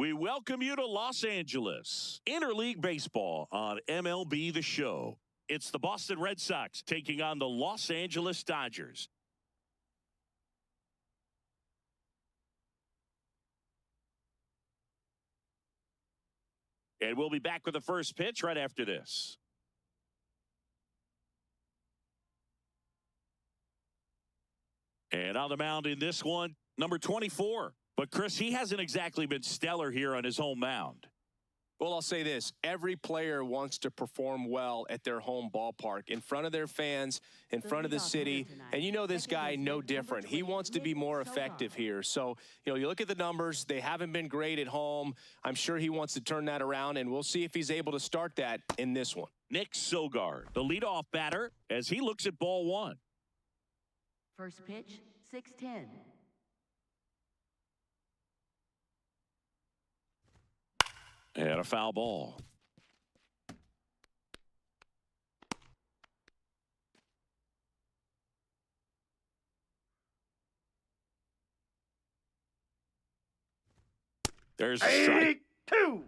We welcome you to Los Angeles. Interleague Baseball on MLB The Show. It's the Boston Red Sox taking on the Los Angeles Dodgers. And we'll be back with the first pitch right after this. And on the mound in this one, number 24. But, Chris, he hasn't exactly been stellar here on his home mound. Well, I'll say this. Every player wants to perform well at their home ballpark, in front of their fans, in front of the city. And you know this guy no different. He wants to be more effective here. So, you look at the numbers. They haven't been great at home. I'm sure he wants to turn that around, and we'll see if he's able to start that in this one. Nick Sogard, the leadoff batter, as he looks at ball one. First pitch, 6-10. And a foul ball. There's a strike. 2.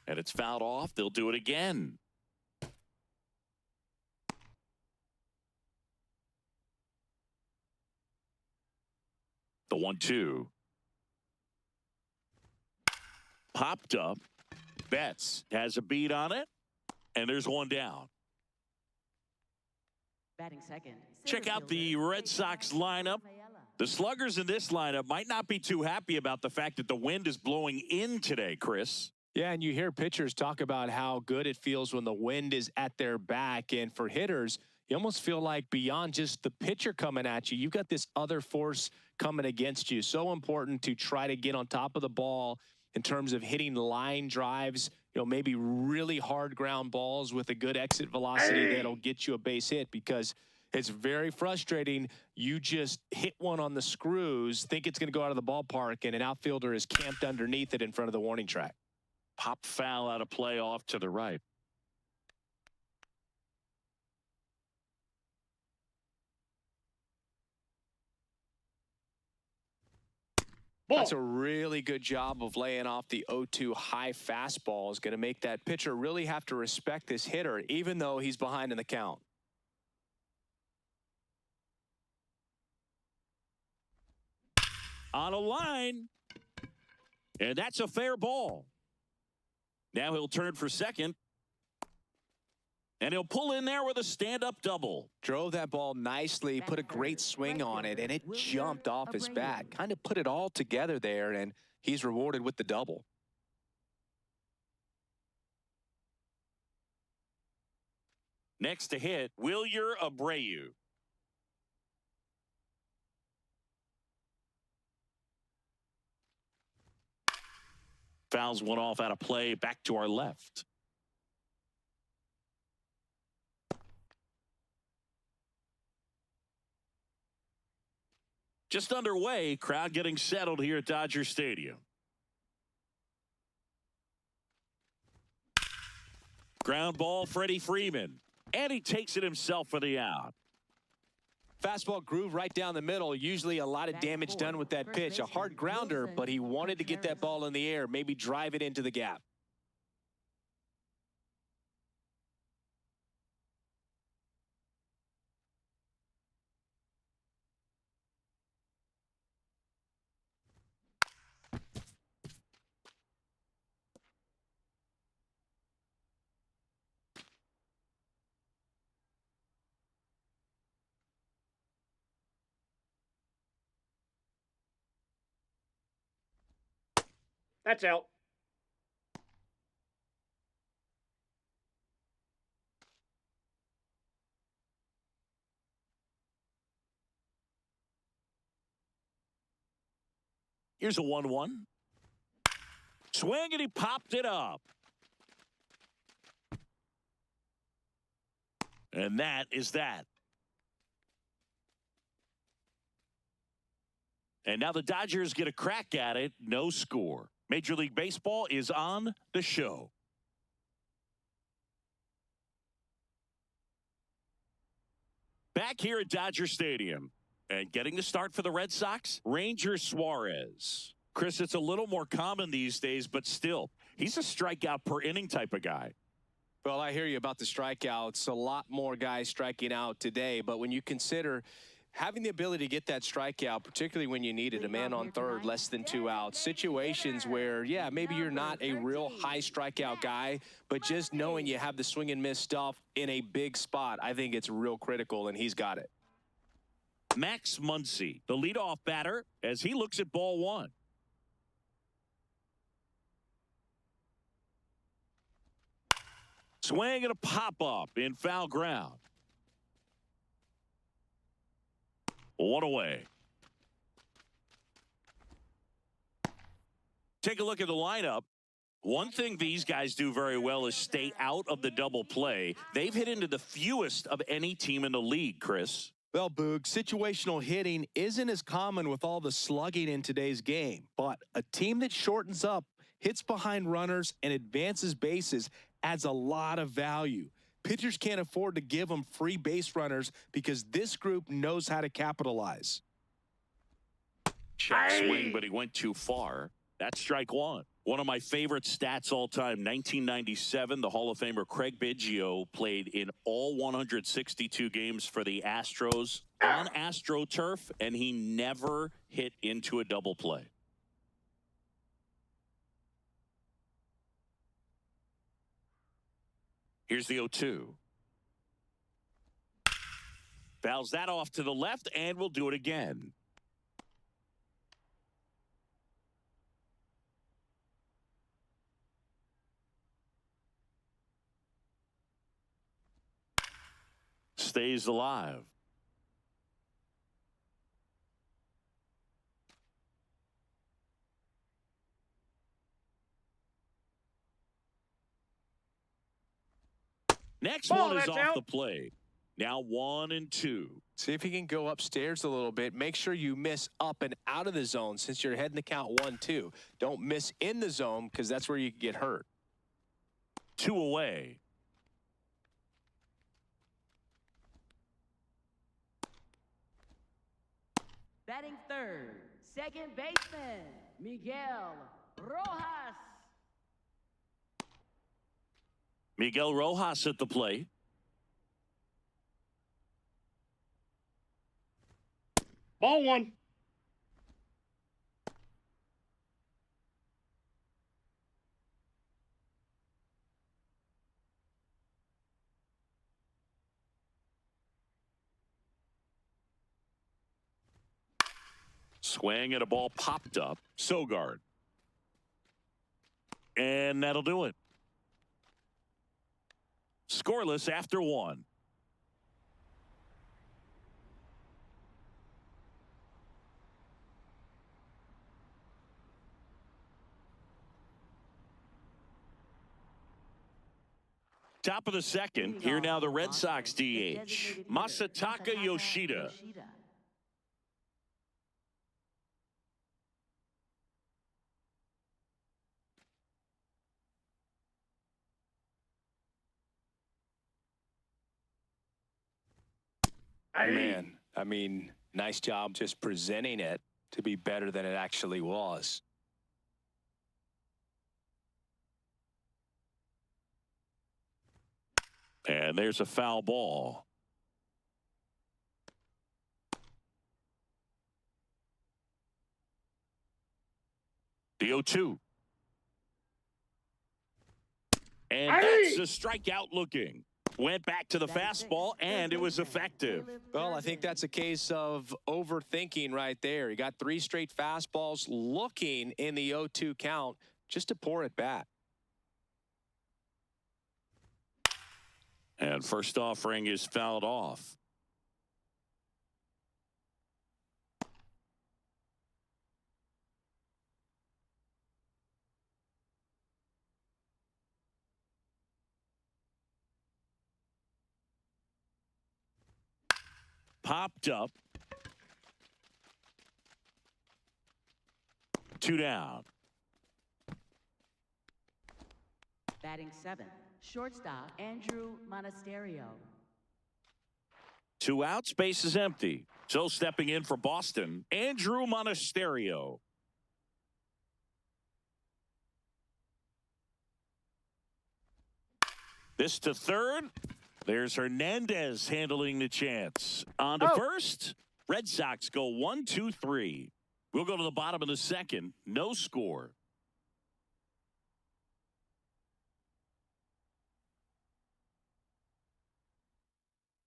And it's fouled off. They'll do it again. The 1-2. Popped up. Betts has a beat on it. And there's one down. Batting second. Check out the Red Sox lineup. The sluggers in this lineup might not be too happy about the fact that the wind is blowing in today, Chris. Yeah, and you hear pitchers talk about how good it feels when the wind is at their back. And for hitters, you almost feel like beyond just the pitcher coming at you, you've got this other force coming against you. So important to try to get on top of the ball in terms of hitting line drives, maybe really hard ground balls with a good exit velocity that'll get you a base hit, because it's very frustrating. You just hit one on the screws, think it's going to go out of the ballpark, and an outfielder is camped underneath it in front of the warning track. Pop foul out of play off to the right. That's a really good job of laying off the 0-2 high fastball. Is going to make that pitcher really have to respect this hitter, even though he's behind in the count. On a line. And that's a fair ball. Now he'll turn for second. And he'll pull in there with a stand-up double. Drove that ball nicely, put a great swing on it, and it jumped off his bat. Kind of put it all together there, and he's rewarded with the double. Next to hit, Wilyer Abreu. Fouls one off out of play, back to our left. Just underway, crowd getting settled here at Dodger Stadium. Ground ball, Freddie Freeman. And he takes it himself for the out. Fastball groove right down the middle. Usually a lot of damage done with that pitch. A hard grounder, but he wanted to get that ball in the air, maybe drive it into the gap. That's out. Here's a 1-1. Swing, and he popped it up. And that is that. And now the Dodgers get a crack at it. No score. Major League Baseball is on the show. Back here at Dodger Stadium. And getting the start for the Red Sox, Ranger Suarez. Chris, it's a little more common these days, but still, he's a strikeout per inning type of guy. Well, I hear you about the strikeouts. A lot more guys striking out today, but when you consider having the ability to get that strikeout, particularly when you need it, a man on third, less than 2 outs, situations where, yeah, maybe you're not a real high strikeout guy, but just knowing you have the swing and miss stuff in a big spot, I think it's real critical, and he's got it. Max Muncy, the leadoff batter, as he looks at ball one. Swing and a pop-up in foul ground. One away. Take a look at the lineup. One thing these guys do very well is stay out of the double play. They've hit into the fewest of any team in the league, Chris. Well, Boog, situational hitting isn't as common with all the slugging in today's game, but a team that shortens up, hits behind runners, and advances bases adds a lot of value. Pitchers can't afford to give them free base runners because this group knows how to capitalize. Check swing, but he went too far. That's strike one. One of my favorite stats all time, 1997, the Hall of Famer Craig Biggio played in all 162 games for the Astros on AstroTurf, and he never hit into a double play. Here's the 0-2. Fouls that off to the left, and we'll do it again. Stays alive. Next one is off the plate. Now 1-2. See if he can go upstairs a little bit. Make sure you miss up and out of the zone since you're heading to count 1-2. Don't miss in the zone because that's where you can get hurt. 2 away. Batting third, second baseman, Miguel Rojas. Miguel Rojas at the plate. Ball one. Swing and a ball popped up. Sogard. And that'll do it. Scoreless after 1. Top of the second. Here now the Red Sox DH. Masataka Yoshida. Man, I mean, nice job just presenting it to be better than it actually was. And there's a foul ball. The 0-2. And that's a strikeout looking. Went back to the fastball, and it was effective. Well, I think that's a case of overthinking right there. He got 3 straight fastballs looking in the 0-2 count just to pour it back. And first offering is fouled off. Popped up. 2 down. Batting seventh, shortstop Andrew Monasterio. 2 outs, base is empty. So stepping in for Boston, Andrew Monasterio. This to third. There's Hernandez handling the chance. On to first. Red Sox go 1-2-3. We'll go to the bottom of the second. No score.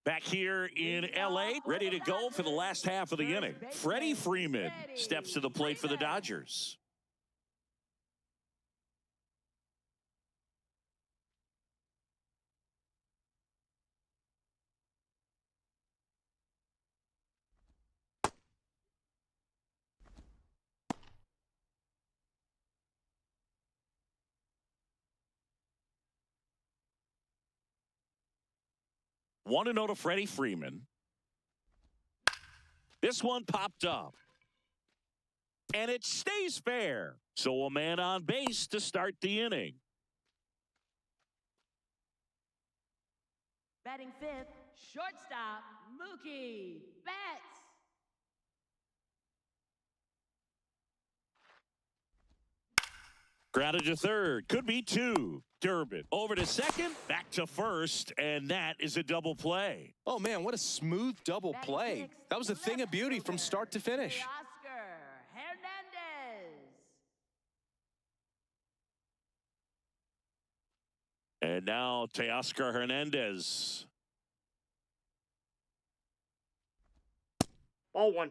Back here in L.A., ready to go for the last half of the inning. Freddie Freeman steps to the plate for the Dodgers. Want to know to Freddie Freeman. This one popped up. And it stays fair. So a man on base to start the inning. Batting fifth, shortstop, Mookie Betts. Grounded to third. Could be 2. Durbin over to second. Back to first. And that is a double play. Oh, man, what a smooth double play. That was a thing of beauty from start to finish. Oscar Hernandez. And now Teoscar Hernandez. Ball 1.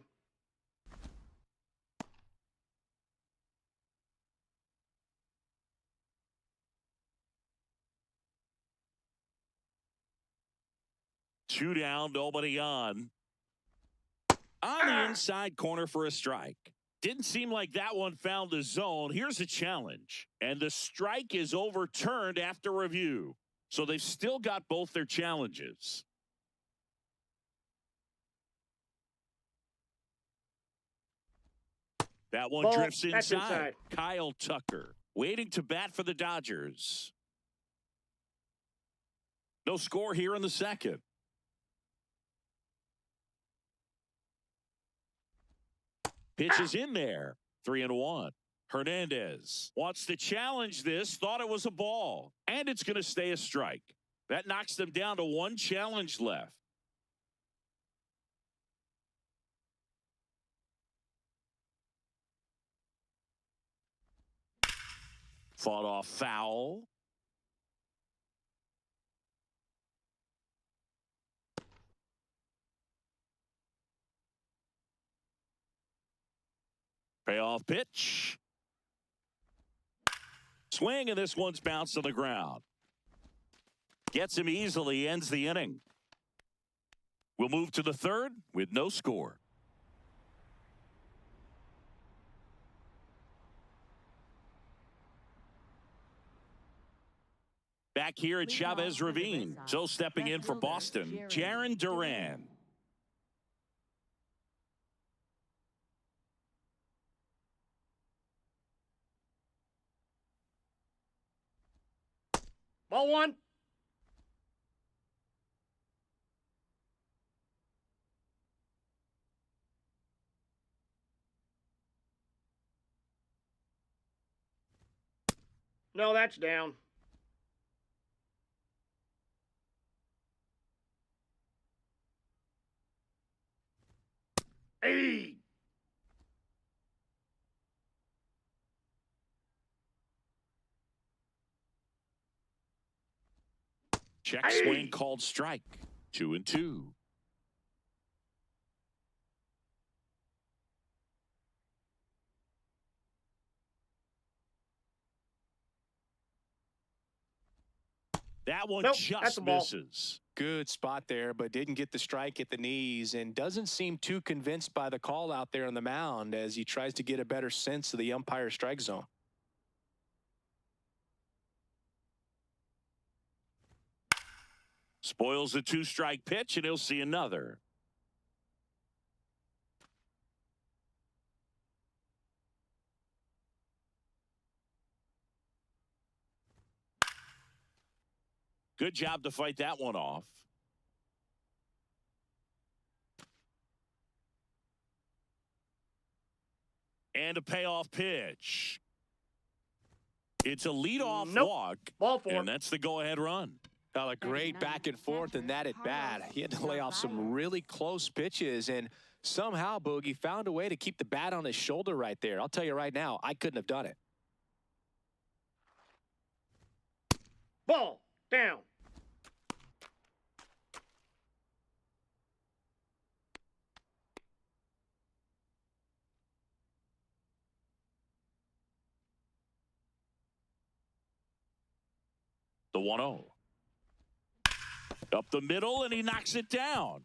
Two down, nobody on. On the inside corner for a strike. Didn't seem like that one found the zone. Here's a challenge. And the strike is overturned after review. So they've still got both their challenges. That one drifts inside. Kyle Tucker waiting to bat for the Dodgers. No score here in the second. Pitch is in there. 3-1. Hernandez wants to challenge this. Thought it was a ball. And it's going to stay a strike. That knocks them down to 1 challenge left. Fought off foul. Payoff pitch. Swing, and this one's bounced to the ground. Gets him easily, ends the inning. We'll move to the third with no score. Back here at Chavez Ravine. So stepping in for Boston, Jarren Duran. Ball 1. No, that's down. Hey! Check swing called strike. 2-2. That one just misses. Good spot there, but didn't get the strike at the knees and doesn't seem too convinced by the call out there on the mound as he tries to get a better sense of the umpire strike zone. Spoils the 2-strike pitch, and he'll see another. Good job to fight that one off. And a payoff pitch. It's a leadoff Nope. walk. Ball four. And that's the go-ahead run. Well, a great back and forth in that at bat. He had to lay off some really close pitches, and somehow Boogie found a way to keep the bat on his shoulder right there. I'll tell you right now, I couldn't have done it. Ball down. The 1-0. Up the middle, and he knocks it down.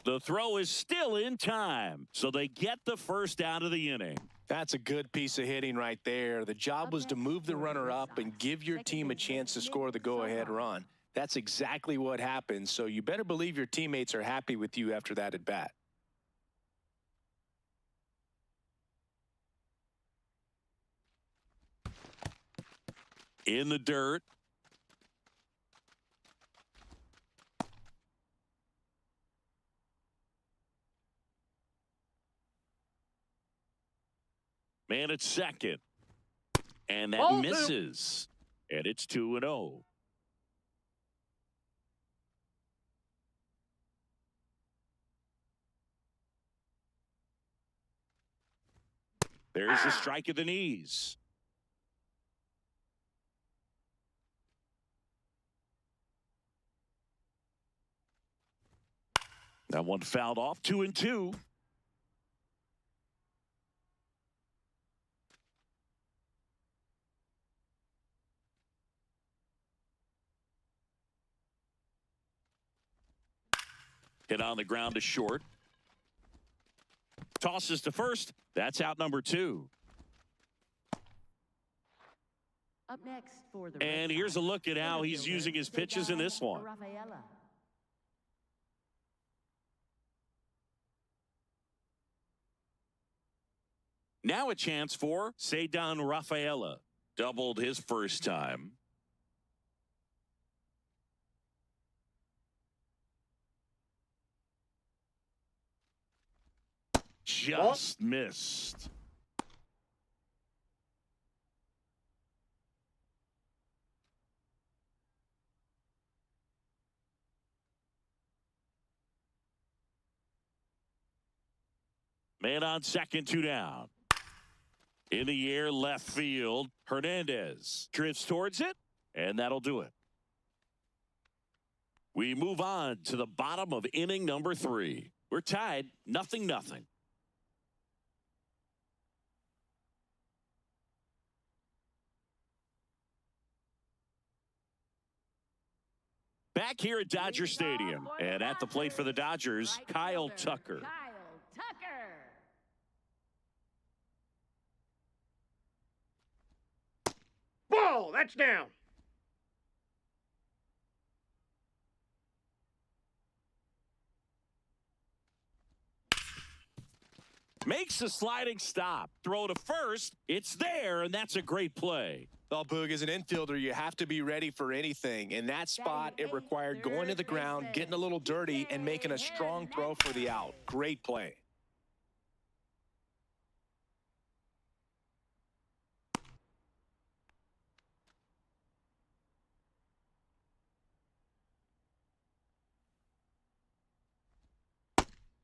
The throw is still in time, so they get the first out of the inning. That's a good piece of hitting right there. The job was to move the runner up and give your team a chance to score the go-ahead run. That's exactly what happened, so you better believe your teammates are happy with you after that at bat. In the dirt. Man at second. And that Ball misses. And it's 2-0. There's the strike at the knees. That one fouled off. 2-2. Hit on the ground to short. Tosses to first. That's out number 2. Up next for the And Red here's a Sox, look at how center he's fielder, using his pitches in this one. Rafaela. Now a chance for Cedar Rafaela. Doubled his first time. Just missed. Man on second, 2 down. In the air, left field. Hernandez drifts towards it, and that'll do it. We move on to the bottom of inning number 3. We're tied, 0-0. Back here at Dodger Stadium, and at the plate for the Dodgers, Kyle Tucker. Kyle Tucker. Ball, that's down. Makes a sliding stop. Throw to first. It's there, and that's a great play. Well, Boog, as an infielder, you have to be ready for anything. In that spot, it required going to the ground, getting a little dirty, and making a strong throw for the out. Great play.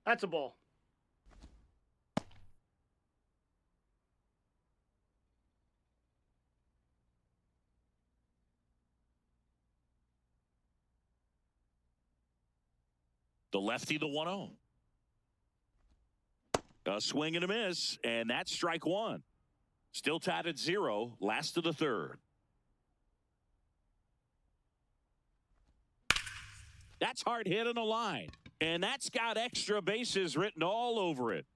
That's a ball. The lefty, the 1-0. A swing and a miss, and that's strike 1. Still tied at 0, last of the 3rd. That's hard hit on the line, and that's got extra bases written all over it.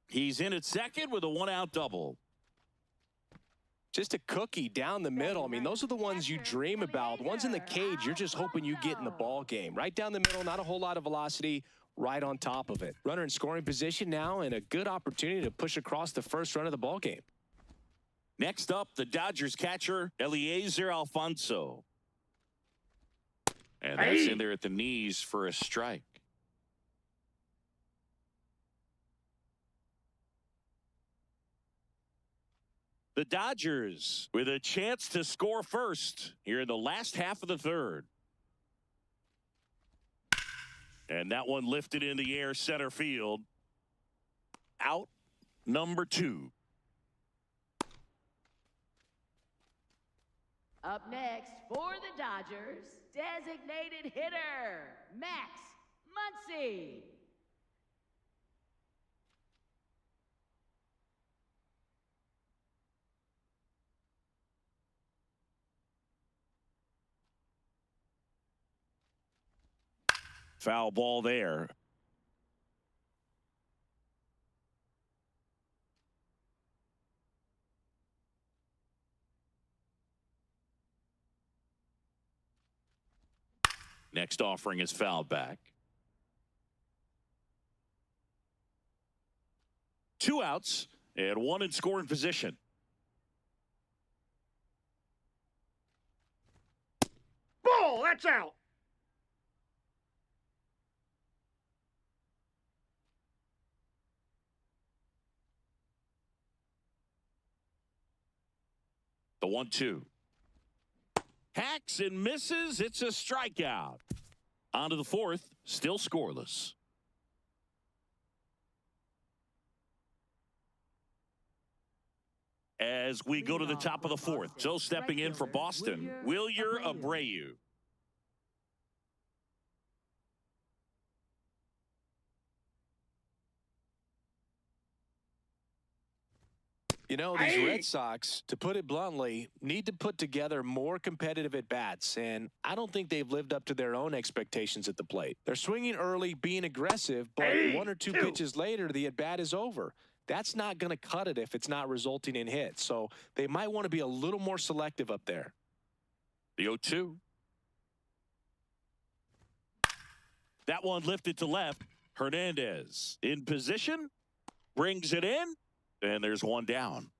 He's in at second with a 1-out double. Just a cookie down the middle. I mean, those are the ones you dream about. The ones in the cage, you're just hoping you get in the ball game. Right down the middle, not a whole lot of velocity, right on top of it. Runner in scoring position now, and a good opportunity to push across the first run of the ball game. Next up, the Dodgers catcher, Eliezer Alfonso. And that's Hey. in there at the knees for a strike. The Dodgers with a chance to score first here in the last half of the third. And that one lifted in the air center field. Out number 2. Up next for the Dodgers, designated hitter, Max Muncy. Foul ball there. Next offering is fouled back. 2 outs and 1 in scoring position. Ball, that's out. The 1-2. Hacks and misses. It's a strikeout. On to the 4th. Still scoreless. As we go to the top of the 4th. So stepping in for Boston, Wilyer Abreu. You know, these Red Sox, to put it bluntly, need to put together more competitive at-bats, and I don't think they've lived up to their own expectations at the plate. They're swinging early, being aggressive, but 1 or 2 pitches later, the at-bat is over. That's not going to cut it if it's not resulting in hits, so they might want to be a little more selective up there. The 0-2. That one lifted to left. Hernandez in position, brings it in. And there's 1 down.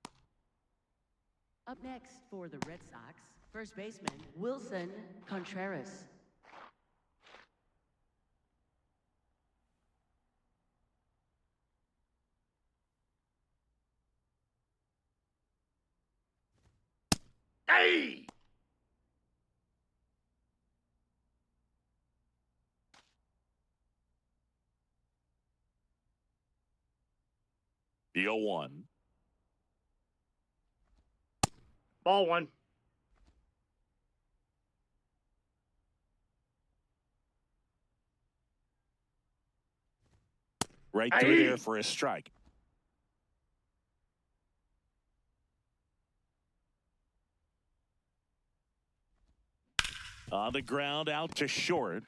Up next for the Red Sox, first baseman, Wilson Contreras. Hey! The 0-1. Ball 1. Right through there for a strike. On the ground, out to short.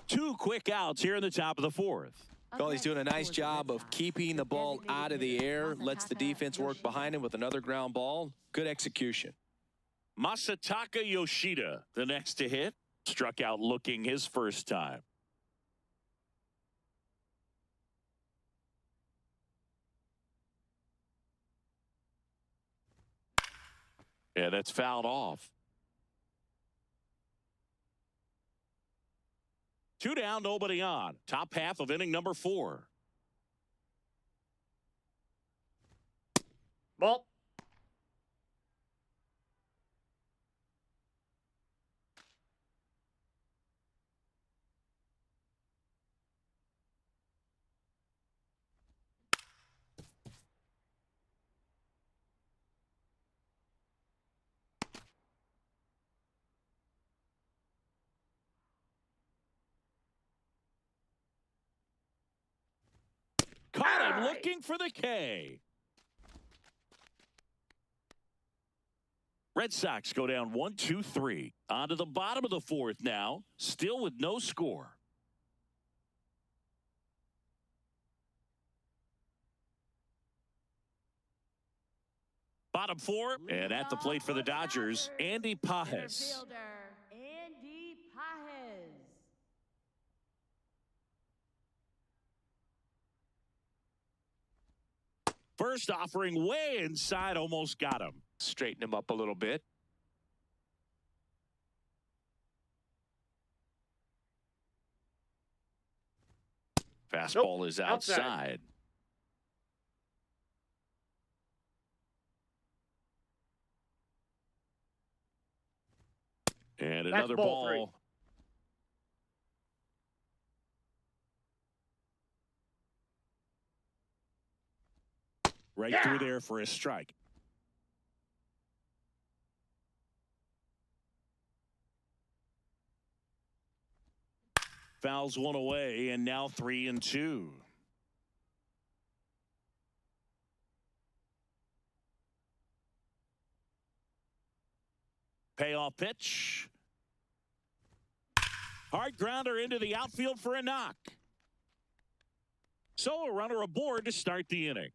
2 quick outs here in the top of the 4th. Well, he's doing a nice job of keeping the ball out of the air, lets the defense work behind him with another ground ball. Good execution. Masataka Yoshida, the next to hit, struck out looking his first time. Yeah, that's fouled off. 2 down, nobody on. Top half of inning number 4. Ball. Caught him looking for the K. Red Sox go down 1-2-3. On to the bottom of the 4th now, still with no score. Bottom 4, and at the plate for the Dodgers, Andy Pajes. Andy Pajes. First offering way inside, almost got him. Straighten him up a little bit. Fastball is outside. another ball three. ball. Right through there for a strike. Fouls one away, and now 3-2. Payoff pitch. Hard grounder into the outfield for a knock. So a runner aboard to start the inning.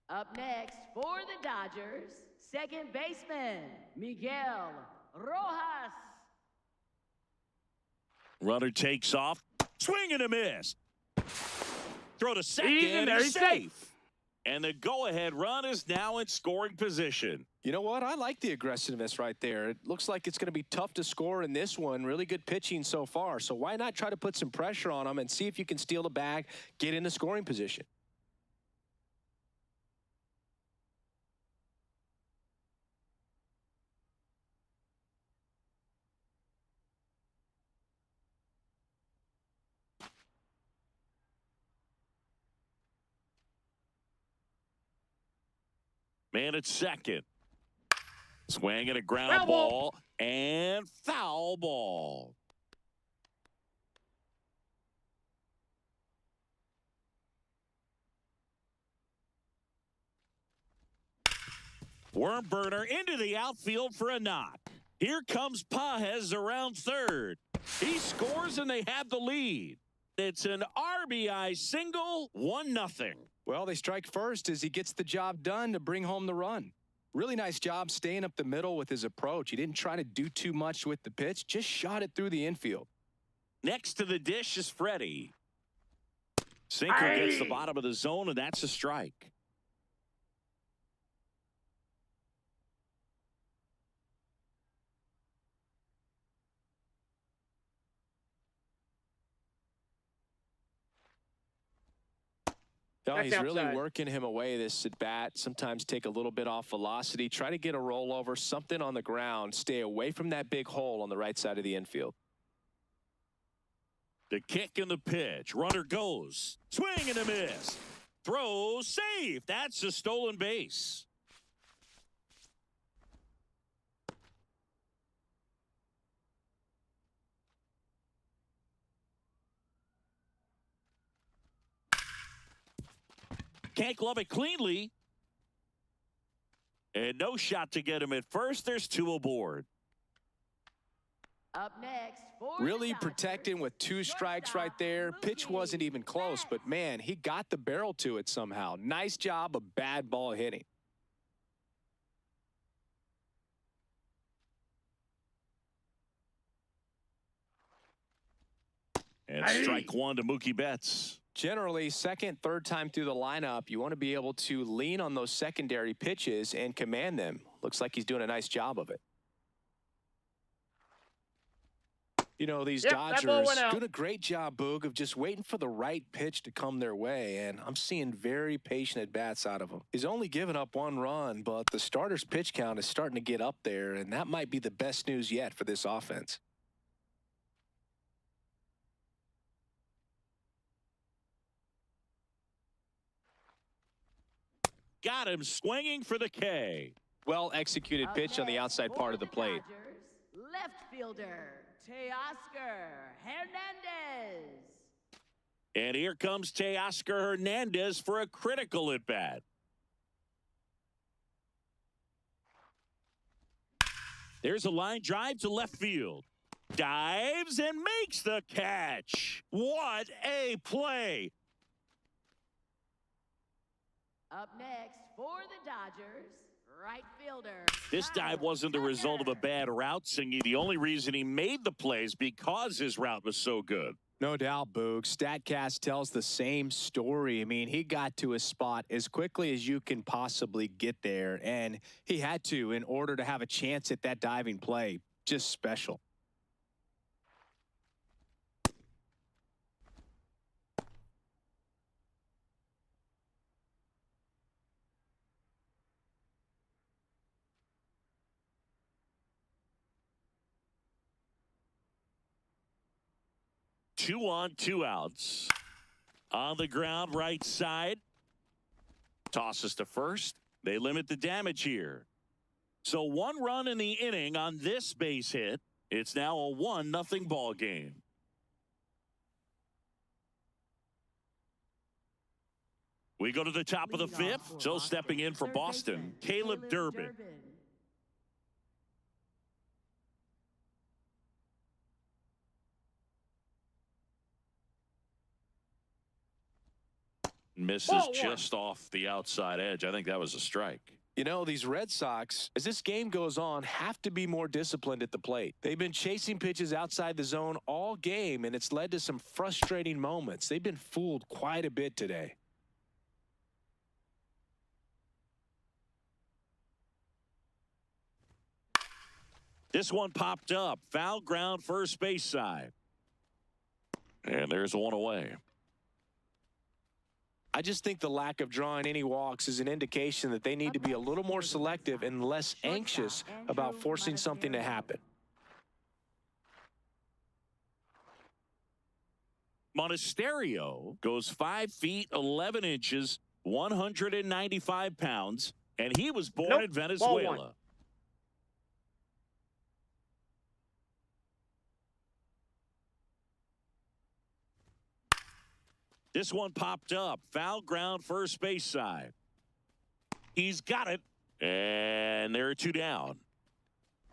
Up next for the Dodgers, second baseman, Miguel Rojas. Runner takes off. Swing and a miss. Throw to second. He's safe. And the go-ahead run is now in scoring position. You know what? I like the aggressiveness right there. It looks like it's going to be tough to score in this one. Really good pitching so far. So why not try to put some pressure on them and see if you can steal the bag, get into scoring position. Man at second. Swing and a ground ball and foul ball. Worm burner into the outfield for a knock. Here comes Pages around third. He scores and they have the lead. It's an RBI single, 1-0. Well, they strike first as he gets the job done to bring home the run. Really nice job staying up the middle with his approach. He didn't try to do too much with the pitch, just shot it through the infield. Next to the dish is Freddie. Sinker gets the bottom of the zone, and that's a strike. No, That's he's really outside. working him away this at bat. Sometimes take a little bit off velocity. Try to get a rollover, something on the ground. Stay away from that big hole on the right side of the infield. The kick and the pitch. Runner goes. Swing and a miss. Throw safe. That's a stolen base. Can't glove it cleanly. And no shot to get him at first. There's two aboard. Up next for Really the Dodgers, protecting with two strikes right there. Pitch wasn't even close, but man, he got the barrel to it somehow. Nice job of bad ball hitting. And strike one to Mookie Betts. Generally, second, third time through the lineup, you want to be able to lean on those secondary pitches and command them. Looks like he's doing a nice job of it. You know, these Dodgers doing a great job, Boog, of just waiting for the right pitch to come their way, and I'm seeing very patient at-bats out of him. He's only given up one run, but the starter's pitch count is starting to get up there, and that might be the best news yet for this offense. Got him swinging for the K. Well executed pitch on the outside part of the plate. Dodgers, left fielder, Teoscar Hernandez. And here comes Teoscar Hernandez for a critical at-bat. There's a line drive to left field. Dives and makes the catch. What a play. Up next for the Dodgers, right fielder. This dive wasn't the result of a bad route, Singy. The only reason he made the play is because his route was so good. No doubt, Boog. StatCast tells the same story. I mean, he got to his spot as quickly as you can possibly get there, and he had to in order to have a chance at that diving play. Just special. 2 on, 2 outs. On the ground, right side. Tosses to first. They limit the damage here. So 1 run in the inning on this base hit. It's now a 1-0 ball game. We go to the top of the 5th. So stepping in for Boston, Caleb Durbin. Misses just off the outside edge. I think that was a strike. You know, these Red Sox, as this game goes on, have to be more disciplined at the plate. They've been chasing pitches outside the zone all game, and it's led to some frustrating moments. They've been fooled quite a bit today. This one popped up. Foul ground, first base side. And there's 1 away. I just think the lack of drawing any walks is an indication that they need to be a little more selective and less anxious about forcing something to happen. Monasterio goes 5 feet 11 inches, 195 pounds, and he was born in Venezuela. This one popped up. Foul ground, first base side. He's got it. And there are 2 down.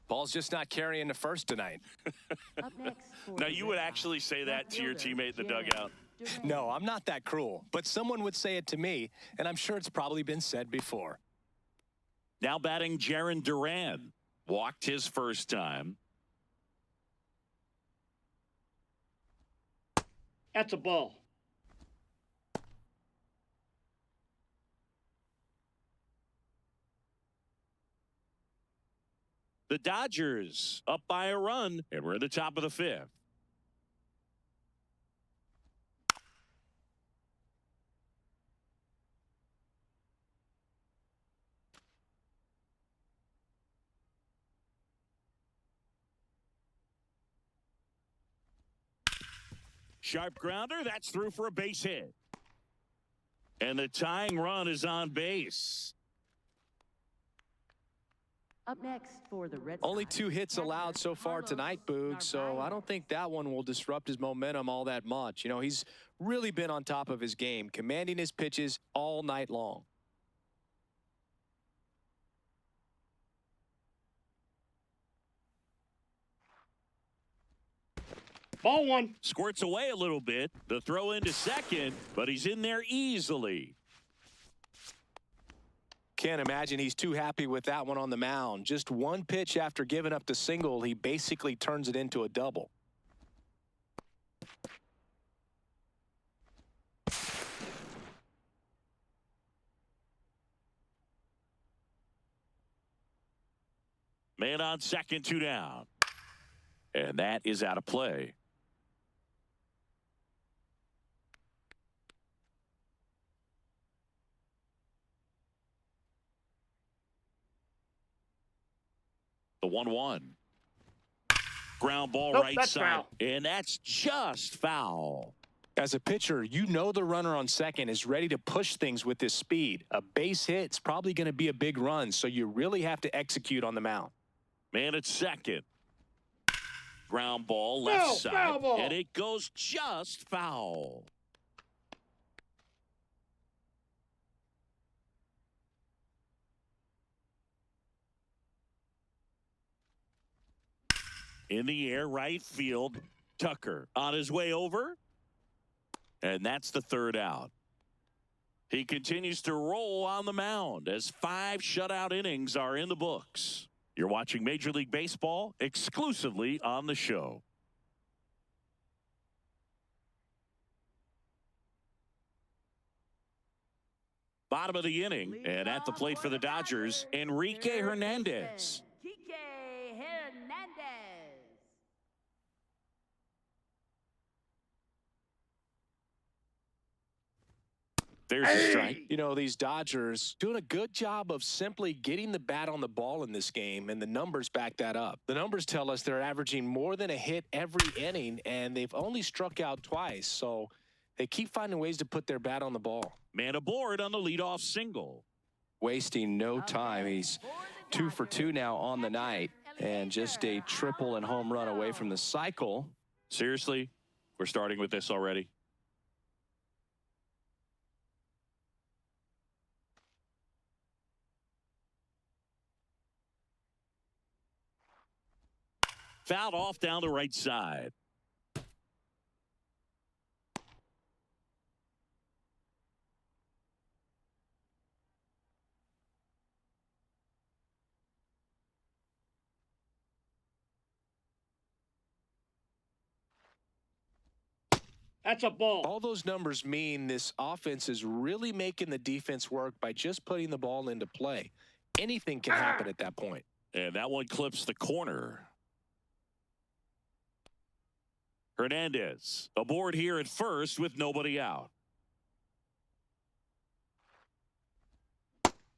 Ball's just not carrying the first tonight. Now, you would actually say that to your teammate in the dugout? No, I'm not that cruel. But someone would say it to me, and I'm sure it's probably been said before. Now batting Jarren Duran. Walked his first time. That's a ball. The Dodgers up by a run, and we're at the top of the 5th. Sharp grounder, that's through for a base hit. And the tying run is on base. Up next for the Red Sox. Only 2 hits allowed so far tonight, Boog, so I don't think that one will disrupt his momentum all that much. You know, he's really been on top of his game, commanding his pitches all night long. Ball 1. Squirts away a little bit. The throw into second, but he's in there easily. Can't imagine he's too happy with that one on the mound. Just 1 pitch after giving up the single, he basically turns it into a double. Man on second, 2 down. And that is out of play. The 1-1. Ground ball right side. Foul. And that's just foul. As a pitcher, you know the runner on second is ready to push things with his speed. A base hit's probably going to be a big run, so you really have to execute on the mound. Man at second. Ground ball left side. Foul ball. And it goes just foul. In the air, right field. Tucker on his way over. And that's the 3rd out. He continues to roll on the mound as 5 shutout innings are in the books. You're watching Major League Baseball exclusively on the show. Bottom of the inning, and at the plate for the Dodgers, Enrique Hernandez. There's a strike. You know, these Dodgers doing a good job of simply getting the bat on the ball in this game, and the numbers back that up. The numbers tell us they're averaging more than a hit every inning, and they've only struck out twice. So they keep finding ways to put their bat on the ball. Man aboard on the leadoff single. Wasting no time. He's 2 for 2 now on the night, and just a triple and home run away from the cycle. Seriously, we're starting with this already. Fouled off down the right side. That's a ball. All those numbers mean this offense is really making the defense work by just putting the ball into play. Anything can happen at that point. And that one clips the corner. Hernandez aboard here at first with nobody out.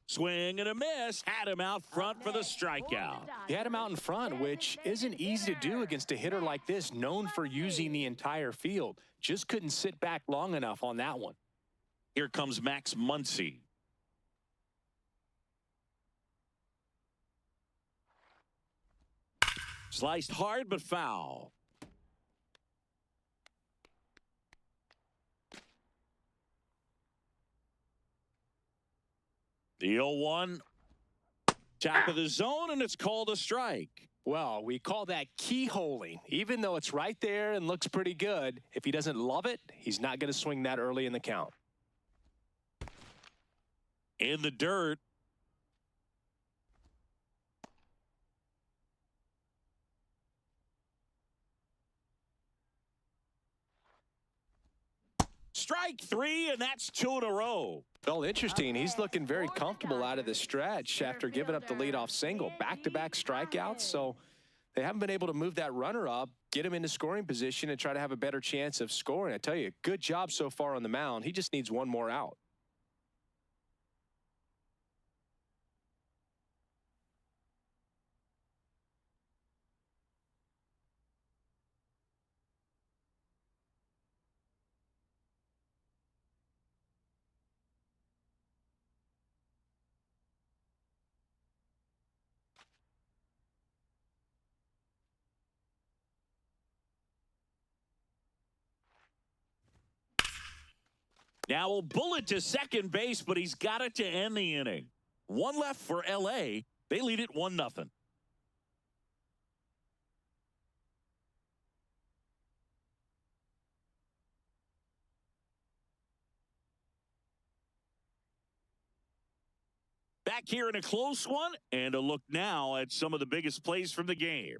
Swing and a miss. Had him out front for the strikeout. He had him out in front, which isn't easy to do against a hitter like this, known for using the entire field. Just couldn't sit back long enough on that one. Here comes Max Muncy. Sliced hard but foul. The 0-1, top of the zone, and it's called a strike. Well, we call that keyholing. Even though it's right there and looks pretty good, if he doesn't love it, he's not going to swing that early in the count. In the dirt. Strike 3, and that's 2 in a row. Well, interesting. He's looking very comfortable out of the stretch after giving up the leadoff single. Back-to-back strikeouts, so they haven't been able to move that runner up, get him into scoring position, and try to have a better chance of scoring. I tell you, good job so far on the mound. He just needs one more out. Now a bullet to second base, but he's got it to end the inning. One left for L.A. They lead it 1-0. Back here in a close one, and a look now at some of the biggest plays from the game.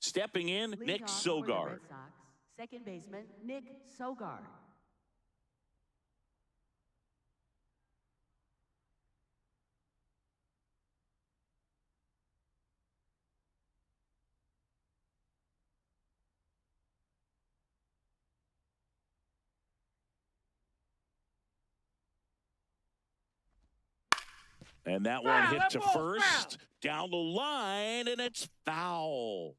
Stepping in, Nick Leadoff for the Sogard. Red Sox, second baseman Nick Sogard. And that one hit to first, down the line, and it's foul.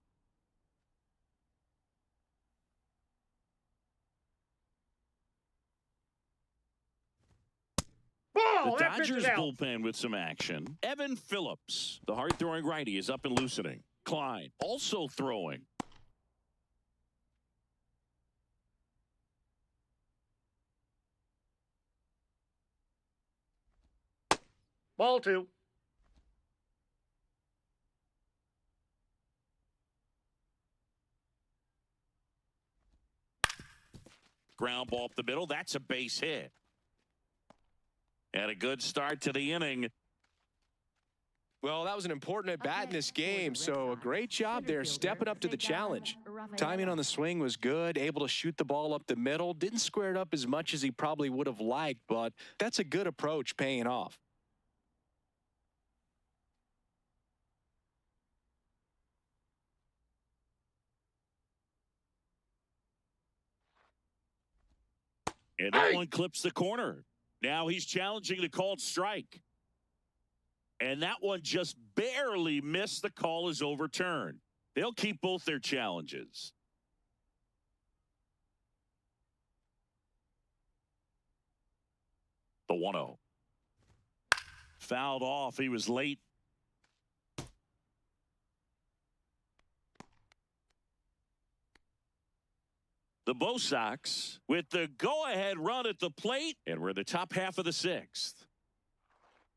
Ball. The That pitch is Dodgers out. bullpen with some action. Evan Phillips, the hard-throwing righty, is up and loosening. Klein also throwing. Ball 2. Ground ball up the middle. That's a base hit. And a good start to the inning. Well, that was an important at-bat in this game, so a great job there stepping up to the challenge. Timing on the swing was good, able to shoot the ball up the middle. Didn't square it up as much as he probably would have liked, but that's a good approach paying off. And that one clips the corner. Now he's challenging the called strike. And that one just barely missed. The call is overturned. They'll keep both their challenges. The 1-0. Fouled off. He was late. The Bo Sox with the go-ahead run at the plate, and we're in the top half of the sixth.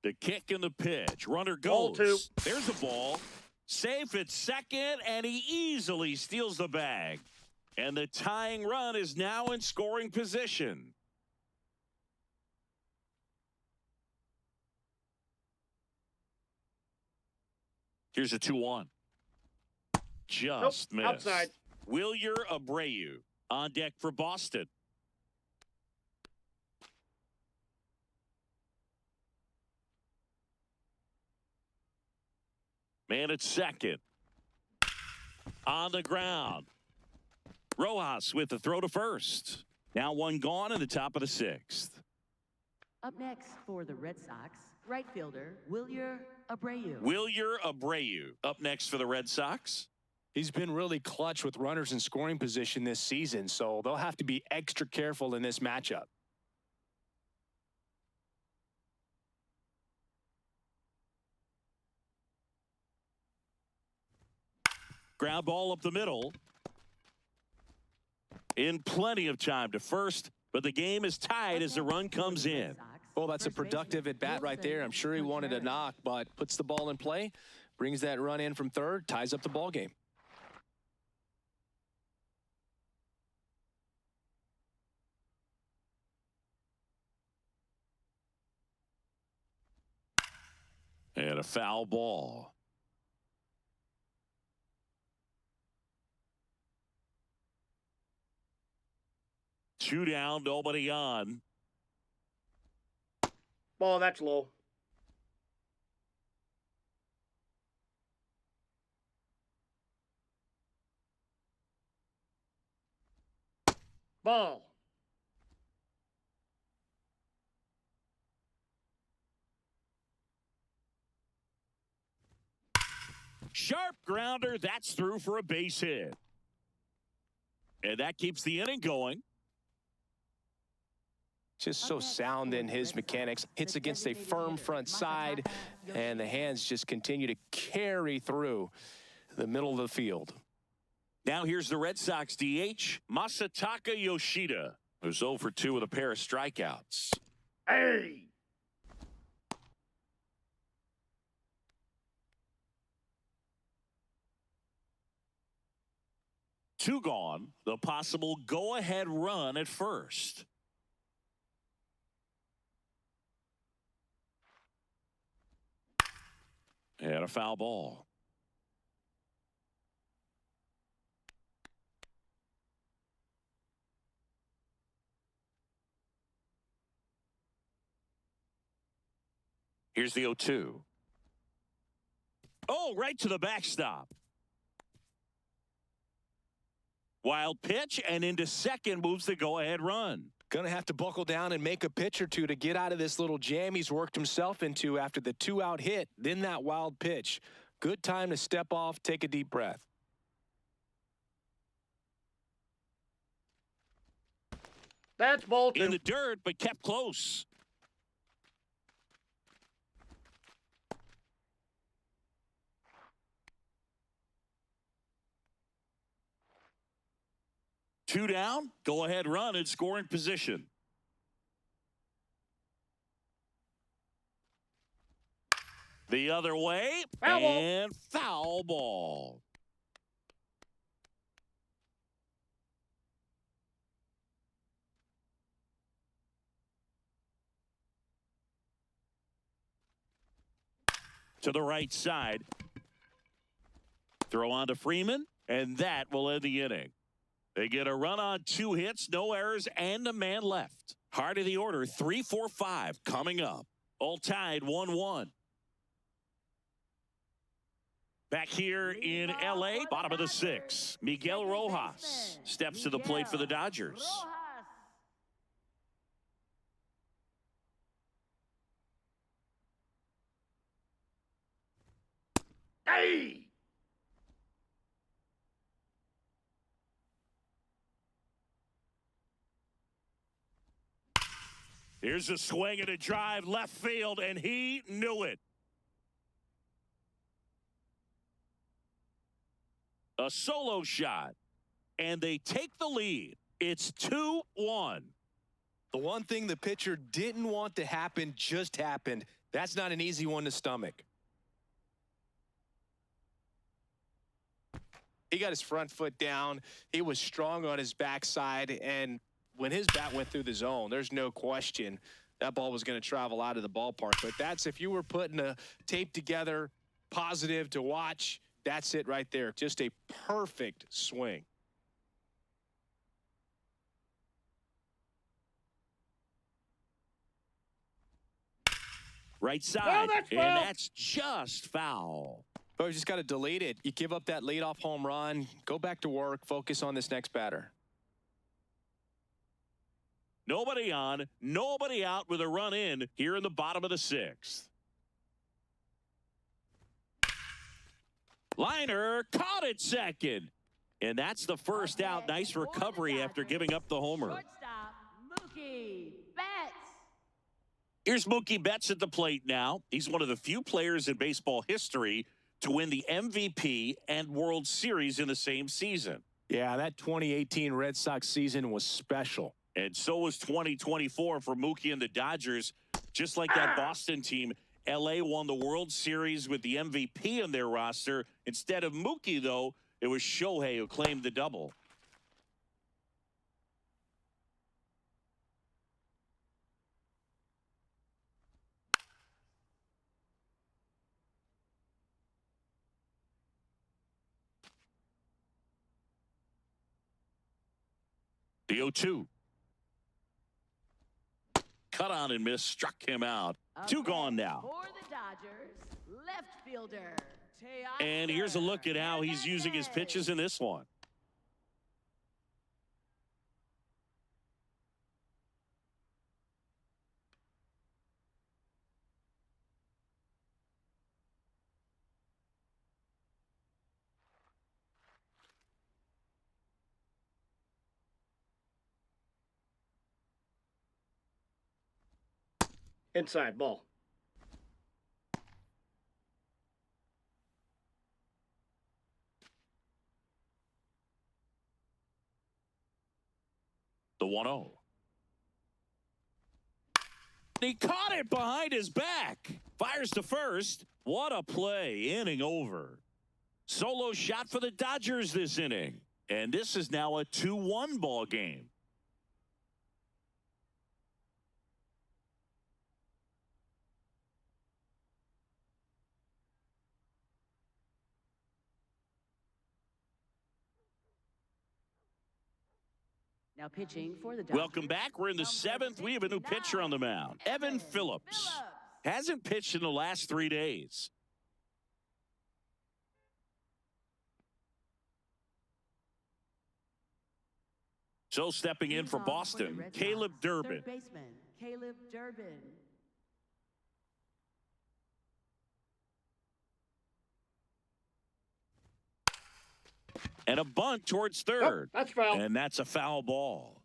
The kick and the pitch. Runner goes. Ball two. There's the ball. Safe at second, and he easily steals the bag. And the tying run is now in scoring position. Here's a 2-1. Just missed. Outside. Wilyer Abreu on deck for Boston. Man at second. On the ground. Rojas with the throw to first. Now one gone in the top of the sixth. Up next for the Red Sox, right fielder Wilyer Abreu. Wilyer Abreu up next for the Red Sox. He's been really clutch with runners in scoring position this season, so they'll have to be extra careful in this matchup. Ground ball up the middle. In plenty of time to first, but the game is tied as the run comes in. Well, that's a productive at-bat right there. I'm sure he wanted a knock, but puts the ball in play, brings that run in from third, ties up the ball game. And a foul ball. Two down, nobody on. Ball, that's low. Ball. Sharp grounder, that's through for a base hit. And that keeps the inning going. Just so sound in his mechanics. Hits against a firm front side, and the hands just continue to carry through the middle of the field. Now here's the Red Sox DH, Masataka Yoshida, who's 0 for 2 with a pair of strikeouts. Hey! Two gone, the possible go-ahead run at first. And a foul ball. Here's the 0-2. Oh, right to the backstop. Wild pitch, and into second moves the go-ahead run. Going to have to buckle down and make a pitch or two to get out of this little jam he's worked himself into after the 2-out hit, then that wild pitch. Good time to step off, take a deep breath. That's ball two. In the dirt, but kept close. Two down, go ahead run in scoring position. The other way, Foul ball. and foul ball. to the right side. Throw on to Freeman, and that will end the inning. They get a run on 2 hits, no errors, and a man left. Heart of the order, 3, 4, 5 coming up. All tied 1-1. Back here in L.A., bottom of the 6th, Miguel Rojas steps to the plate for the Dodgers. Hey! Here's a swing and a drive left field, and he knew it. A solo shot, and they take the lead. It's 2-1. The one thing the pitcher didn't want to happen just happened. That's not an easy one to stomach. He got his front foot down. He was strong on his backside, and when his bat went through the zone, there's no question that ball was going to travel out of the ballpark. But that's, if you were putting a tape together, positive to watch, that's it right there. Just a perfect swing. Right side, Oh, that's and foul. that's just foul. But you just got to delete it. You give up that leadoff home run, go back to work, focus on this next batter. Nobody on, nobody out with a run in here in the bottom of the 6th. Liner caught it second. And that's the first out. Nice recovery after giving up the homer. Shortstop, Mookie Betts. Here's Mookie Betts at the plate now. He's one of the few players in baseball history to win the MVP and World Series in the same season. Yeah, that 2018 Red Sox season was special. And so was 2024 for Mookie and the Dodgers. Just like that Boston team, L.A. won the World Series with the MVP on their roster. Instead of Mookie, though, it was Shohei who claimed the double. The 0-2. Cut on and miss, struck him out. Two gone now. For the Dodgers, left fielder. And here's a look at how he's using his pitches in this one. Inside ball. The 1-0. He caught it behind his back. Fires to first. What a play. Inning over. Solo shot for the Dodgers this inning. And this is now a 2-1 ball game. Now pitching for the Dodgers. Welcome back. We're in the 7th. We have a new pitcher on the mound. Evan Phillips. Hasn't pitched in the last 3 days. So stepping in for Boston, Caleb Durbin. Third baseman, Caleb Durbin. And a bunt towards third. Oh, that's foul. And that's a foul ball.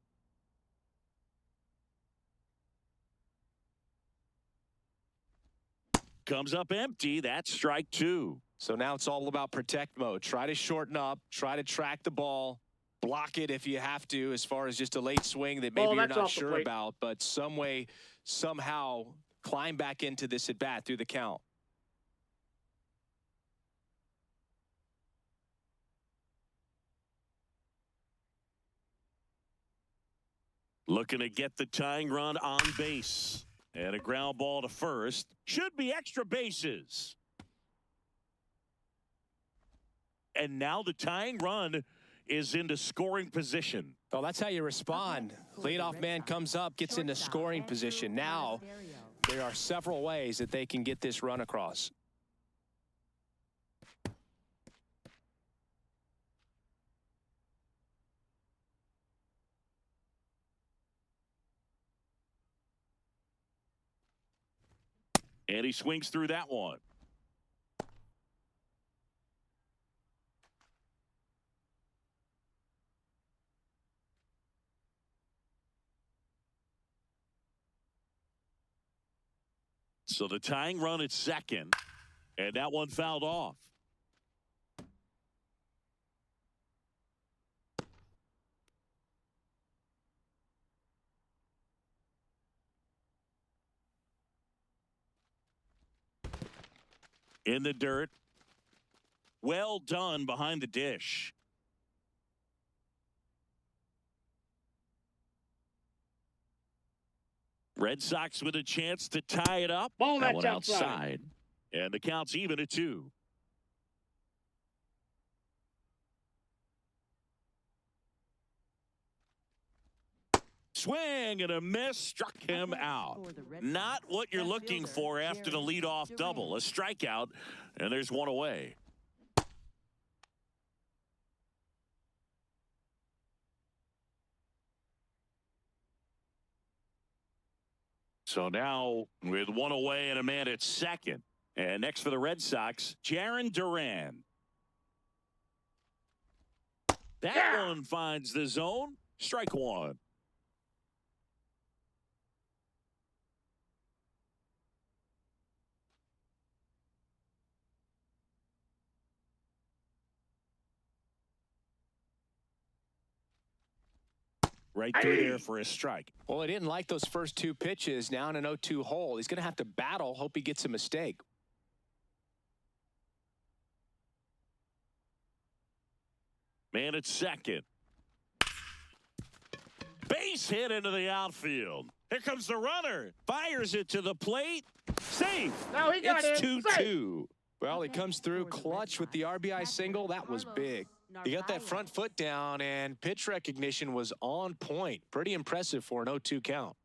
Comes up empty. That's strike 2. So now it's all about protect mode. Try to shorten up, try to track the ball, block it if you have to, as far as just a late swing that maybe you're that's not off the sure plate. about, but some way, somehow climb back into this at bat through the count. Looking to get the tying run on base. And a ground ball to first. Should be extra bases. And now the tying run is into scoring position. Well, that's how you respond. Leadoff man comes up, gets into scoring position. Now, there are several ways that they can get this run across. And he swings through that one. So the tying run at second, and that one fouled off. In the dirt. Well done behind the dish. Red Sox with a chance to tie it up. Ball, That that's one outside. outside. And the count's even at 2. Swing and a miss, struck him out. Not what you're looking for after the leadoff double. A strikeout, and there's one away. So now with one away and a man at second. And next for the Red Sox, Jarren Duran. That one finds the zone. Strike one. Right through there for a strike. Well, he didn't like those first 2 pitches. Now in an 0-2 hole. He's going to have to battle. Hope he gets a mistake. Man at second. Base hit into the outfield. Here comes the runner. Fires it to the plate. Safe. No, he got It's it. 2-2. Well, he comes through clutch with the RBI single. That was big. He got that front foot down, and pitch recognition was on point. Pretty impressive for an 0-2 count.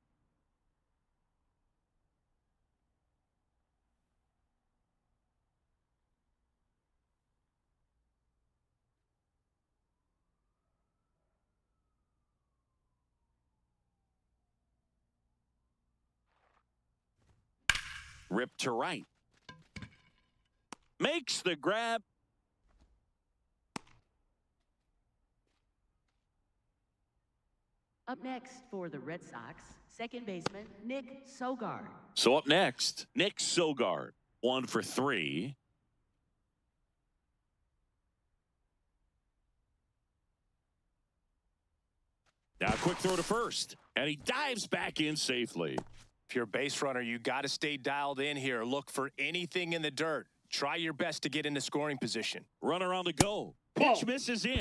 Ripped to right. Makes the grab. Up next for the Red Sox, second baseman Nick Sogard. So up next, Nick Sogard. 1 for 3. Now quick throw to first. And he dives back in safely. If you're a base runner, you got to stay dialed in here. Look for anything in the dirt. Try your best to get into scoring position. Runner on the go. Pitch misses in.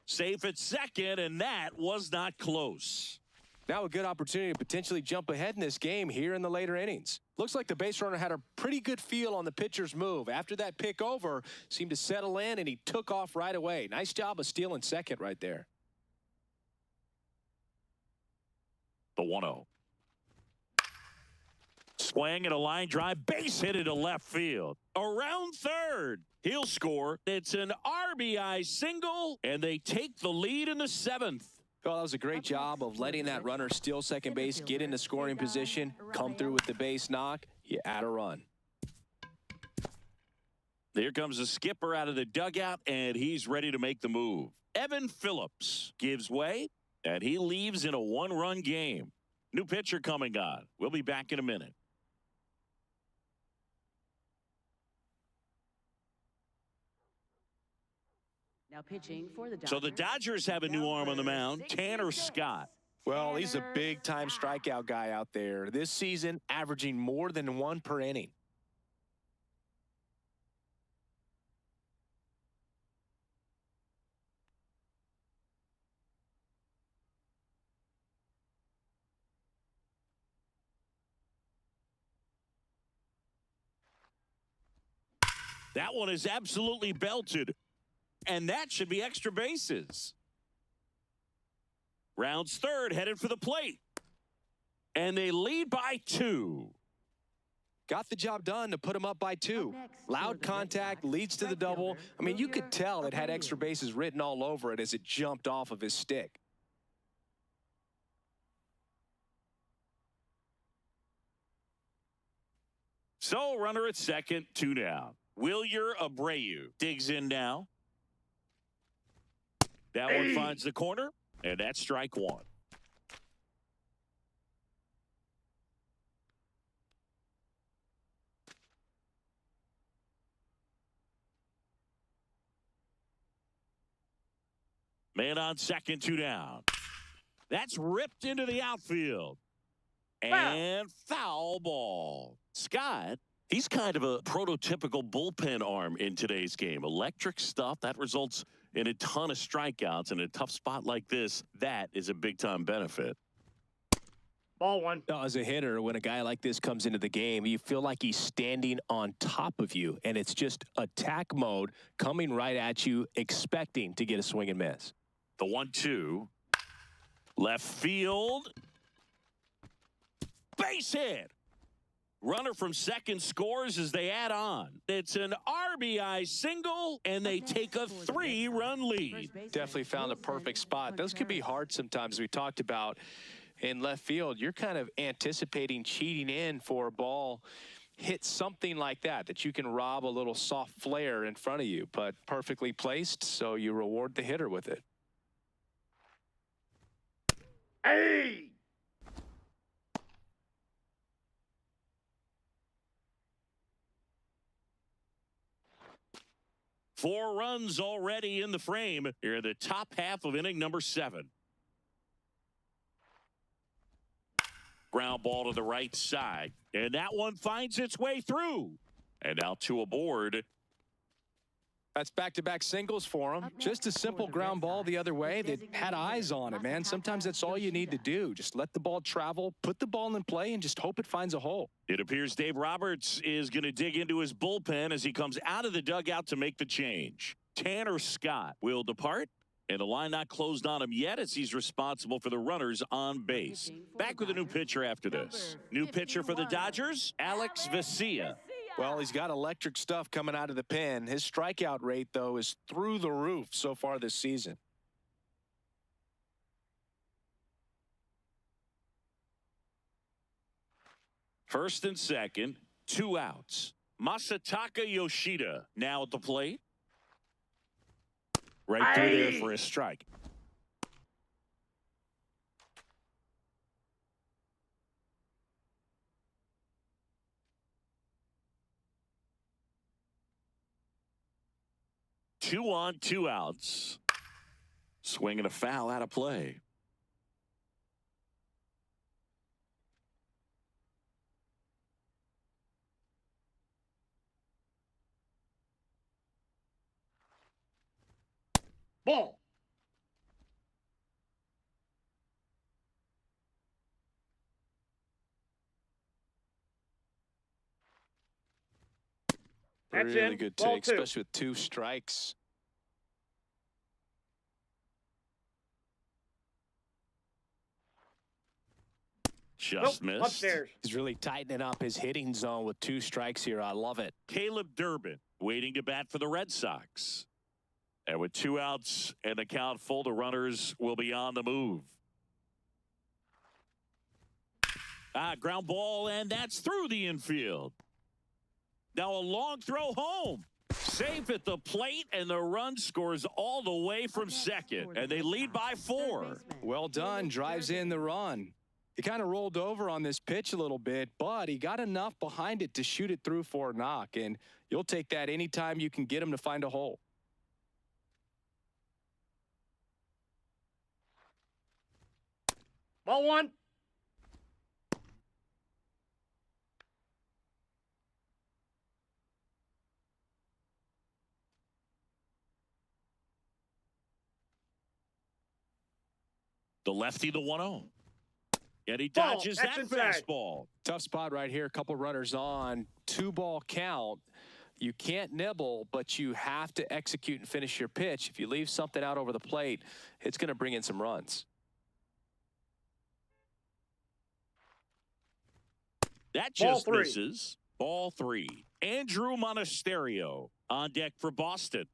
Safe at second, and that was not close. Now a good opportunity to potentially jump ahead in this game here in the later innings. Looks like the base runner had a pretty good feel on the pitcher's move. After that pick over, seemed to settle in, and he took off right away. Nice job of stealing second right there. The 1-0. Swing and a line drive, base hit into left field. Around third. He'll score. It's an RBI single, and they take the lead in the 7th. Well, that was a great job of letting that runner steal second base, get into scoring position, come through with the base knock. You add a run. There comes the skipper out of the dugout, and he's ready to make the move. Evan Phillips gives way, and he leaves in a 1-run game. New pitcher coming on. We'll be back in a minute. Now pitching for the Dodgers. So the Dodgers have a new arm on the mound, Tanner Scott. Well, he's a big-time strikeout guy out there. This season, averaging more than 1 per inning. That one is absolutely belted and that should be extra bases. Rounds third, headed for the plate. And they lead by 2. Got the job done to put him up by 2. Loud contact leads to the double. I mean, you could tell it had extra bases written all over it as it jumped off of his stick. So, runner at second, 2 down. Wilyer Abreu digs in now. That one finds the corner, and that's strike 1. Man on second, 2 down. That's ripped into the outfield. And foul ball. Scott, he's kind of a prototypical bullpen arm in today's game. Electric stuff that results in a ton of strikeouts. In a tough spot like this, that is a big-time benefit. Ball 1. As a hitter, when a guy like this comes into the game, you feel like he's standing on top of you, and it's just attack mode coming right at you, expecting to get a swing and miss. The 1-2. Left field. Base hit. Runner from second scores as they add on. It's an RBI single, and they take a 3-run lead. Definitely found a perfect spot. Those could be hard sometimes. We talked about in left field, you're kind of anticipating cheating in for a ball. Hit something like that you can rob a little soft flare in front of you, but perfectly placed, so you reward the hitter with it. Hey! Four runs already in the frame here in the top half of inning number 7. Ground ball to the right side, and that one finds its way through. And now 2 aboard. That's back-to-back singles for him. Just a simple ground ball the other way that had eyes on it, man. Sometimes that's all you need to do. Just let the ball travel, put the ball in play, and just hope it finds a hole. It appears Dave Roberts is going to dig into his bullpen as he comes out of the dugout to make the change. Tanner Scott will depart, and the line not closed on him yet as he's responsible for the runners on base. Back with a new pitcher after this. New pitcher for the Dodgers, Alex Vesia. Well, he's got electric stuff coming out of the pen. His strikeout rate, though, is through the roof so far this season. First and second, 2 outs. Masataka Yoshida now at the plate. Right through there for a strike. Two on, 2 outs. Swinging a foul out of play. Ball. That's really in. good Ball take, 2. especially with 2 strikes. Just missed. Upstairs. He's really tightening up his hitting zone with 2 strikes here. I love it. Caleb Durbin waiting to bat for the Red Sox. And with 2 outs and the count full, the runners will be on the move. Ground ball, and that's through the infield. Now a long throw home. Safe at the plate, and the run scores all the way from second. And they lead by 4. Well done. Drives in the run. He kind of rolled over on this pitch a little bit, but he got enough behind it to shoot it through for a knock. And you'll take that anytime you can get him to find a hole. Ball 1. The lefty, the 1-0. And he dodges that fastball. Tough spot right here. A couple runners on. 2-ball count. You can't nibble, but you have to execute and finish your pitch. If you leave something out over the plate, it's going to bring in some runs. That just misses. Ball 3. Andrew Monasterio on deck for Boston.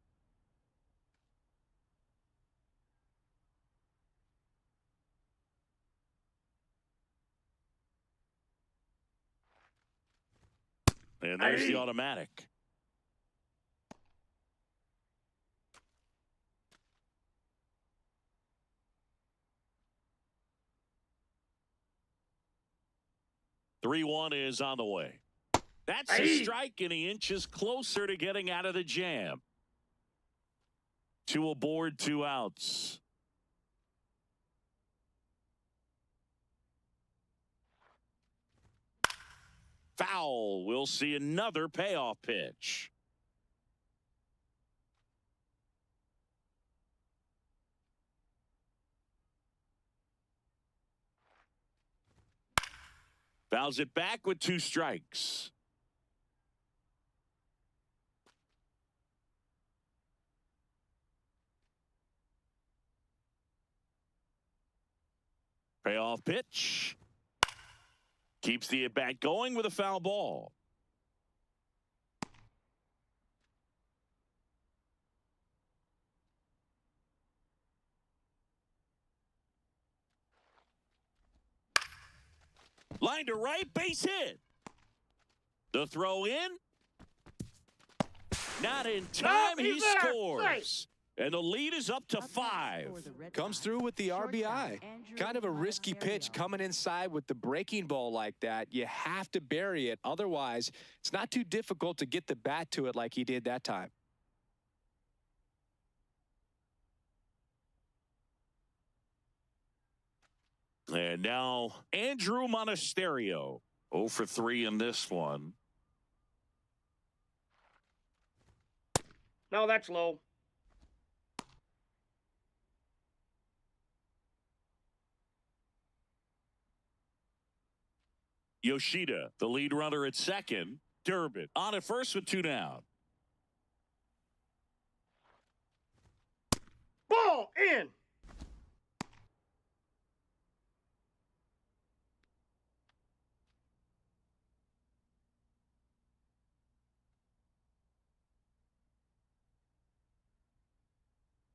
And there's the automatic. Three-one is on the way. That's a strike, and he inches closer to getting out of the jam. 2 aboard, 2 outs. Foul. We'll see another payoff pitch. Fouls it back with 2 strikes. Payoff pitch. Keeps the at-bat going with a foul ball. Line to right, base hit. The throw in. Not in time, he scores. And the lead is up to 5. Comes through with the RBI. Kind of a risky pitch coming inside with the breaking ball like that. You have to bury it. Otherwise, it's not too difficult to get the bat to it like he did that time. And now Andrew Monasterio. 0 for 3 in this one. No, that's low. Yoshida, the lead runner at second. Durbin on at first with 2 down. Ball in.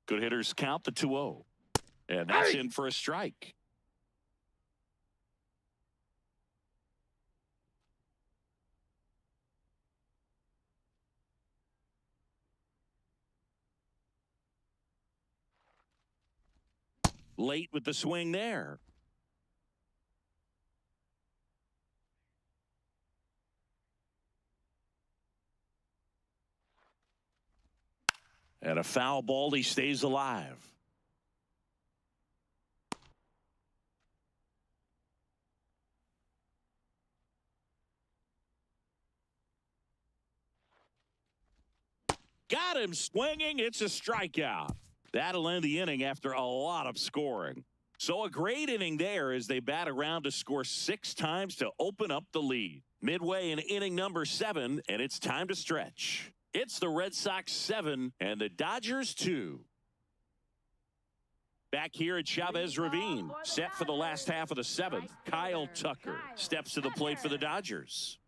Good hitters count the 2-0. And that's in for a strike. Late with the swing there. And a foul ball, he stays alive. Got him swinging. It's a strikeout. That'll end the inning after a lot of scoring. So a great inning there as they bat around to score 6 times to open up the lead. Midway in inning number 7, and it's time to stretch. It's the Red Sox 7 and the Dodgers 2. Back here at Chavez Ravine, set for the last half of the 7th. Kyle Tucker steps to the plate for the Dodgers.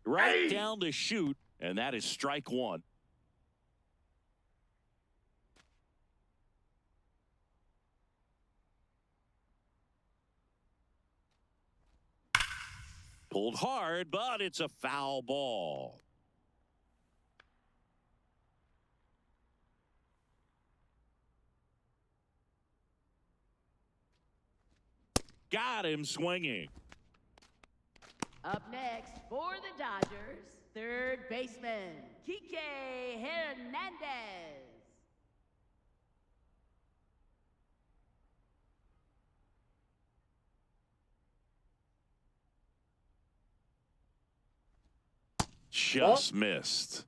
Right down the chute, and that is strike 1. Pulled hard, but it's a foul ball. Got him swinging. Up next for the Dodgers, third baseman, Kike Hernandez. Just missed.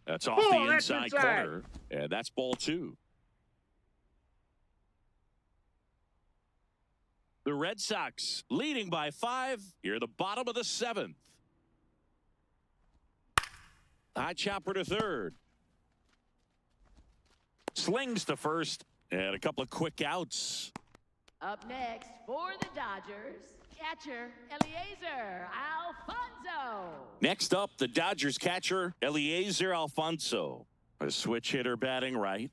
That's off the inside corner, and that's ball 2. The Red Sox leading by 5 here, the bottom of the 7th. High chopper to third. Slings to first, and a couple of quick outs. Up next for the Dodgers, catcher Eliezer Alfonso. Next up, the Dodgers catcher Eliezer Alfonso. A switch hitter batting right.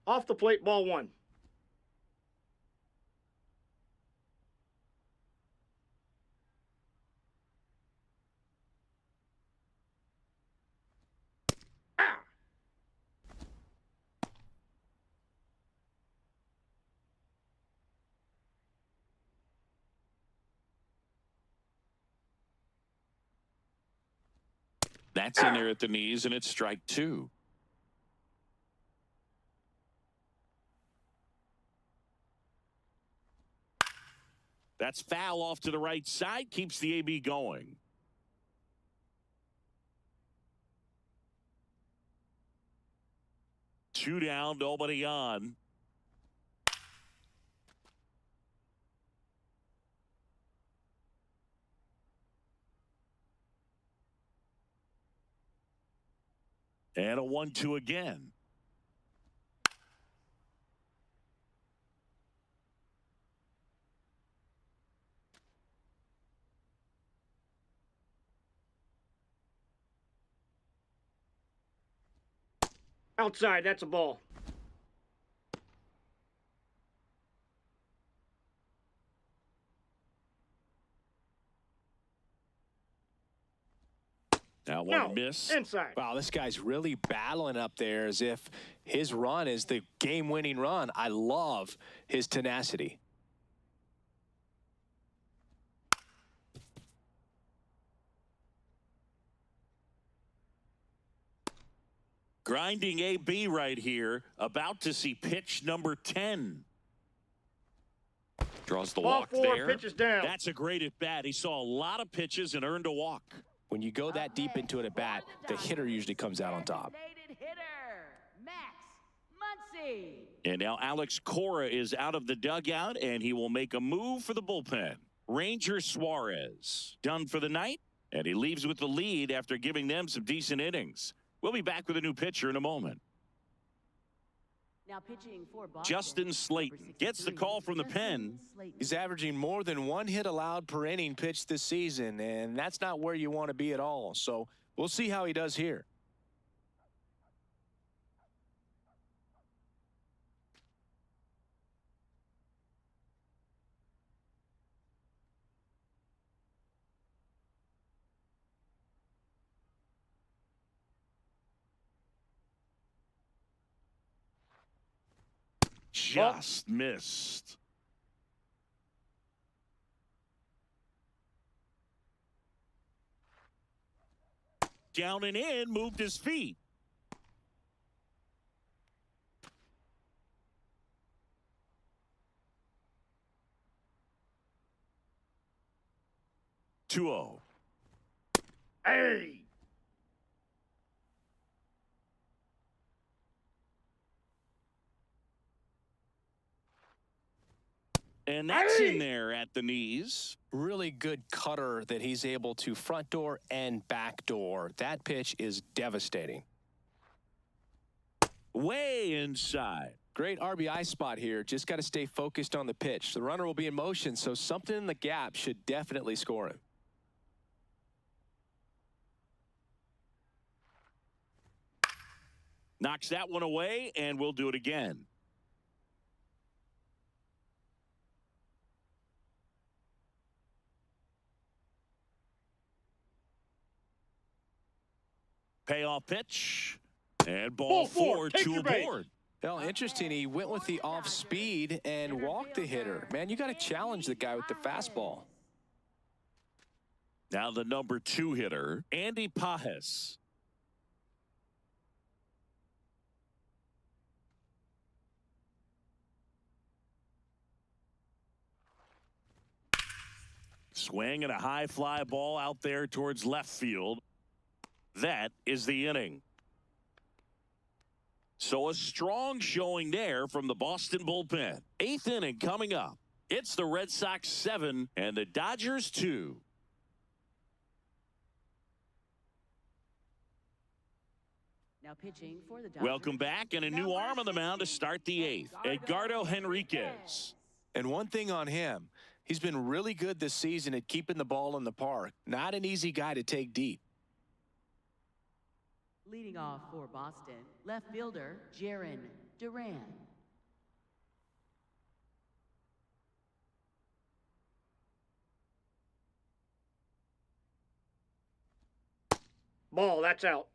Off the plate, ball 1. That's in there at the knees, and it's strike 2. That's foul off to the right side, keeps the AB going. Two down, nobody on. And a 1-2 again. Outside, that's a ball. Now one miss. Inside. Wow, this guy's really battling up there as if his run is the game-winning run. I love his tenacity. Grinding AB right here. About to see pitch number 10. Draws the Ball walk 4, there. pitches down. That's a great at-bat. He saw a lot of pitches and earned a walk. When you go that deep into an at-bat, the hitter usually comes out on top. And now Alex Cora is out of the dugout, and he will make a move for the bullpen. Ranger Suarez done for the night, and he leaves with the lead after giving them some decent innings. We'll be back with a new pitcher in a moment. Now pitching for Boston, Justin Slayton gets the call from the pen. He's averaging more than 1 hit allowed per inning pitched this season, and that's not where you want to be at all. So we'll see how he does here. Just missed. Down and in, moved his feet. Two-oh. Hey! And that's in there at the knees. Really good cutter that he's able to front door and back door. That pitch is devastating. Way inside. Great RBI spot here. Just got to stay focused on the pitch. The runner will be in motion, so something in the gap should definitely score him. Knocks that one away, and we'll do it again. Payoff pitch. And ball 4, Take 2 your base. aboard. Well, interesting. He went with the off speed and walked the hitter. Man, you got to challenge the guy with the fastball. Now the number 2 hitter, Andy Pajes. Swing and a high fly ball out there towards left field. That is the inning. So a strong showing there from the Boston bullpen. 8th inning coming up. It's the Red Sox 7 and the Dodgers 2. Now pitching for the Dodgers. Welcome back, and a new arm on the mound to start the 8th. Edgardo Henriquez. And one thing on him, he's been really good this season at keeping the ball in the park. Not an easy guy to take deep. Leading off for Boston, left fielder Jaron Duran. Ball, that's out.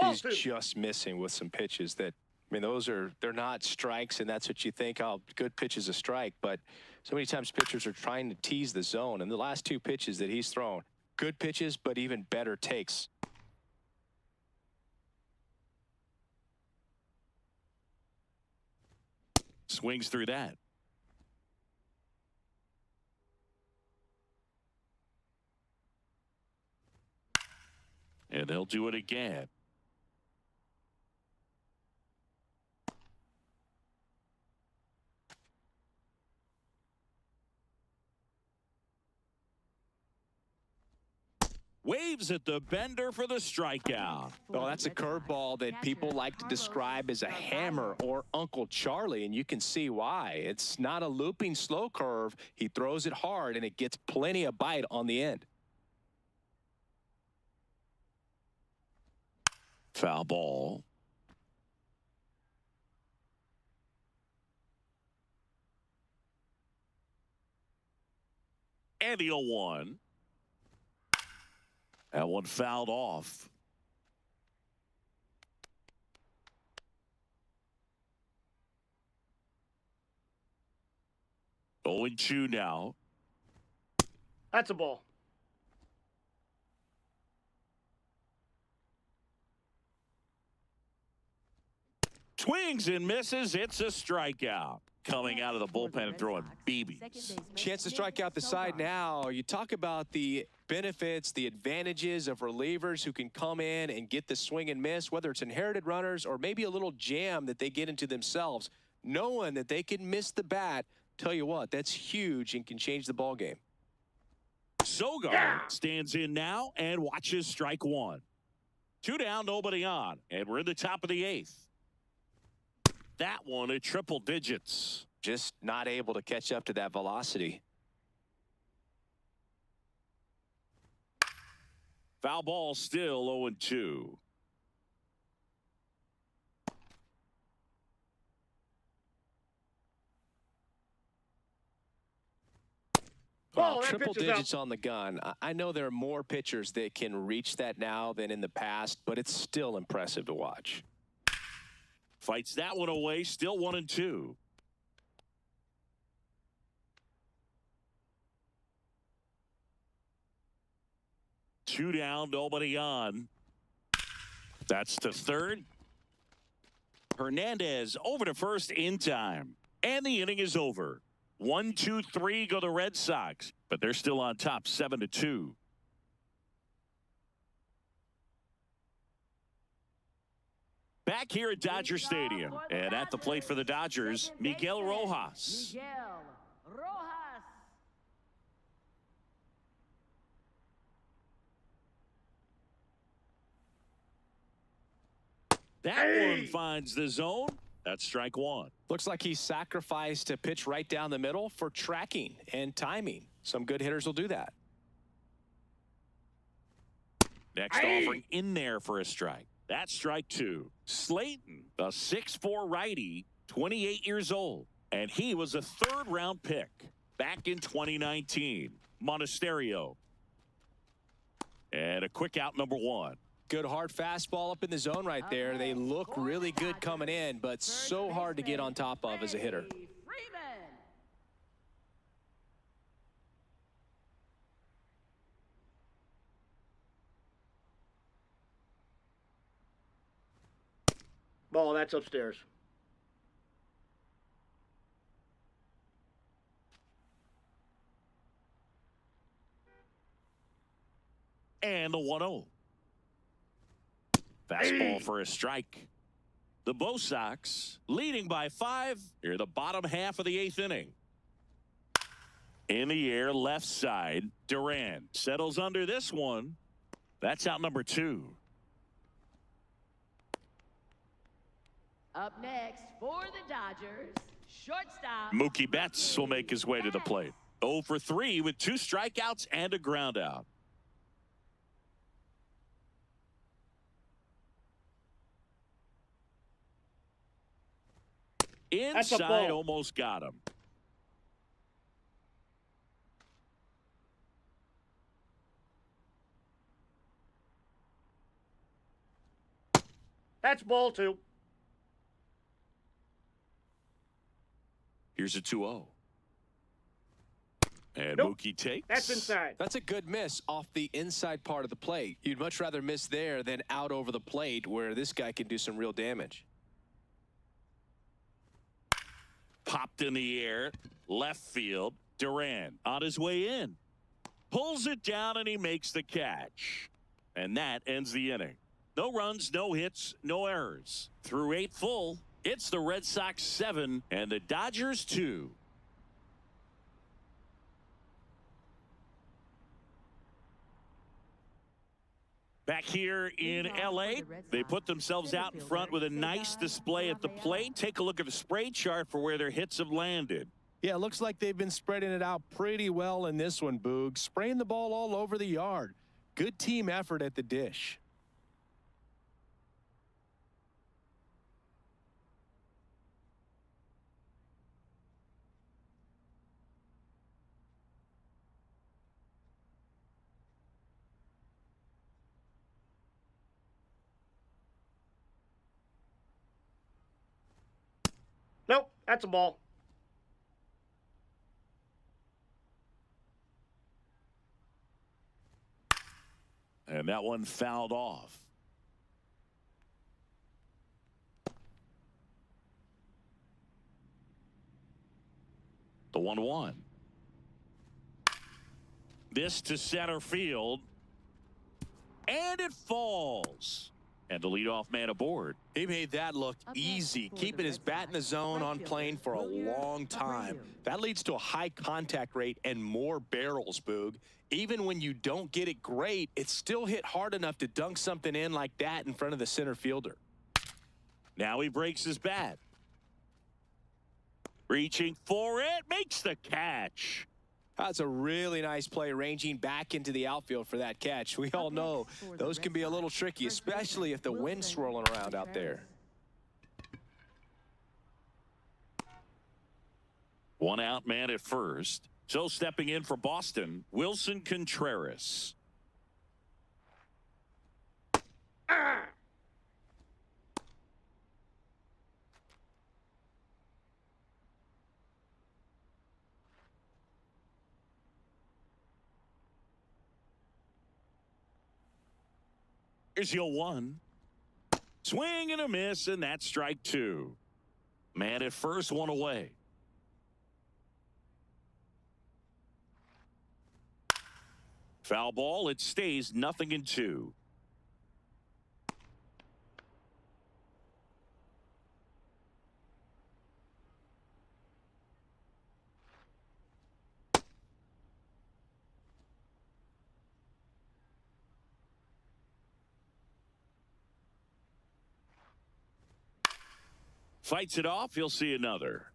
He's just missing with some pitches that, I mean, they're not strikes, and that's what you think, oh, good pitch is a strike. But so many times pitchers are trying to tease the zone, and the last 2 pitches that he's thrown, good pitches, but even better takes. Swings through that. And they'll do it again. Waves at the bender for the strikeout. Oh, that's a curveball that people like to describe as a hammer or Uncle Charlie, and you can see why. It's not a looping slow curve. He throws it hard, and it gets plenty of bite on the end. Foul ball. And the 0-1. That one fouled off. Oh, and 2 now. That's a ball. Swings and misses. It's a strikeout. Coming out of the bullpen and throwing BBs. Chance to strike out the side now. You talk about the benefits, the advantages of relievers who can come in and get the swing and miss, whether it's inherited runners or maybe a little jam that they get into themselves. Knowing that they can miss the bat, tell you what, that's huge and can change the ball game. Sogar stands in now and watches strike 1. 2 down, nobody on, and we're in the top of the 8th. That one at triple digits. Just not able to catch up to that velocity. Foul ball still 0-2. Well, triple digits on the gun. I know there are more pitchers that can reach that now than in the past, but it's still impressive to watch. Fights that one away, still 1-2. Two down, nobody on. That's to third. Hernandez over to first in time. And the inning is over. 1-2-3 go the Red Sox, but they're still on top 7-2. Back here at Dodger Stadium, and at the plate for the Dodgers, Miguel Rojas. That one finds the zone. That's strike 1. Looks like he sacrificed a pitch right down the middle for tracking and timing. Some good hitters will do that. Next offering in there for a strike. That's strike 2. Slayton, a 6'4" righty, 28 years old. And he was a 3rd-round pick back in 2019. Monasterio. And a quick out number 1. Good hard fastball up in the zone right there. They look really good coming in, but so hard to get on top of as a hitter. Ball, that's upstairs. And the 1-0. Fastball for a strike. The Bo Sox leading by 5 here, the bottom half of the 8th inning. In the air, left side, Duran settles under this one. That's out number 2. Up next for the Dodgers, shortstop Mookie Betts will make his way to the plate. 0 for 3 with 2 strikeouts and a ground out. Inside, almost got him. That's ball 2. Here's a 2-0. And Nope. Mookie takes. That's inside. That's a good miss off the inside part of the plate. You'd much rather miss there than out over the plate where this guy can do some real damage. Popped in the air, left field. Duran on his way in. Pulls it down and he makes the catch. And that ends the inning. No runs, no hits, no errors. Through 8 full, it's the Red Sox 7 and the Dodgers 2. Back here in L.A., they put themselves out in front with a nice display at the plate. Take a look at the spray chart for where their hits have landed. Yeah, it looks like they've been spreading it out pretty well in this one, Boog. Spraying the ball all over the yard. Good team effort at the dish. Nope, that's a ball. And that one fouled off. The 1-1. This to center field. And it falls. And the leadoff man aboard. He made that look easy, keeping his bat in the zone on plane for a long time. That leads to a high contact rate and more barrels, Boog. Even when you don't get it great, it's still hit hard enough to dunk something in like that in front of the center fielder. Now he breaks his bat. Reaching for it, makes the catch. That's a really nice play, ranging back into the outfield for that catch. We all know those can be a little tricky, especially if the wind's swirling around out there. One out man at first. So stepping in for Boston, Wilson Contreras. Here's your 1. Swing and a miss, and that's strike 2. Man at first, 1 away. Foul ball, it stays 0-2. Fights it off, you'll see another.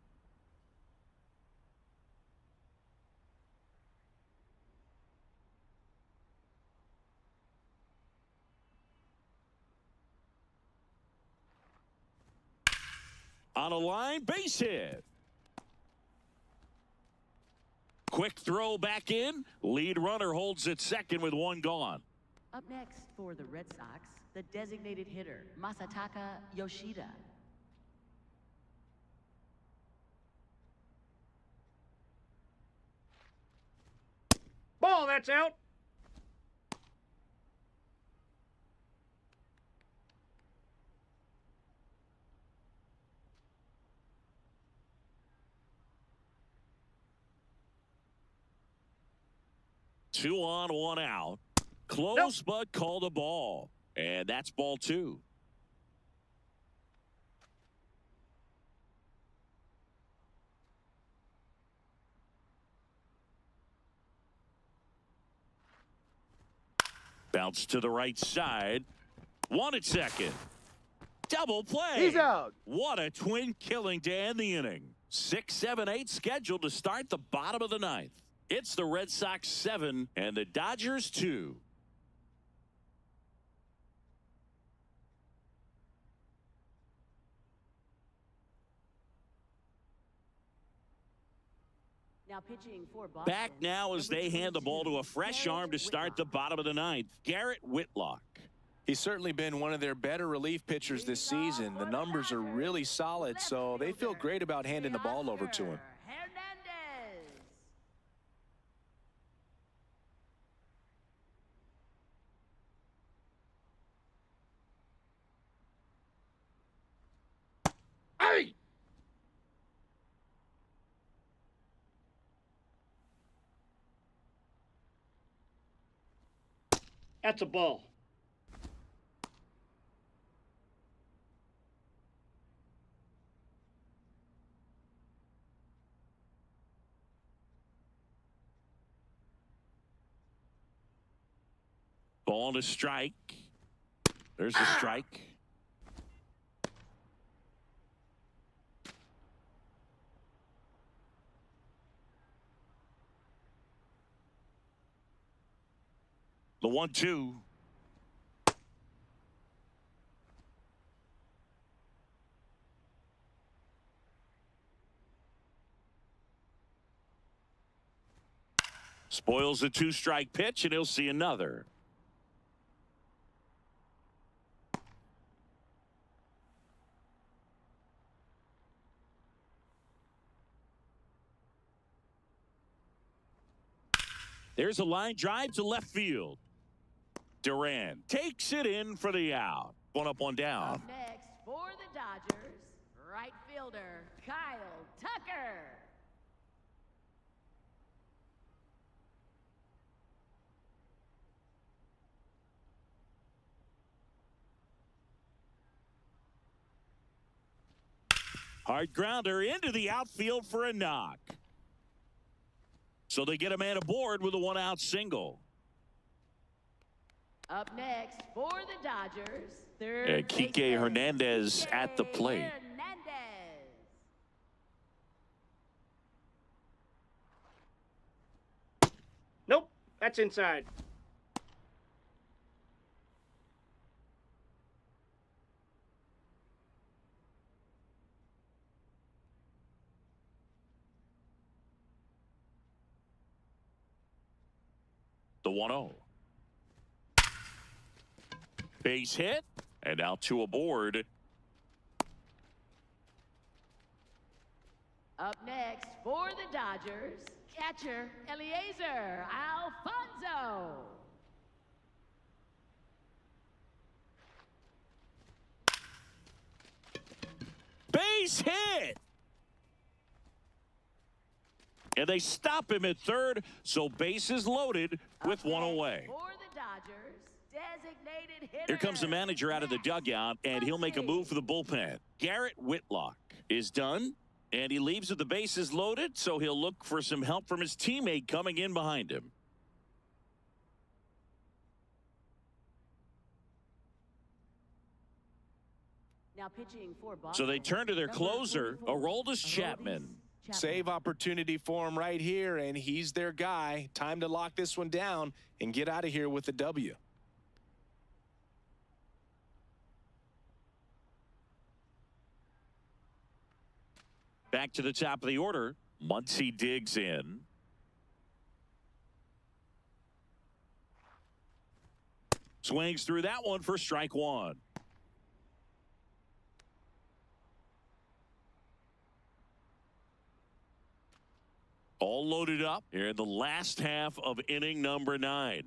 On a line, base hit. Quick throw back in. Lead runner holds at second with 1 gone. Up next for the Red Sox, the designated hitter, Masataka Yoshida. Ball, that's out. Two on, 1 out. Close, but called a ball. And that's ball 2. Bounce to the right side. 1 at second. Double play. He's out. What a twin killing to end the inning. 6, 7, 8 scheduled to start the bottom of the 9th. It's the Red Sox 7 and the Dodgers 2. Now pitching for Boston. Back now as they hand the ball to a fresh arm to start the bottom of the 9th. Garrett Whitlock. He's certainly been one of their better relief pitchers this season. The numbers are really solid, so they feel great about handing the ball over to him. Hey! That's a ball. Ball to strike. There's a strike. The 1-2. Spoils a 2-strike pitch, and he'll see another. There's a line drive to left field. Duran takes it in for the out. 1 up, 1 down. Up next for the Dodgers, right fielder Kyle Tucker. Hard grounder into the outfield for a knock. So they get a man aboard with a 1-out single. Up next for the Dodgers, third And Kike baseman, Hernandez Kike at the plate. Hernandez. Nope, that's inside. The 1-0. Base hit, and out to aboard. Up next for the Dodgers, catcher Eliezer Alfonso. Base hit! And they stop him at third, so bases loaded with 1 away. For the Dodgers, designated hitter. Here comes the manager out of the dugout, and he'll make a move for the bullpen. Garrett Whitlock is done, and he leaves with the bases loaded, so he'll look for some help from his teammate coming in behind him. Now pitching for Boston. So they turn to their closer, Aroldis Chapman. Save opportunity for him right here, and he's their guy. Time to lock this one down and get out of here with the W. Back to the top of the order. Muncy digs in. Swings through that one for strike 1. All loaded up here in the last half of inning number 9.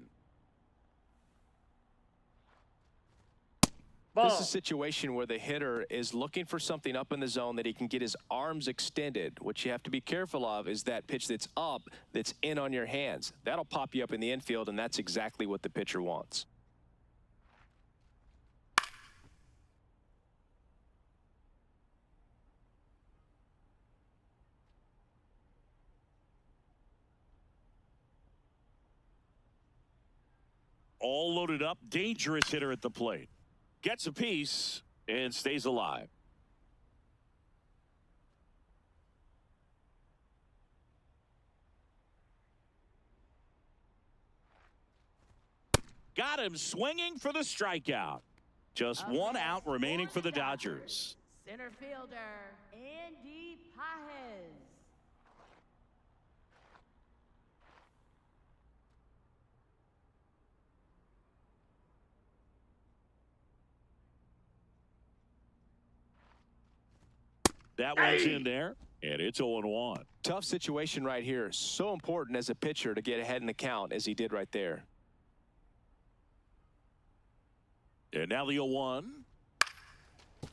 This is a situation where the hitter is looking for something up in the zone that he can get his arms extended. What you have to be careful of is that pitch that's up, that's in on your hands. That'll pop you up in the infield, and that's exactly what the pitcher wants. All loaded up, dangerous hitter at the plate. Gets a piece and stays alive. Got him swinging for the strikeout. Just one out remaining for the Dodgers. Center fielder, Andy Pajes. That one's in there, and it's 0-1. Tough situation right here. So important as a pitcher to get ahead in the count as he did right there. And now the 0-1.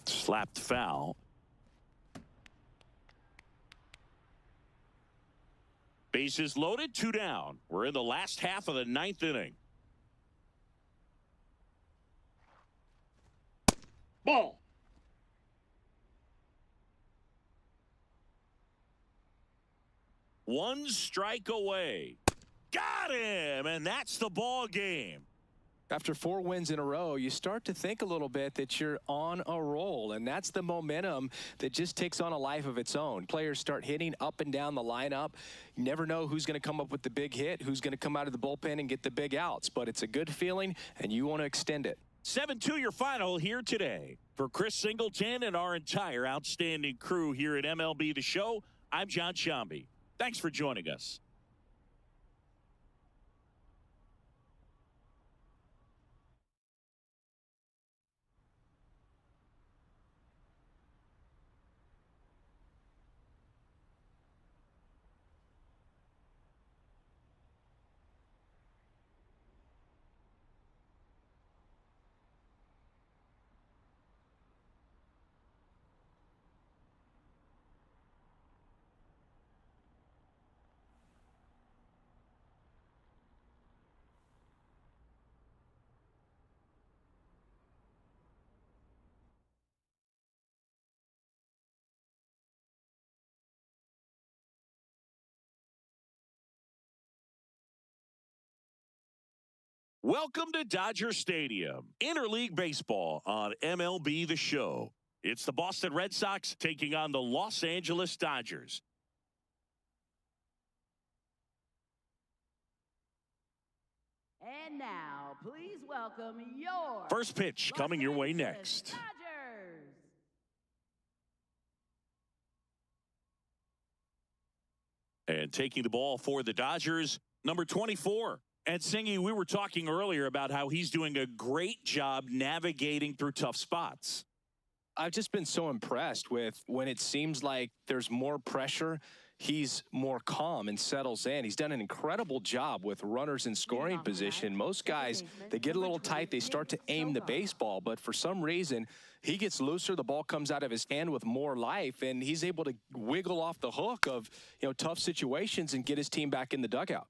Slapped foul. Bases loaded, 2 down. We're in the last half of the 9th inning. Ball. One strike away. Got him, and that's the ball game. After 4 wins in a row, you start to think a little bit that you're on a roll, and that's the momentum that just takes on a life of its own. Players start hitting up and down the lineup. You never know who's going to come up with the big hit, who's going to come out of the bullpen and get the big outs, but it's a good feeling, and you want to extend it. 7-2 your final here today. For Chris Singleton and our entire outstanding crew here at MLB The Show, I'm John Shambi. Thanks for joining us. Welcome to Dodger Stadium, interleague baseball on MLB The Show. It's the Boston Red Sox taking on the Los Angeles Dodgers. And now, please welcome your First pitch coming your way next. Dodgers. And taking the ball for the Dodgers, number 24. And Singy, we were talking earlier about how he's doing a great job navigating through tough spots. I've just been so impressed with when it seems like there's more pressure, he's more calm and settles in. He's done an incredible job with runners in scoring position. Most guys, they get a little tight, they start to aim the baseball, but for some reason, he gets looser, the ball comes out of his hand with more life, and he's able to wiggle off the hook of, tough situations and get his team back in the dugout.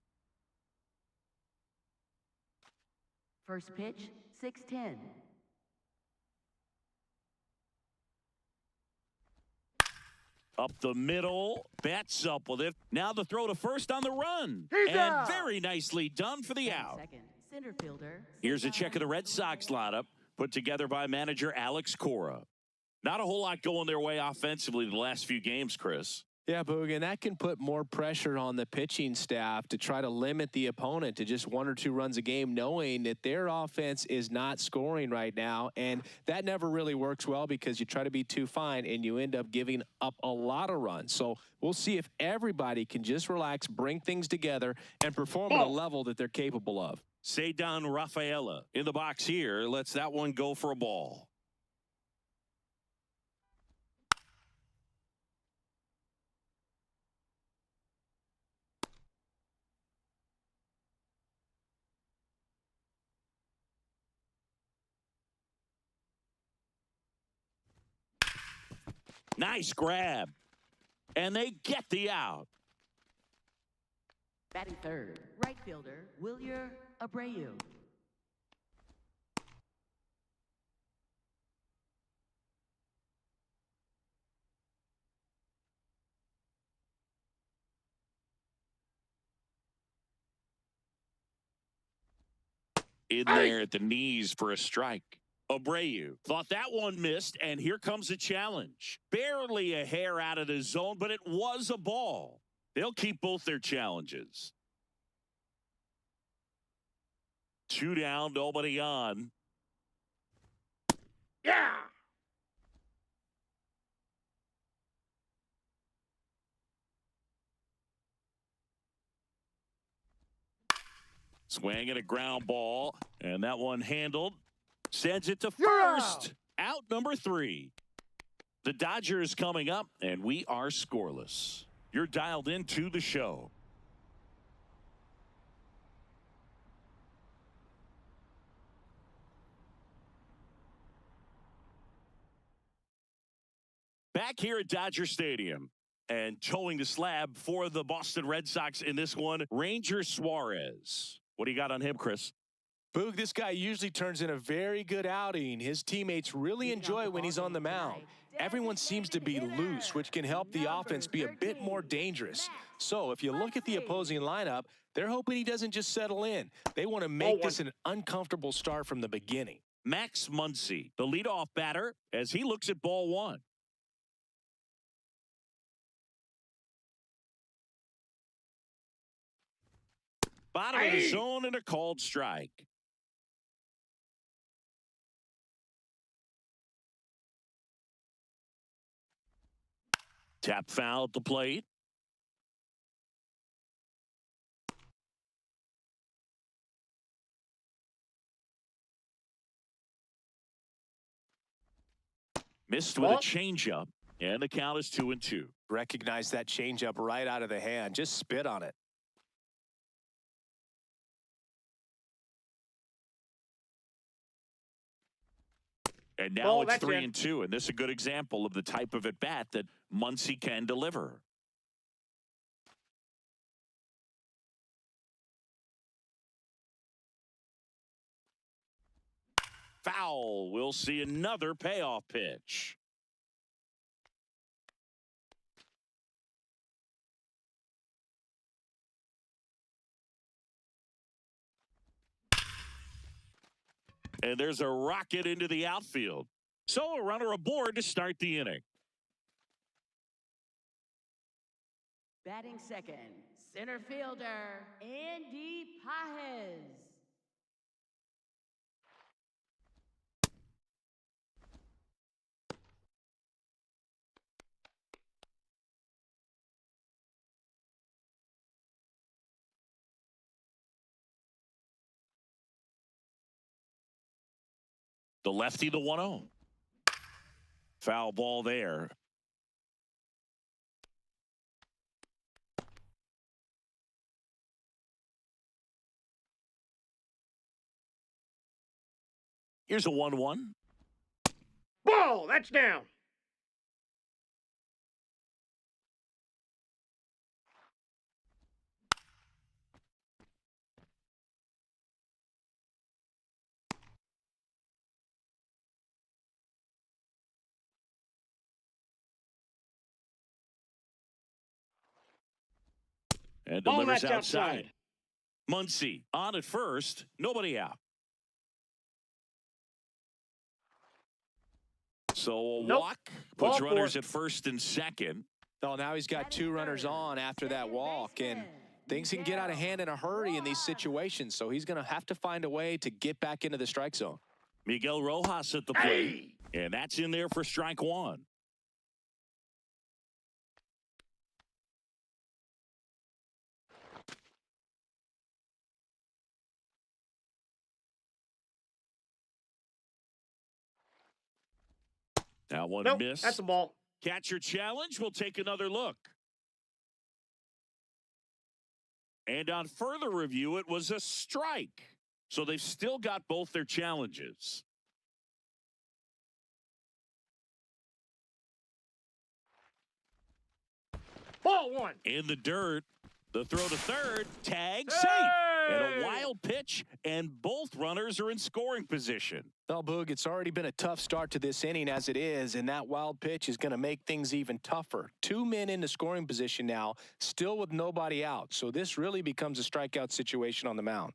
First pitch, 6-10. Up the middle, bats up with it. Now the throw to first on the run. He's and out. Very nicely done for the out. Second, center fielder. Here's a check of the Red Sox lineup put together by manager Alex Cora. Not a whole lot going their way offensively the last few games, Chris. Yeah, Boog, and that can put more pressure on the pitching staff to try to limit the opponent to just 1 or 2 runs a game, knowing that their offense is not scoring right now. And that never really works well because you try to be too fine and you end up giving up a lot of runs. So we'll see if everybody can just relax, bring things together, and perform at a level that they're capable of. Cedar Rafaela in the box here lets that one go for a ball. Nice grab. And they get the out. Batting third, right fielder, Wilyer Abreu. In there at the knees for a strike. Abreu thought that one missed, and here comes a challenge. Barely a hair out of the zone, but it was a ball. They'll keep both their challenges. 2 down, nobody on. Yeah! Swinging a ground ball, and that one handled. Sends it to first. Out number 3. The Dodgers coming up, and we are scoreless. You're dialed into the show. Back here at Dodger Stadium, and towing the slab for the Boston Red Sox in this one, Ranger Suarez. What do you got on him, Chris? Boog, this guy usually turns in a very good outing. His teammates really enjoy when he's on the mound. Everyone seems to be loose, which can help the offense be a bit more dangerous. So if you look at the opposing lineup, they're hoping he doesn't just settle in. They want to make this an uncomfortable start from the beginning. Max Muncy, the leadoff batter, as he looks at ball 1. Bottom of the zone and a called strike. Tap foul at the plate. Missed with a changeup, and the count is 2-2. Recognize that changeup right out of the hand. Just spit on it. And now it's 3-2, and this is a good example of the type of at-bat that Muncy can deliver. Foul. We'll see another payoff pitch. And there's a rocket into the outfield. So a runner aboard to start the inning. Batting second, center fielder, Andy Pajes. The lefty, the 1-0. Foul ball there. Here's a 1-1. Ball, that's down. And delivers outside. Muncy on at first. Nobody out. So a walk puts runners at first and second. Oh, now he's got 2 runners on after that walk, and things can get out of hand in a hurry in these situations, so he's going to have to find a way to get back into the strike zone. Miguel Rojas at the plate, and that's in there for strike 1. That one missed. That's a ball. Catcher challenge. We'll take another look. And on further review, it was a strike. So they've still got both their challenges. Ball one. In the dirt, the throw to third, tag, safe. And a wild pitch, and both runners are in scoring position. Well, Boog, it's already been a tough start to this inning as it is, and that wild pitch is going to make things even tougher. 2 men in the scoring position now, still with nobody out. So this really becomes a strikeout situation on the mound.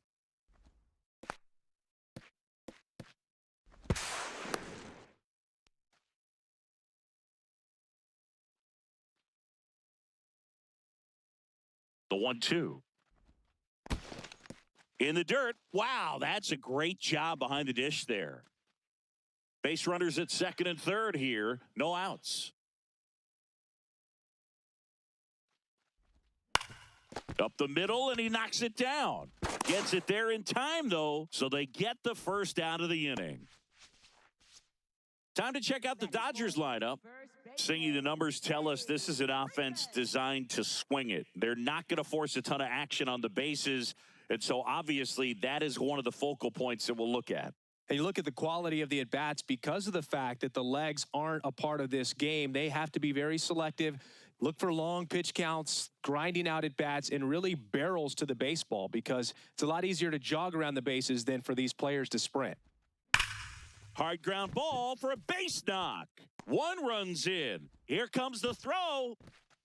The 1-2. In the dirt. Wow, that's a great job behind the dish there. Base runners at second and third here. No outs. Up the middle, and he knocks it down. Gets it there in time, though, so they get the first out of the inning. Time to check out the Dodgers lineup. Singing, the numbers tell us this is an offense designed to swing it. They're not going to force a ton of action on the bases, and so obviously that is one of the focal points that we'll look at. And you look at the quality of the at-bats because of the fact that the legs aren't a part of this game. They have to be very selective, look for long pitch counts, grinding out at-bats, and really barrels to the baseball because it's a lot easier to jog around the bases than for these players to sprint. Hard ground ball for a base knock. One runs in. Here comes the throw.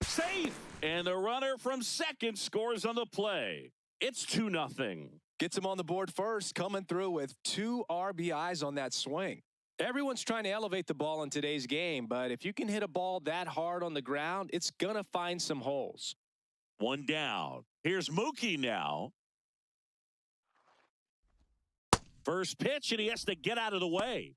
Safe. And the runner from second scores on the play. It's 2-0. Gets him on the board first, coming through with 2 RBIs on that swing. Everyone's trying to elevate the ball in today's game, but if you can hit a ball that hard on the ground, it's going to find some holes. One down. Here's Mookie now. First pitch, and he has to get out of the way.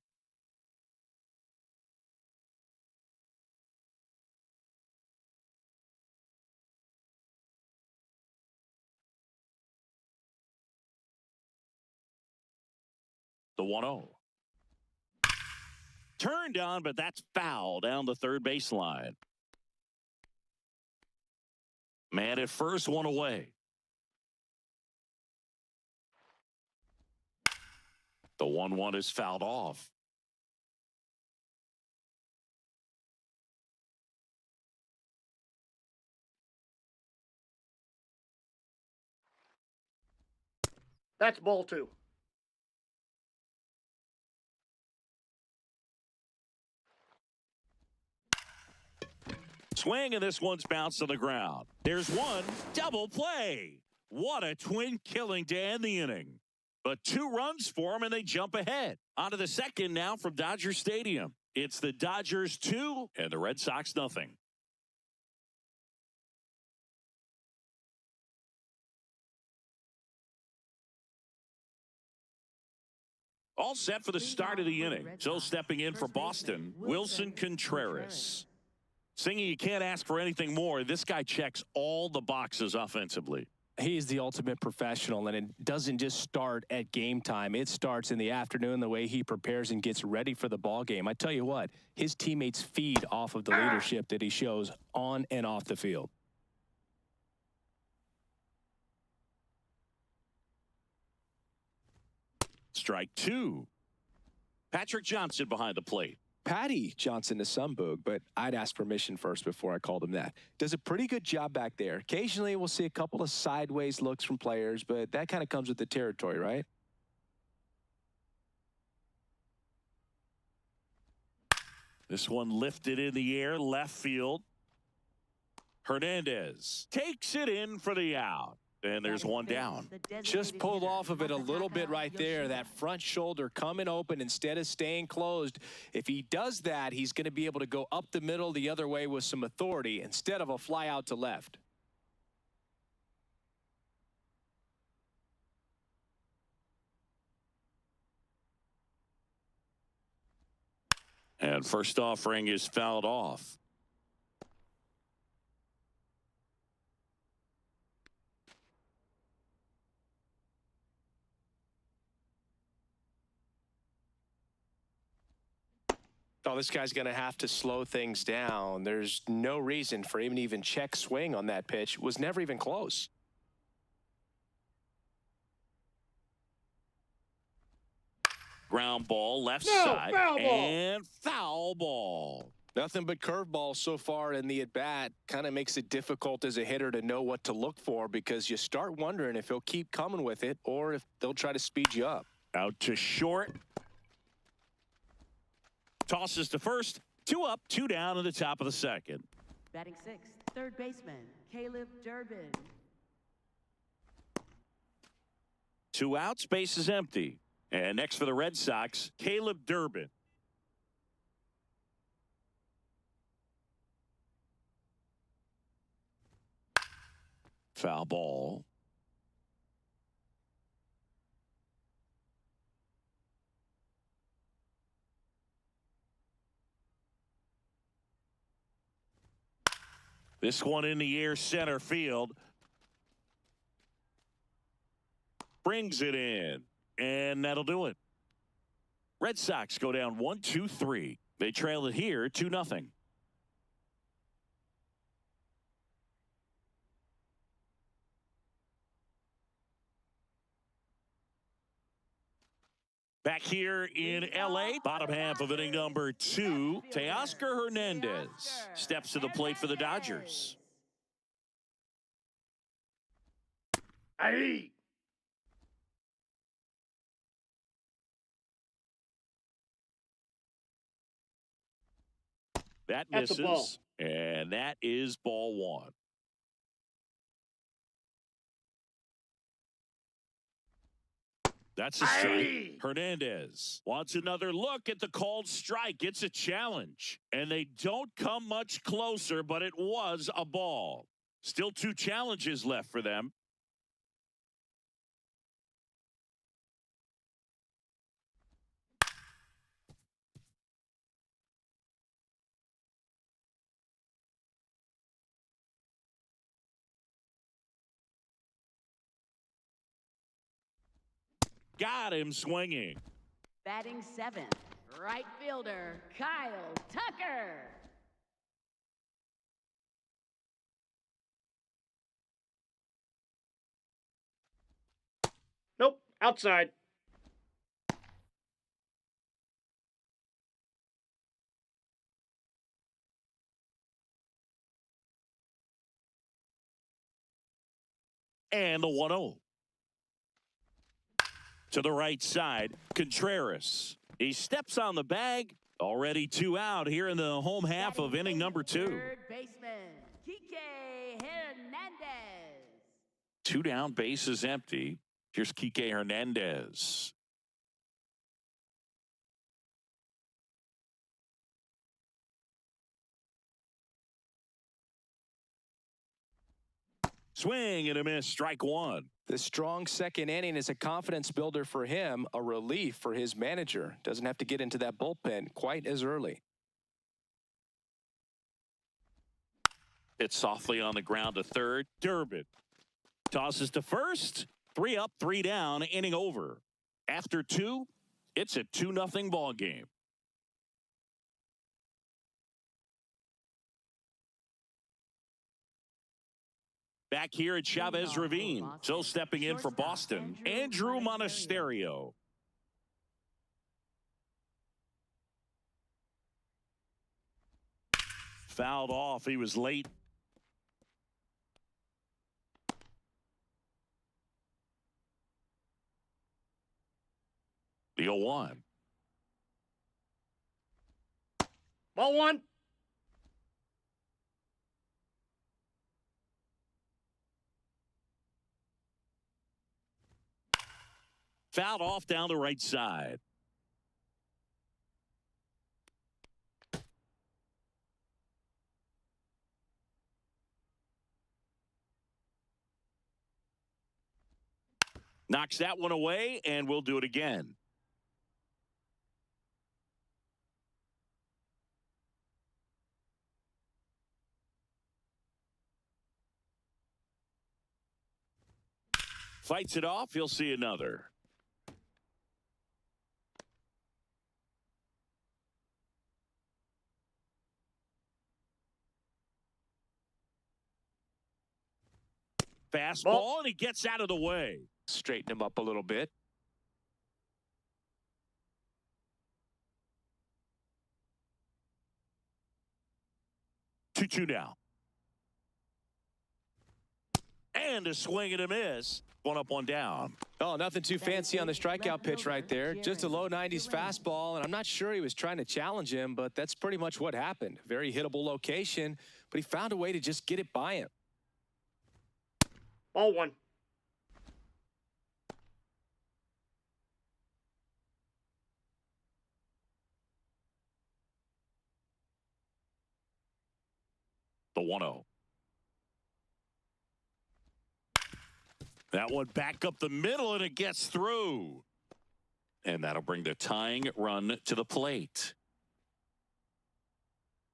The 1-0. Turned on, but that's foul down the third baseline. Man at first, one away. The 1-1 is fouled off. That's ball two. Swing, and this one's bounced on the ground. There's one. Double play. What a twin killing to end the inning. But 2 runs for them, and they jump ahead. On to the second now from Dodger Stadium. It's the Dodgers 2 and the Red Sox nothing. All set for the start of the inning. So stepping in for Boston, Wilson Contreras. Singing, you can't ask for anything more. This guy checks all the boxes offensively. He's the ultimate professional, and it doesn't just start at game time. It starts in the afternoon, the way he prepares and gets ready for the ball game. I tell you what, his teammates feed off of the leadership that he shows on and off the field. Strike 2. Patrick Johnson behind the plate. Patty Johnson to some, Boog, but I'd ask permission first before I called him that. Does a pretty good job back there. Occasionally we'll see a couple of sideways looks from players, but that kind of comes with the territory, right? This one lifted in the air, left field. Hernandez takes it in for the out. And there's one down. Just pulled off of it a little bit right there. That front shoulder coming open instead of staying closed. If he does that, he's going to be able to go up the middle the other way with some authority instead of a fly out to left. And first offering is fouled off. Oh, this guy's going to have to slow things down. There's no reason for him to even check swing on that pitch. It was never even close. Ground ball, left No, side, foul ball. and foul ball. Nothing but curveballs so far in the at-bat. Kind of makes it difficult as a hitter to know what to look for because you start wondering if he'll keep coming with it or if they'll try to speed you up. Out to short. Tosses to first. 2 up, 2 down in the top of the second. Batting sixth, third baseman, Caleb Durbin. 2 outs, base is empty. And next for the Red Sox, Caleb Durbin. Foul ball. This one in the air, center field. Brings it in. And that'll do it. Red Sox go down 1-2-3. They trail it here 2-0. Back here in L.A., bottom half of inning number 2, Teoscar Hernandez steps to the plate for the Dodgers. Aye. That That's a ball. misses, and that is ball 1. That's a strike. Aye. Hernandez wants another look at the called strike. It's a challenge, and they don't come much closer, but it was a ball. Still 2 challenges left for them. Got him swinging. Batting seventh, right fielder, Kyle Tucker. Nope. Outside. And the 1-0. To the right side, Contreras. He steps on the bag. Already 2 out here in the home half of inning number 2. Third baseman, Kike Hernandez. 2 down, base is empty. Here's Kike Hernandez. Swing and a miss, strike 1. The strong second inning is a confidence builder for him, a relief for his manager. Doesn't have to get into that bullpen quite as early. Hit softly on the ground to third. Durbin tosses to first. 3 up, 3 down, inning over. After 2, it's a 2-0 ball game. Back here at Chavez Ravine. So stepping in for Boston, Andrew Monasterio. Fouled off. He was late. The 0-1. Ball 1. Fouled off down the right side. Knocks that one away, and we'll do it again. Fights it off. He'll see another. Fastball, and he gets out of the way. Straighten him up a little bit. 2-2 now. And a swing and a miss. One up, one down. Oh, nothing too fancy on the strikeout pitch right there. Just a low 90s fastball, and I'm not sure he was trying to challenge him, but that's pretty much what happened. Very hittable location, but he found a way to just get it by him. Ball one. The 1-0. That one back up the middle, and it gets through. And that'll bring the tying run to the plate.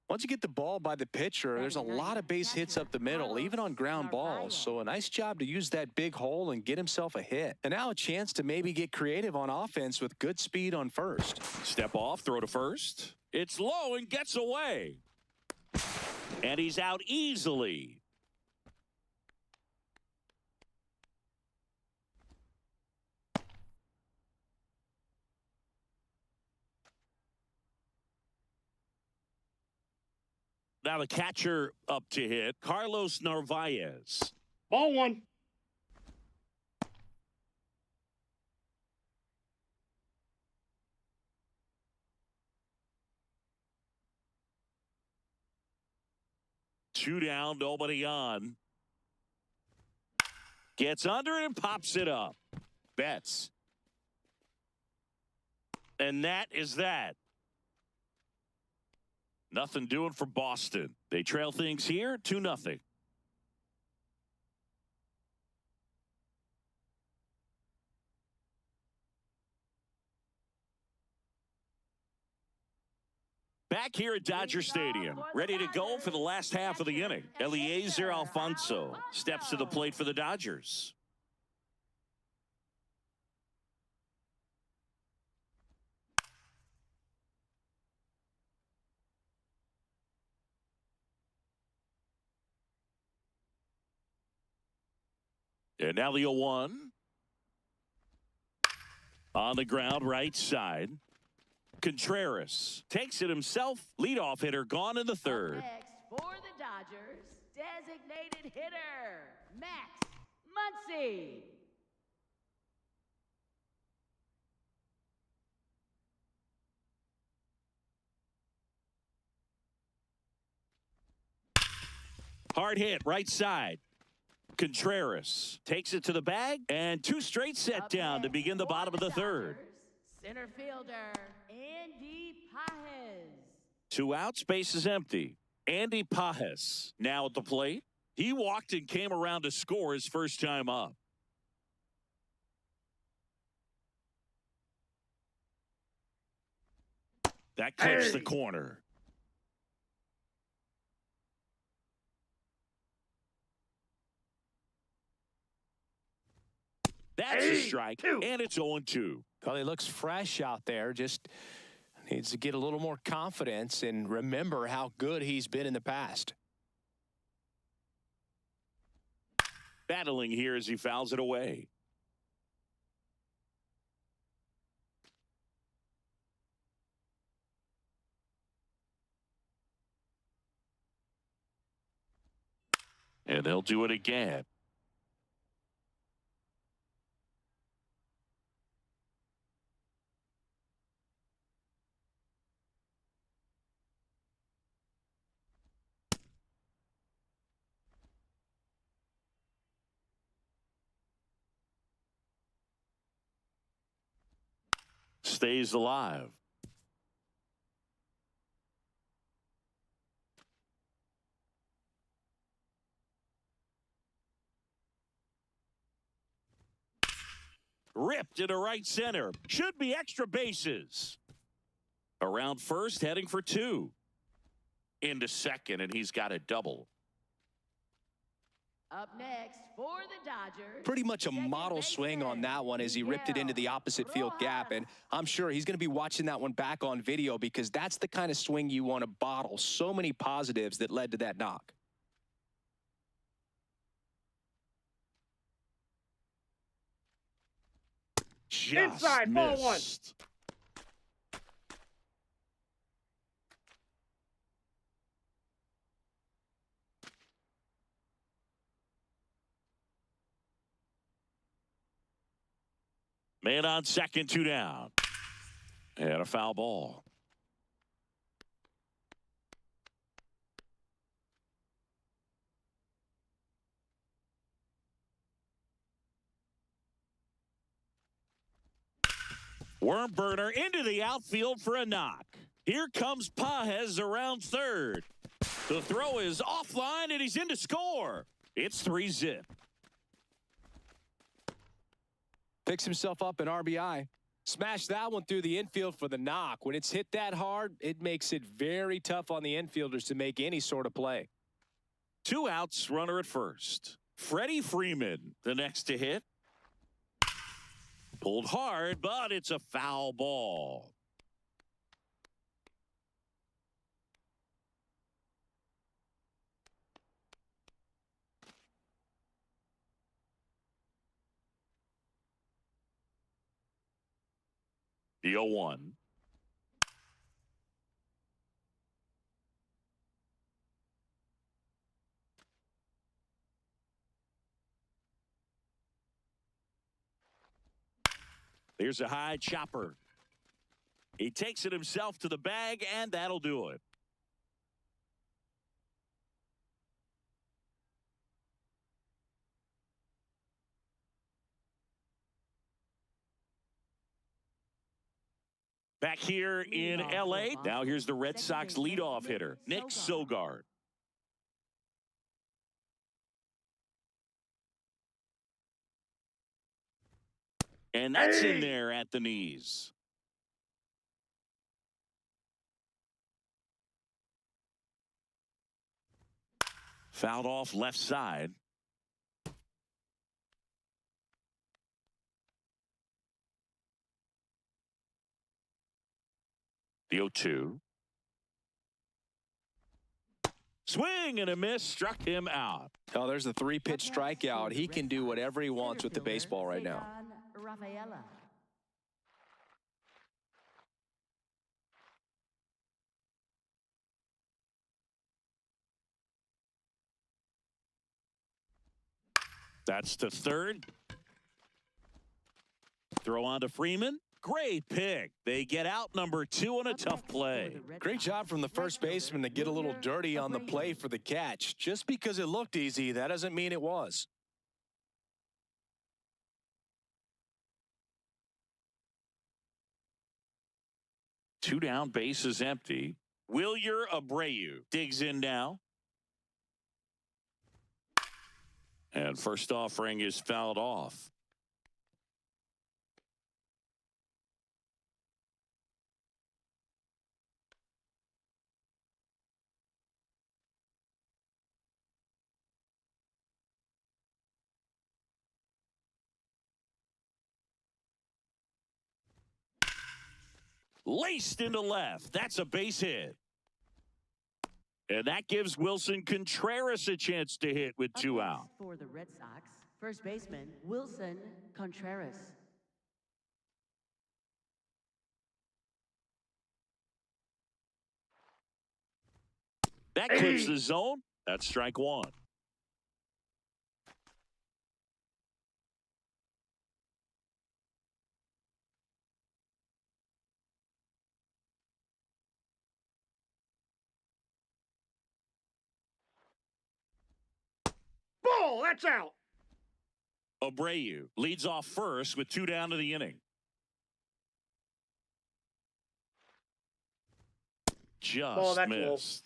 Once you get the ball by the pitcher, there's a lot of base hits up the middle, even on ground balls. So a nice job to use that big hole and get himself a hit. And now a chance to maybe get creative on offense with good speed on first. Step off, throw to first. It's low and gets away. And he's out easily. Now the catcher up to hit, Carlos Narvaez. Ball one. Two down, nobody on. Gets under it and pops it up. Betts. And that is that. Nothing doing for Boston. They trail things here 2-0. Back here at Dodger Stadium, ready to go for the last half of the inning. Eliezer Alfonso steps to the plate for the Dodgers. And now the 0-1. On the ground, right side. Contreras takes it himself. Leadoff hitter gone in the third. Next for the Dodgers, designated hitter, Max Muncy. Hard hit, right side. Contreras takes it to the bag, and two straight set down to begin the bottom of the third. Center fielder, Andy Pajes. 2 outs, base is empty. Andy Pajes now at the plate. He walked and came around to score his first time up. That clips the corner. That's a strike, and it's 0-2. Well, he looks fresh out there. Just needs to get a little more confidence and remember how good he's been in the past. Battling here as he fouls it away. And they'll do it again. Stays alive. Ripped into right center. Should be extra bases. Around first, heading for 2. Into second, and he's got a double. Up next for the Dodgers. Pretty much a model swing on that one as he ripped it into the opposite field gap. And I'm sure he's going to be watching that one back on video because that's the kind of swing you want to bottle. So many positives that led to that knock. Just inside, ball one. missed. Man on second, 2 down. And a foul ball. Worm burner into the outfield for a knock. Here comes Pages around third. The throw is offline, and he's in to score. It's 3-zip. Picks himself up an RBI. Smash that one through the infield for the knock. When it's hit that hard, it makes it very tough on the infielders to make any sort of play. 2 outs, runner at first. Freddie Freeman, the next to hit. Pulled hard, but it's a foul ball. The 0-1. There's a high chopper. He takes it himself to the bag, and that'll do it. Back here in L.A., now here's the Red Sox leadoff hitter, Nick Sogard. And that's in there at the knees. Fouled off left side. The 0-2. Swing and a miss, struck him out. Oh, there's a 3-pitch strikeout. He can do whatever he wants with the baseball right now. That's to third. Throw on to Freeman. Great pick. They get out number 2 on a tough play. Great job from the first baseman to get a little dirty on the play for the catch. Just because it looked easy, that doesn't mean it was. Two down, base is empty. Wilyer Abreu digs in now. And first offering is fouled off. Laced into left. That's a base hit. And that gives Wilson Contreras a chance to hit with 2 out. For the Red Sox, first baseman Wilson Contreras. That clips the zone. That's strike 1. Ball, that's out. Abreu leads off first with 2 down to the inning. Just missed.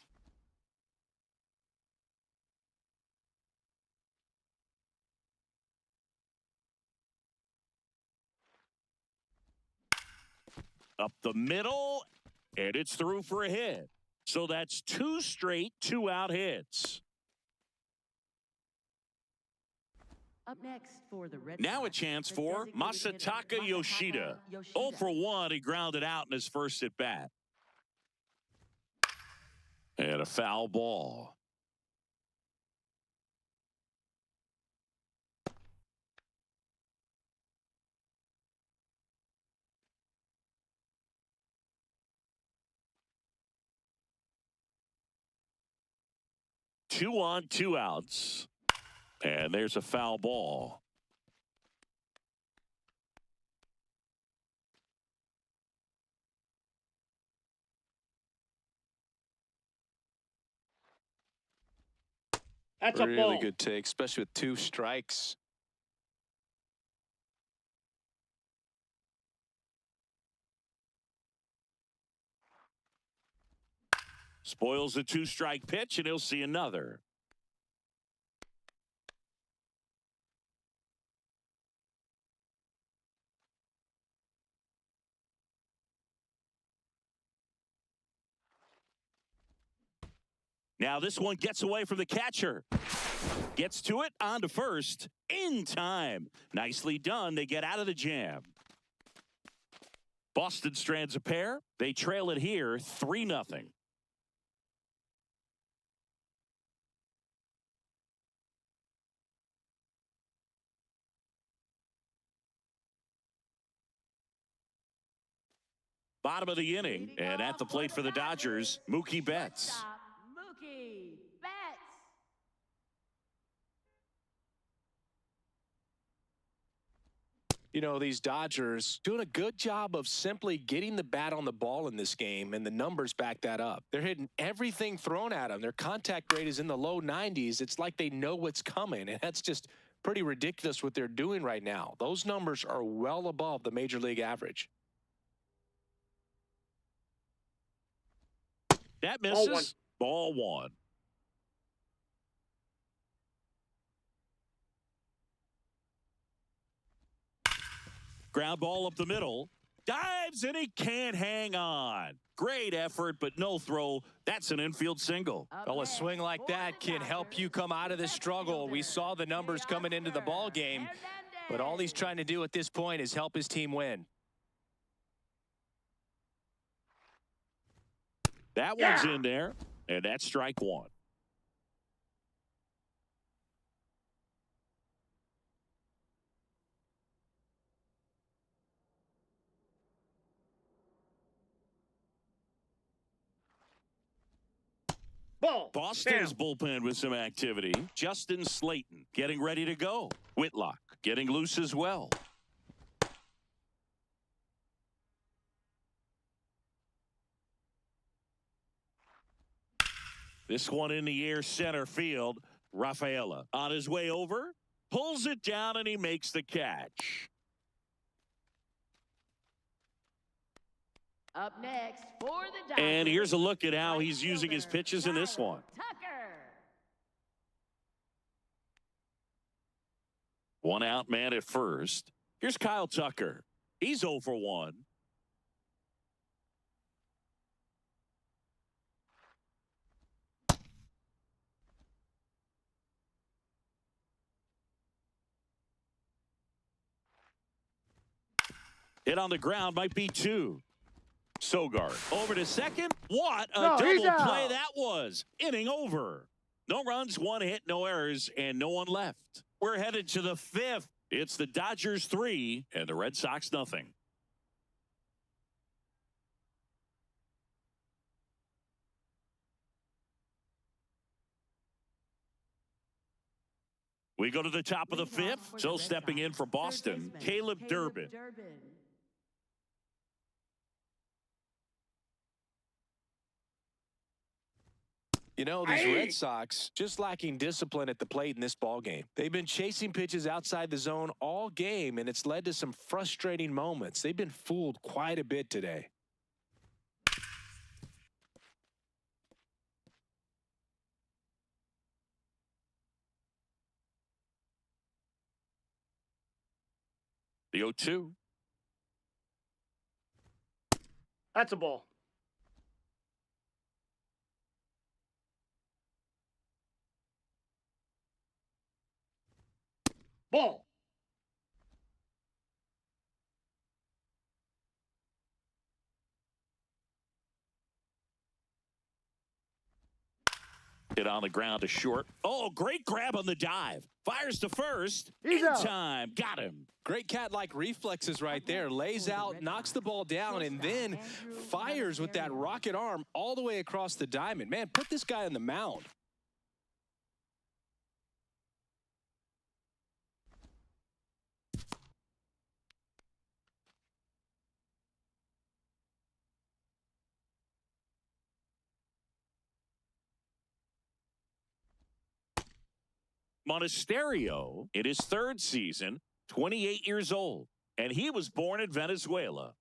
Up the middle, and it's through for a hit. So that's 2 straight 2-out hits. Up next for the Red Now Sox, a chance the for designated Masataka hitter, Yoshida. Yoshida. 0 for 1, he grounded out in his first at bat. And a foul ball. Two on, 2 outs. And there's a foul ball. That's a Really ball. good take, especially with 2 strikes. Spoils a 2-strike pitch, and he'll see another. Now this one gets away from the catcher. Gets to it, on to first, in time. Nicely done. They get out of the jam. Boston strands a pair. They trail it here 3-0. Bottom of the inning, and at the plate for the Dodgers, Mookie Betts. Mookie Betts. You know, these Dodgers doing a good job of simply getting the bat on the ball in this game, and the numbers back that up. They're hitting everything thrown at them. Their contact rate is in the low 90s. It's like they know what's coming, and that's just pretty ridiculous what they're doing right now. Those numbers are well above the major league average. That misses. Ball 1. Ground ball up the middle. Dives, and he can't hang on. Great effort, but no throw. That's an infield single. Well, a swing like that can help you come out of this struggle. We saw the numbers coming into the ball game, but all he's trying to do at this point is help his team win. That one's in there, and that's strike 1. Ball. Boston's Damn. bullpen with some activity. Justin Slayton getting ready to go. Whitlock getting loose as well. This one in the air, center field. Rafaela on his way over, pulls it down, and he makes the catch. Up next for the Dodgers. And here's a look at how he's using his pitches in this one. Tucker. 1 out man at first. Here's Kyle Tucker. He's 0 for 1. Hit on the ground, might be 2. Sogard over to second. What a double play that was. Inning over. No runs, 1 hit, no errors, and no one left. We're headed to the 5th. It's the Dodgers 3 and the Red Sox nothing. We go to the top of the 5th. So stepping in for Boston, Caleb Durbin. You know, these Red Sox just lacking discipline at the plate in this ball game. They've been chasing pitches outside the zone all game, and it's led to some frustrating moments. They've been fooled quite a bit today. The 0-2. That's a ball. Ball. Hit on the ground to short. Oh, great grab on the dive. Fires to first. He's in out. time. Got him. Great cat-like reflexes right there. Lays out, knocks the ball down, and then fires with that rocket arm all the way across the diamond. Man, put this guy on the mound. Monasterio, in his third season, 28 years old, and he was born in Venezuela.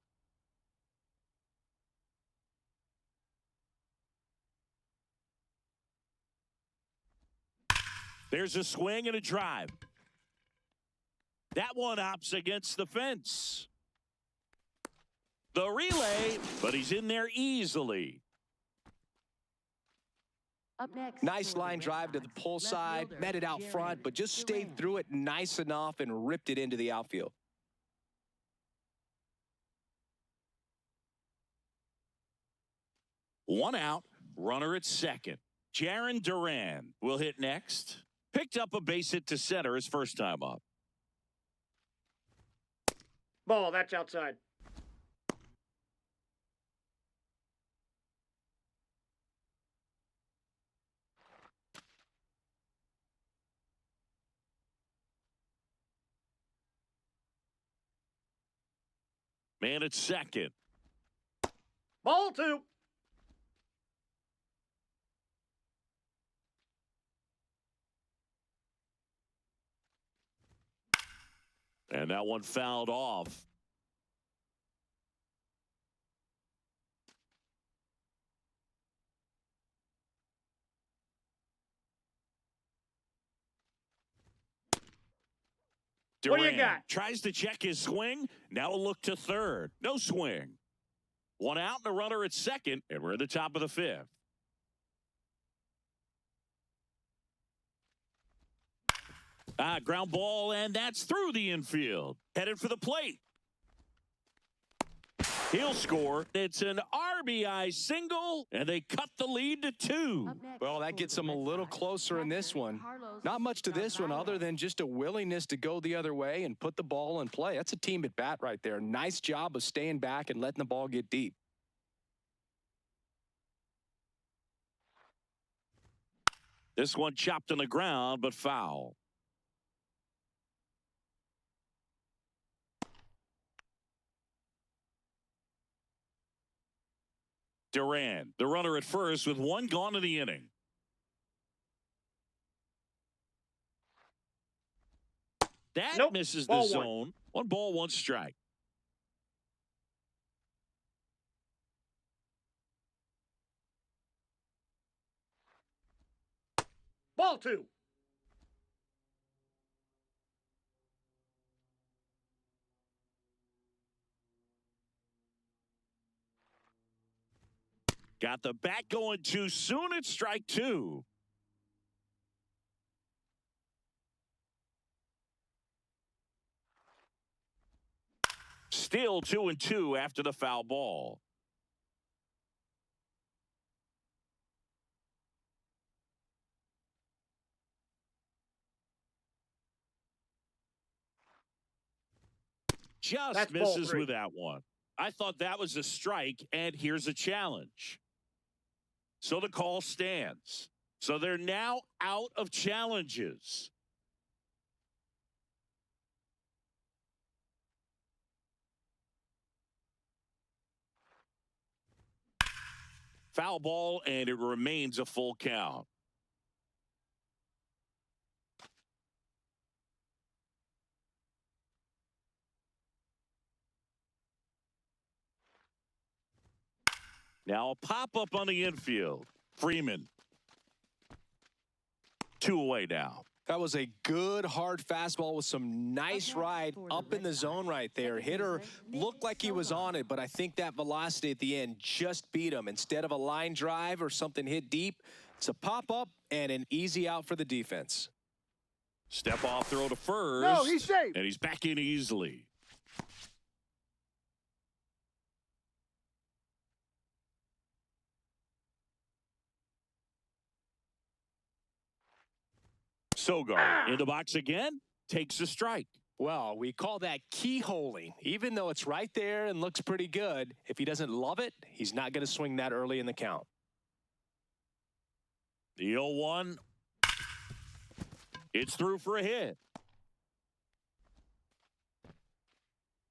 There's a swing and a drive. That one opts against the fence. The relay, but he's in there easily. Up next. Nice for the line Red drive to the Sox, pull left side, fielder, met it out front, but just stayed through it nice enough and ripped it into the outfield. One out, runner at second. Jaron Duran will hit next. Picked up a base hit to center his first time up. Ball, that's outside. Man at second. Ball 2. And that one fouled off. What do you Duran got? tries to check his swing. Now a look to third. No swing. One out and a runner at second, and we're at the top of the fifth. Ground ball, and that's through the infield. Headed for the plate. He'll score. It's an RBI single, and they cut the lead to 2. Well, that gets them a little closer in this one. Not much to this one other than just a willingness to go the other way and put the ball in play. That's a team at bat right there. Nice job of staying back and letting the ball get deep. This one chopped on the ground, but foul. Duran, the runner at first with one gone in the inning. That Nope. misses Ball the one. zone. 1 ball, 1 strike. Ball 2. Got the bat going too soon. It's strike 2. Still 2-2 after the foul ball. Just That's ball misses 3. with that one. I thought that was a strike, and here's a challenge. So the call stands. So they're now out of challenges. Foul ball, and it remains a full count. Now a pop-up on the infield. Freeman. 2 away now. That was a good hard fastball with some nice ride up in the zone right there. Hitter looked like he was on it, but I think that velocity at the end just beat him. Instead of a line drive or something hit deep, it's a pop-up and an easy out for the defense. Step off throw to first. No, he's safe. And he's back in easily. Sogard in the box again, takes a strike. Well, we call that keyholing. Even though it's right there and looks pretty good, if he doesn't love it, he's not going to swing that early in the count. The 0-1. It's through for a hit.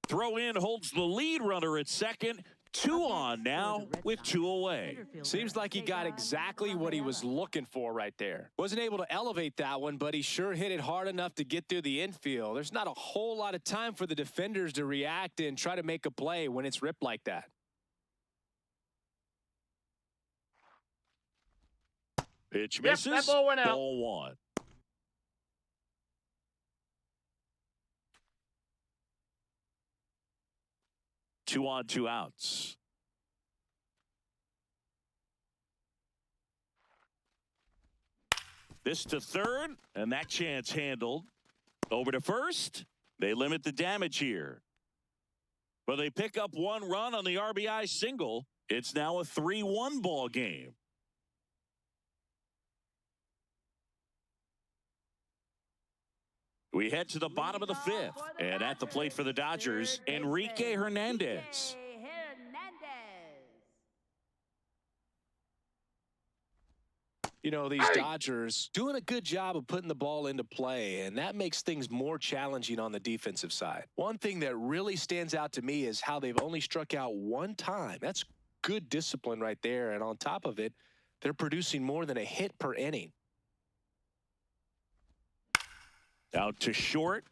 Throw in holds the lead runner at second. Two on now with two away. Seems like he got exactly what he was looking for right there. Wasn't able to elevate that one, but he sure hit it hard enough to get through the infield. There's not a whole lot of time for the defenders to react and try to make a play when it's ripped like that. Pitch misses. That ball went out. Ball one. Two on, two outs. This to third, and that chance handled. Over to first. They limit the damage here. But they pick up one run on the RBI single. It's now a 3-1 ball game. We head to the bottom of the fifth. And at the plate for the Dodgers, Enrique Hernandez. You know, these Dodgers doing a good job of putting the ball into play, and that makes things more challenging on the defensive side. One thing that really stands out to me is how they've only struck out one time. That's good discipline right there, and on top of it, they're producing more than a hit per inning. Out to short.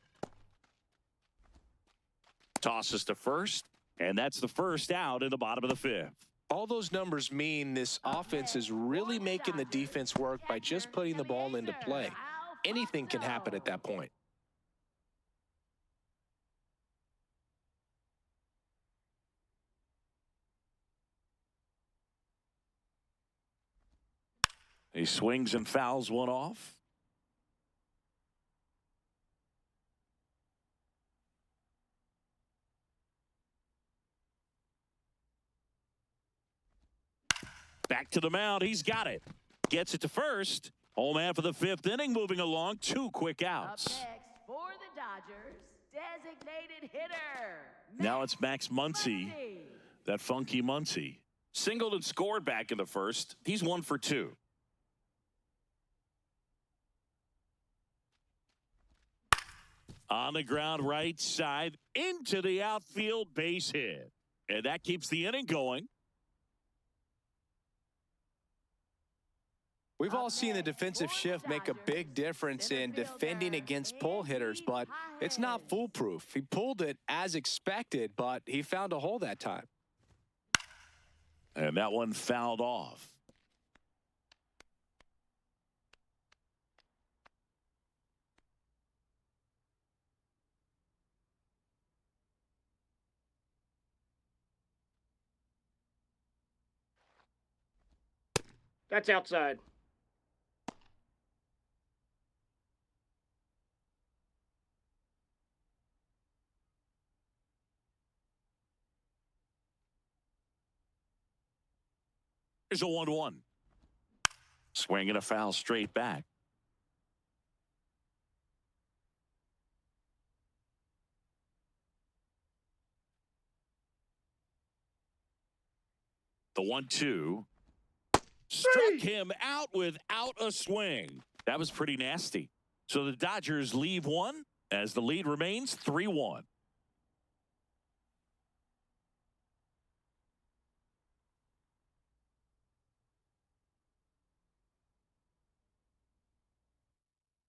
Tosses to first, and that's the first out in the bottom of the fifth. All those numbers mean this offense is really making the defense work by just putting the ball into play. Anything can happen at that point. He swings and fouls one off. Back to the mound. He's got it. Gets it to first. Home man for the fifth inning, moving along. Two quick outs. Up next for the Dodgers, designated hitter. Now it's Max Muncy. That funky Muncy. Singled and scored back in the first. He's 1 for 2. On the ground right side into the outfield, base hit. And that keeps the inning going. We've all seen the defensive shift make a big difference in defending against pull hitters, but it's not foolproof. He pulled it as expected, but he found a hole that time. And that one fouled off. That's outside. Here's a 1-1. Swing and a foul straight back. The 1-2. Struck him out without a swing. That was pretty nasty. So the Dodgers leave one as the lead remains 3-1.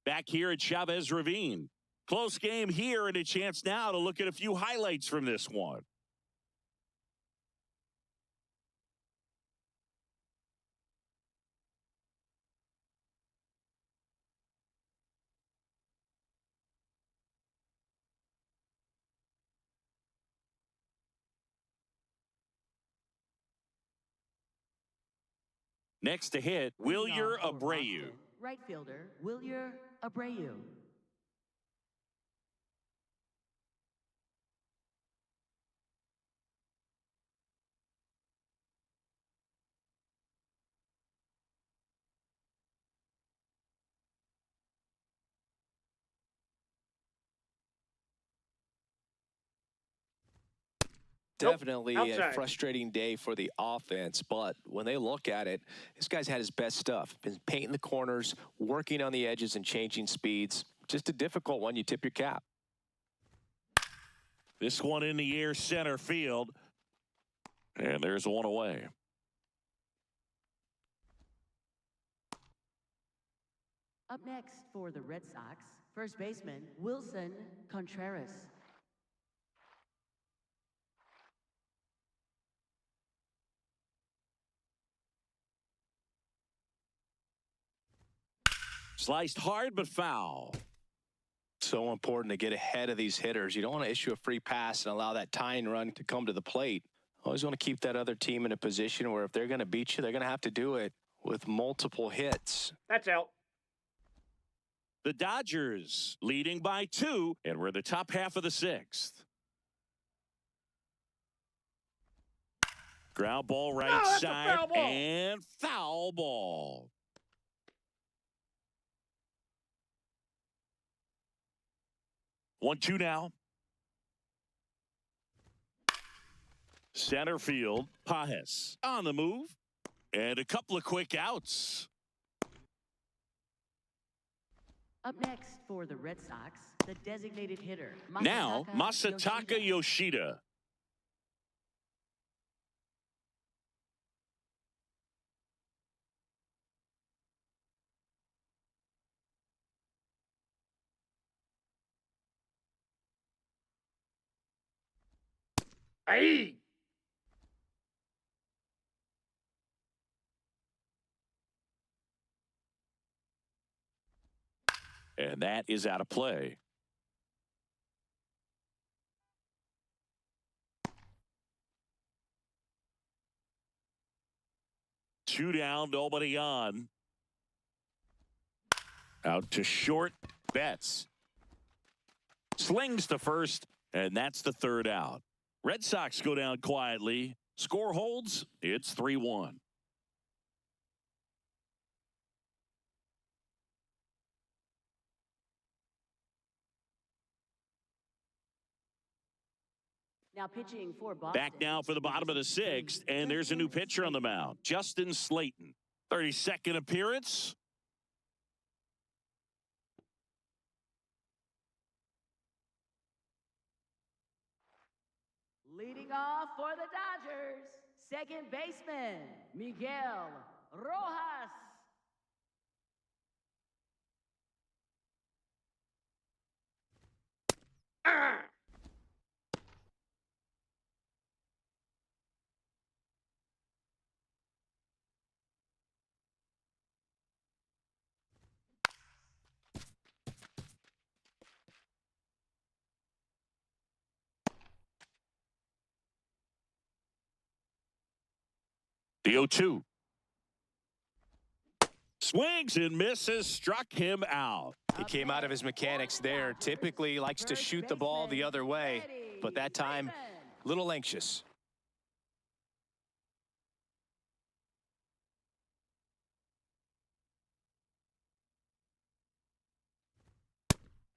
Back here at Chavez Ravine. Close game here and a chance now to look at a few highlights from this one. Next to hit, Wilyer Abreu. Right fielder, Wilyer Abreu. Definitely a outside. frustrating day for the offense, but when they look at it, this guy's had his best stuff. Been painting the corners, working on the edges and changing speeds. Just a difficult one. You tip your cap. This one in the air center field. And there's one away. Up next for the Red Sox, first baseman Wilson Contreras. Sliced hard but foul. So important to get ahead of these hitters. You don't want to issue a free pass and allow that tying run to come to the plate. Always want to keep that other team in a position where if they're going to beat you, they're going to have to do it with multiple hits. That's out. The Dodgers leading by 2, and we're in the top half of the 6th. Ground ball right side, foul ball. and foul ball. One, two now. Center field, Pajes on the move, and a couple of quick outs. Up next for the Red Sox, the designated hitter. Now, Masataka Yoshida. Hey! And that is out of play. Two down, nobody on. Out to short, Betts. Slings to first, and that's the third out. Red Sox go down quietly. Score holds, it's 3-1. Now pitching for Boston. Back now for the bottom of the 6th, and there's a new pitcher on the mound, Justin Slayton. 32nd appearance. Leading off for the Dodgers, second baseman Miguel Rojas. The 0-2. Swings and misses, struck him out. He came out of his mechanics there. Typically likes to shoot the ball the other way, but that time, a little anxious.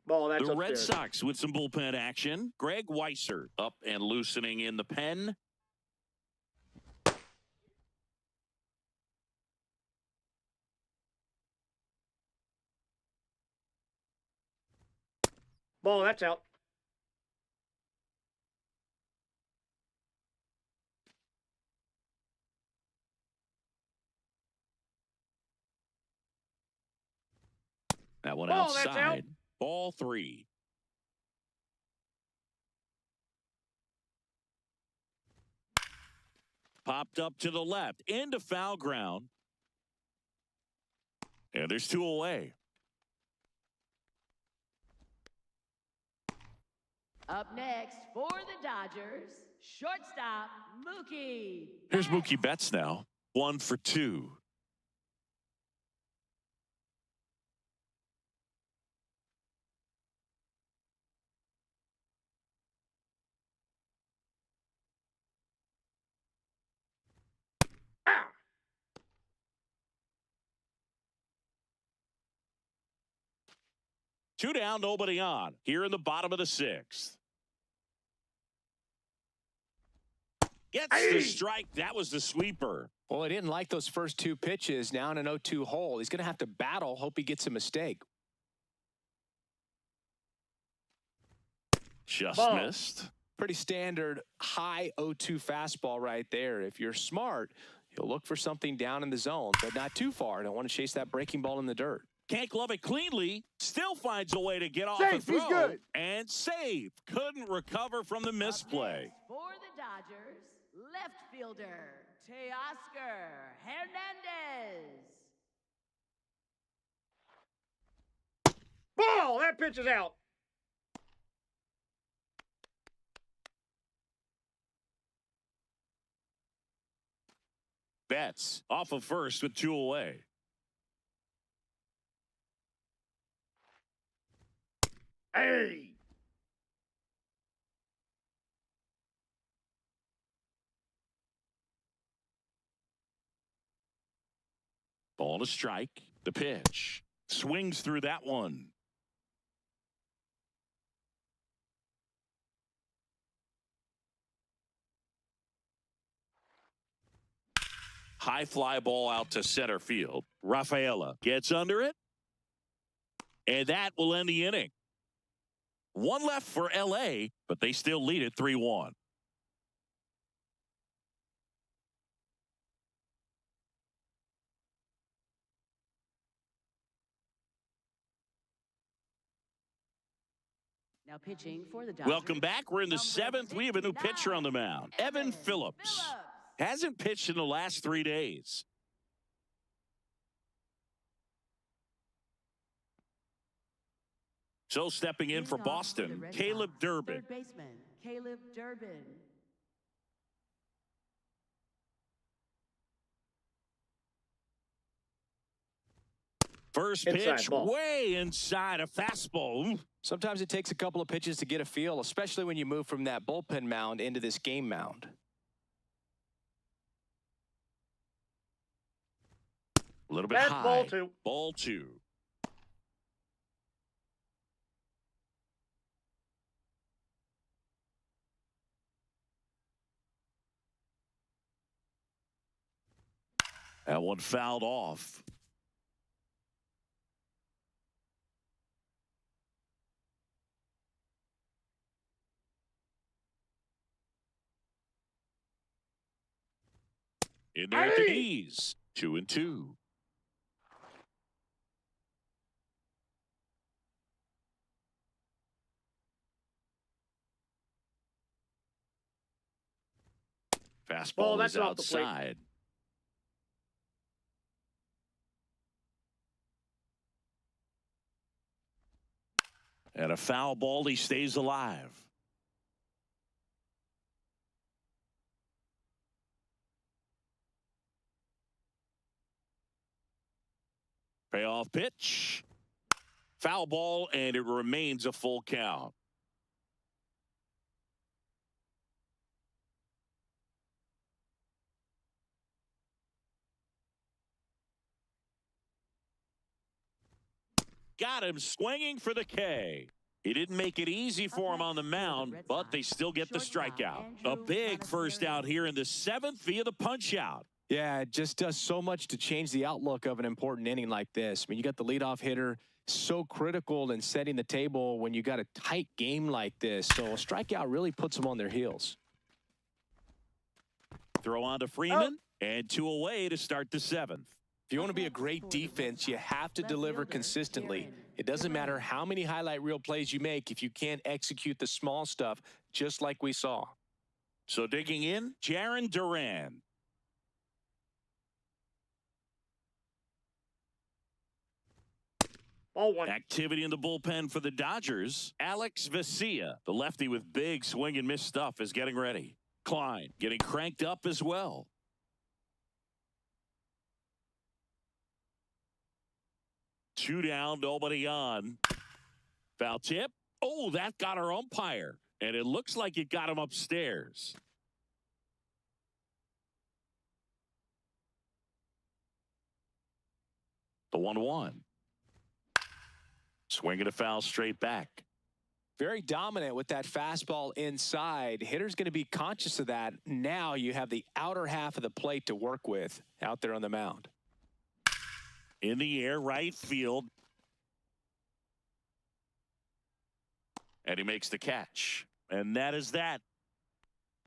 Ball, that's The Red upstairs. Sox with some bullpen action. Greg Weiser up and loosening in the pen. Ball, that's out. That one Ball, that's outside. out. Ball 3. Popped up to the left, into foul ground. And there's 2 away. Up next for the Dodgers, shortstop Mookie. Here's Mookie Betts now. 1 for 2. Two down, nobody on. Here in the bottom of the 6th. Gets the strike. That was the sweeper. Well, he didn't like those first 2 pitches. Now in an 0-2 hole. He's going to have to battle. Hope he gets a mistake. Just Ball. missed. Pretty standard high 0-2 fastball right there. If you're smart, you'll look for something down in the zone, but not too far. Don't want to chase that breaking ball in the dirt. Can't glove it cleanly. Still finds a way to get off Safe, a he's throw. good. And save. Couldn't recover from the misplay. Up next for the Dodgers, left fielder, Teoscar Hernandez. Ball! That pitch is out. Betts off of first with 2 away. Hey! Ball to strike. The pitch. Swings through that one. High fly ball out to center field. Rafaela gets under it. And that will end the inning. One left for L.A., but they still lead it 3-1. Now pitching for the Dodgers. Welcome back. We're in the number 7th. We have a new pitcher on the mound. Evan Phillips. Hasn't pitched in the last 3 days. So stepping in for Boston, Caleb Durbin. Third baseman, Caleb Durbin. First Inside pitch, ball. way inside a fastball. Ooh. Sometimes it takes a couple of pitches to get a feel, especially when you move from that bullpen mound into this game mound. A little bit That's high. ball 2. Ball 2. That one fouled off. In there at the knees. 2-2. Fastball that's is off the plate. outside. And a foul ball, he stays alive. Payoff pitch. Foul ball, and it remains a full count. Got him swinging for the K. He didn't make it easy for him on the mound, but they still get the strikeout. A big first out here in the 7th via the punch-out. Yeah, it just does so much to change the outlook of an important inning like this. I mean, you got the leadoff hitter, so critical in setting the table when you got a tight game like this. So a strikeout really puts them on their heels. Throw on to Freeman, and 2 away to start the 7th. If you want to be a great defense, you have to deliver consistently. It doesn't matter how many highlight reel plays you make if you can't execute the small stuff, just like we saw. So digging in, Jarren Duran. Ball 1. Activity in the bullpen for the Dodgers. Alex Vesia, the lefty with big swing and miss stuff, is getting ready. Klein getting cranked up as well. Two down, nobody on. Foul tip. Oh, that got our umpire. And it looks like it got him upstairs. The 1-1. Swinging a foul straight back. Very dominant with that fastball inside. Hitter's going to be conscious of that. Now you have the outer half of the plate to work with out there on the mound. In the air, right field. And he makes the catch. And that is that.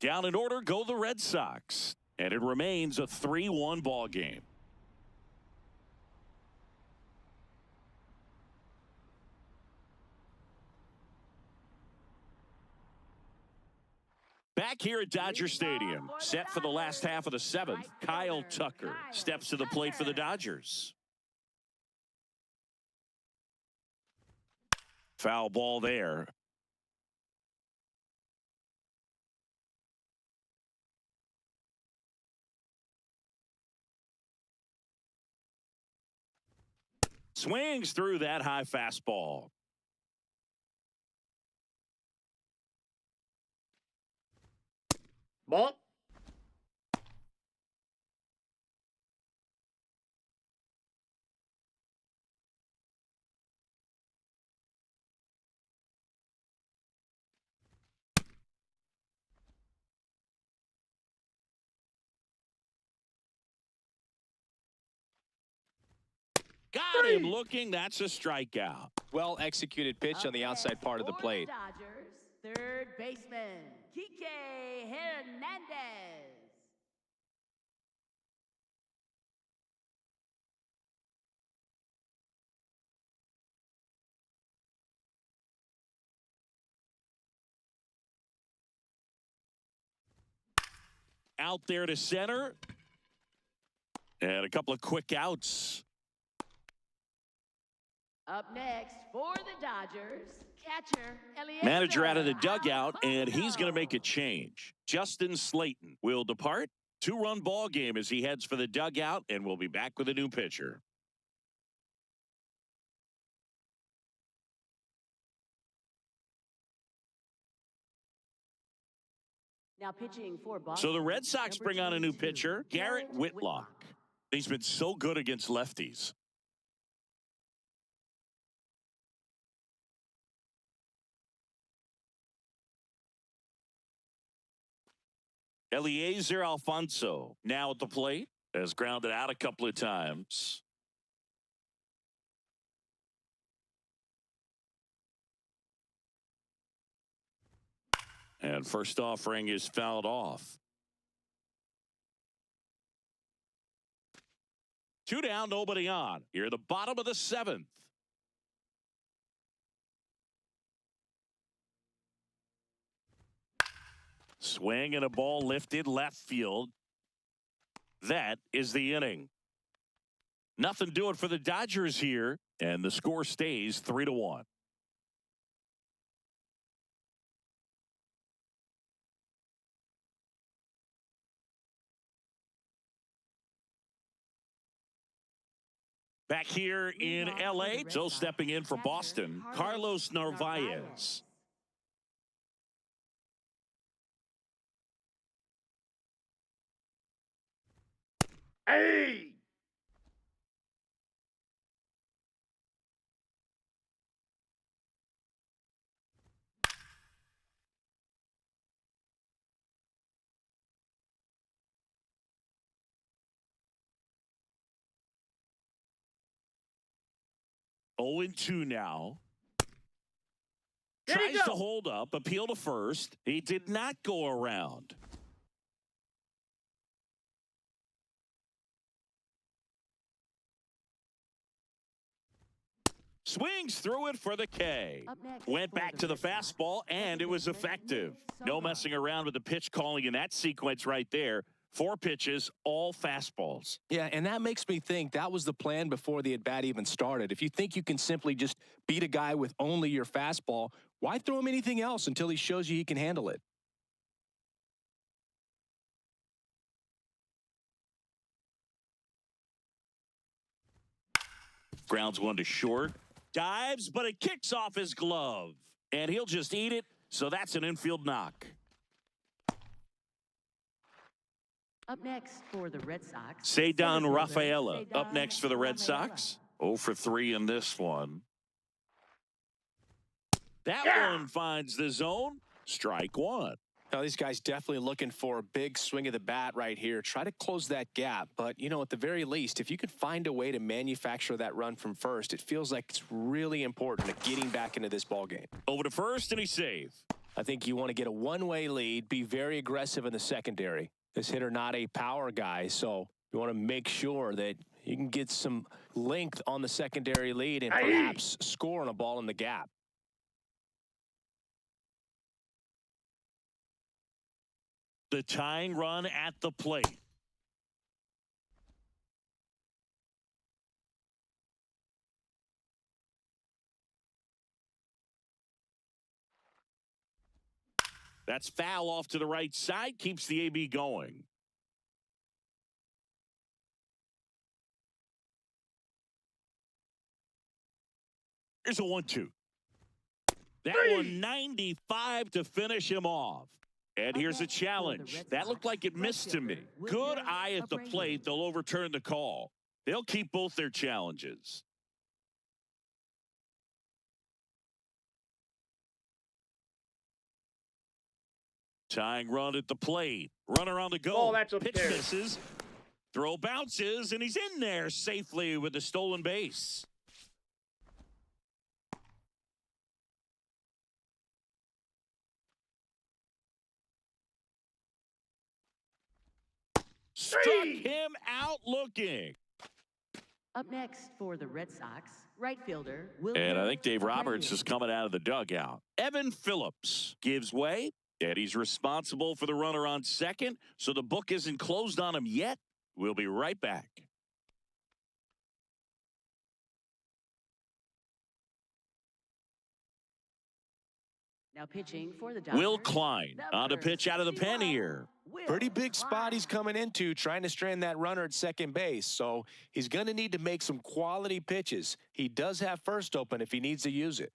Down in order go the Red Sox. And it remains a 3-1 ball game. Back here at Dodger Stadium, set for the last half of the 7th, Kyle Tucker steps to the plate for the Dodgers. Foul ball there. Swings through that high fastball. Ball. Got him looking. That's a strikeout. Well executed pitch on the outside part of the plate. Dodgers, third baseman, Kike Hernandez. Out there to center. And a couple of quick outs. Up next for the Dodgers, catcher Eliezer Manager out of the dugout, and he's going to make a change. Justin Slayton will depart. 2-run ball game as he heads for the dugout, and we'll be back with a new pitcher. Now pitching for Boston. So the Red Sox bring on a new pitcher, Garrett Whitlock. He's been so good against lefties. Eliezer Alfonso now at the plate, has grounded out a couple of times. And first offering is fouled off. 2 down, nobody on. Here at the bottom of the 7th. Swing and a ball lifted left field. That is the inning. Nothing doing for the Dodgers here, and the score stays 3-1. Back here in L.A., so stepping in for Boston, Carlos Narvaez. Hey! 0-2 now. There you Tries to go. hold up, appeal to first. He did not go around. Swings through it for the K. Up next Went for back the to the Red Sox, fastball, and it was effective. No messing around with the pitch calling in that sequence right there. 4 pitches, all fastballs. Yeah, and that makes me think that was the plan before the at-bat even started. If you think you can simply just beat a guy with only your fastball, why throw him anything else until he shows you he can handle it? Grounds one to short. Dives, but it kicks off his glove. And he'll just eat it, so that's an infield knock. Up next for the Red Sox, Cedar Rafaela Cedar up next for the Red Rafaela. Sox. 0 for 3 in this one. That one finds the zone. Strike one. Now, these guys definitely looking for a big swing of the bat right here. Try to close that gap. But, you know, at the very least, if you could find a way to manufacture that run from first, it feels like it's really important to getting back into this ball game. Over to first, and he's safe. I think you want to get a one-way lead, be very aggressive in the secondary. This hitter not a power guy, so you want to make sure that you can get some length on the secondary lead and perhaps score on a ball in the gap. The tying run at the plate. That's foul off to the right side, keeps the AB going. Here's a 1-2. That one 95 to finish him off. And here's a challenge. That looked like it missed to me. Good eye at the plate. They'll overturn the call. They'll keep both their challenges. Tying run at the plate. Runner on the go. Oh, that's Pitch upstairs. misses. Throw bounces, and he's in there safely with the stolen base. Struck him out looking. Up next for the Red Sox, right fielder And I think Dave Roberts is coming out of the dugout. Evan Phillips gives way, and he's responsible for the runner on second, so the book isn't closed on him yet. We'll be right back. Now pitching for the Dodgers. Will Klein on a pitch out of the pen here. Pretty big spot he's coming into, trying to strand that runner at second base. So he's going to need to make some quality pitches. He does have first open if he needs to use it.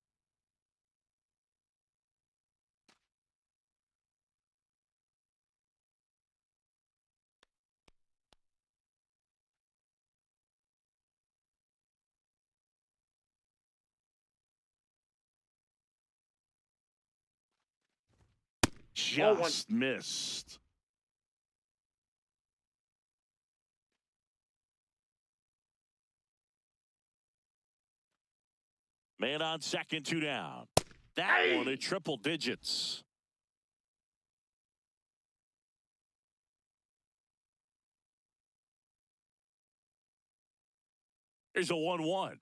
Just missed. Man on second, 2 down. That one at triple digits. Here's a 1-1.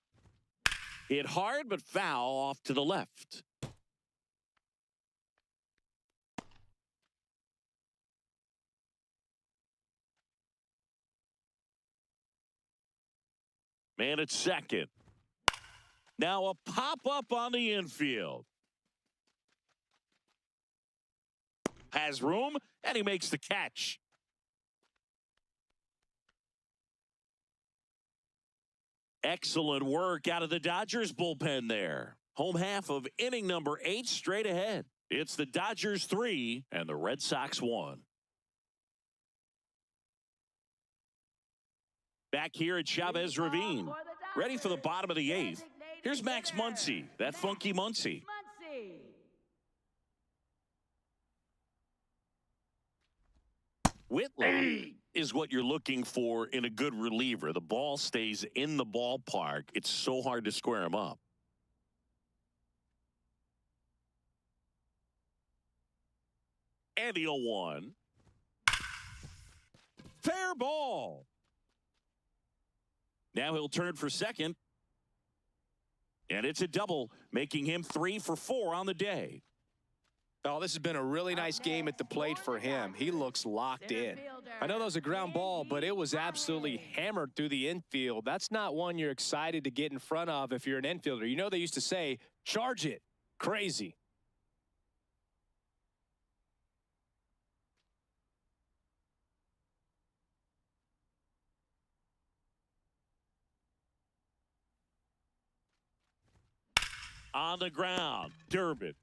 Hit hard, but foul off to the left. Man at second. Now a pop-up on the infield. Has room, and he makes the catch. Excellent work out of the Dodgers bullpen there. Home half of inning number 8 straight ahead. It's the Dodgers 3 and the Red Sox 1. Back here at Chavez Ravine. Ready for the bottom of the 8th. Here's Max Muncy, that funky Muncy. Whitley is what you're looking for in a good reliever. The ball stays in the ballpark. It's so hard to square him up. And the 0-1. Fair ball. Now he'll turn for second. And it's a double, making him 3 for 4 on the day. Oh, this has been a really nice game at the plate for him. He looks locked in. I know that was a ground ball, but it was absolutely hammered through the infield. That's not one you're excited to get in front of if you're an infielder. You know they used to say, charge it. Crazy. On the ground, Durbin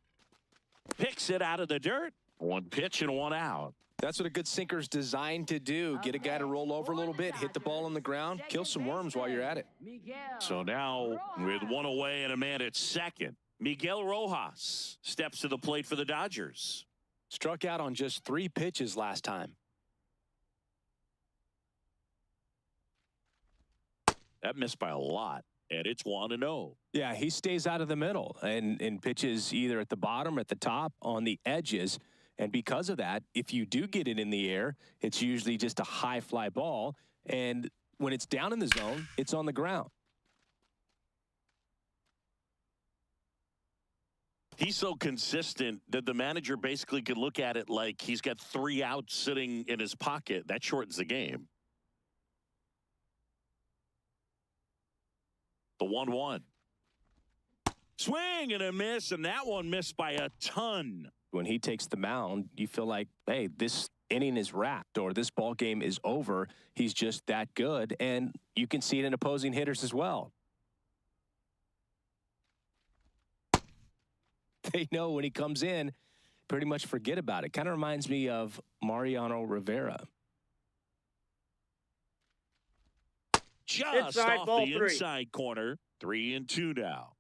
picks it out of the dirt. 1 pitch and 1 out. That's what a good sinker's designed to do. Get a guy to roll over a little bit, hit the ball on the ground, kill some worms while you're at it. So now with 1 away and a man at second, Miguel Rojas steps to the plate for the Dodgers. Struck out on just 3 pitches last time. That missed by a lot. and it's 1-0. Yeah, he stays out of the middle and pitches either at the bottom or at the top on the edges. And because of that, if you do get it in the air, it's usually just a high fly ball. And when it's down in the zone, it's on the ground. He's so consistent that the manager basically could look at it like he's got 3 outs sitting in his pocket. That shortens the game. The 1-1. Swing and a miss, and that one missed by a ton. When he takes the mound, you feel like, hey, this inning is wrapped or this ball game is over. He's just that good, and you can see it in opposing hitters as well. They know when he comes in, pretty much forget about it. Kind of reminds me of Mariano Rivera. Just Inside, off ball the 3. inside corner. 3-2 now.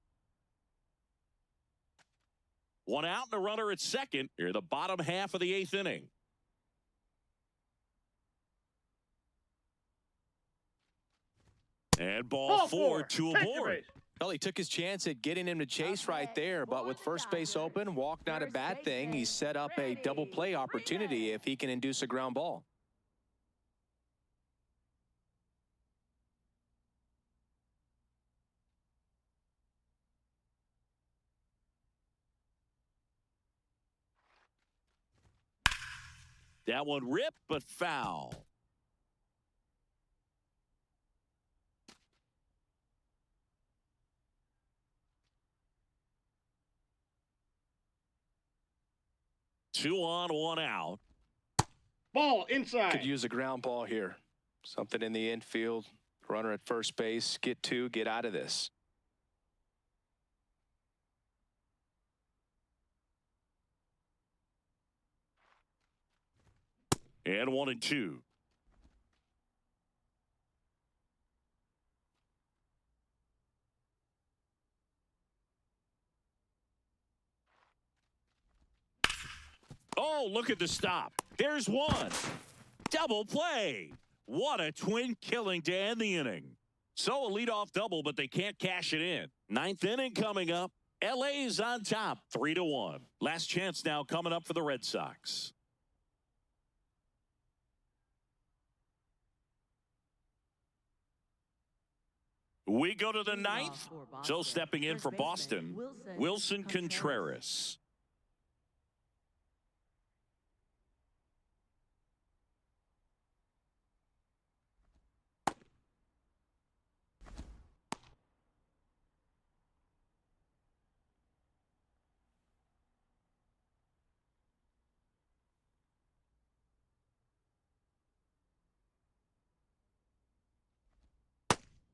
1 out and a runner at second. Here, the bottom half of the 8th inning. And ball 4 to a board. Well, he took his chance at getting him to chase right there, but with first base open, walk not a bad thing. He set up a double play opportunity if he can induce a ground ball. That one ripped, but foul. Two on, 1 out. Ball inside. Could use a ground ball here. Something in the infield. Runner at first base. Get 2, get out of this. And 1-2. Oh, look at the stop. There's one. Double play. What a twin killing to end the inning. So a leadoff double, but they can't cash it in. 9th inning coming up. LA's on top, 3-1. Last chance now coming up for the Red Sox. We go to the 9th. So stepping in for Boston, Wilson Contreras.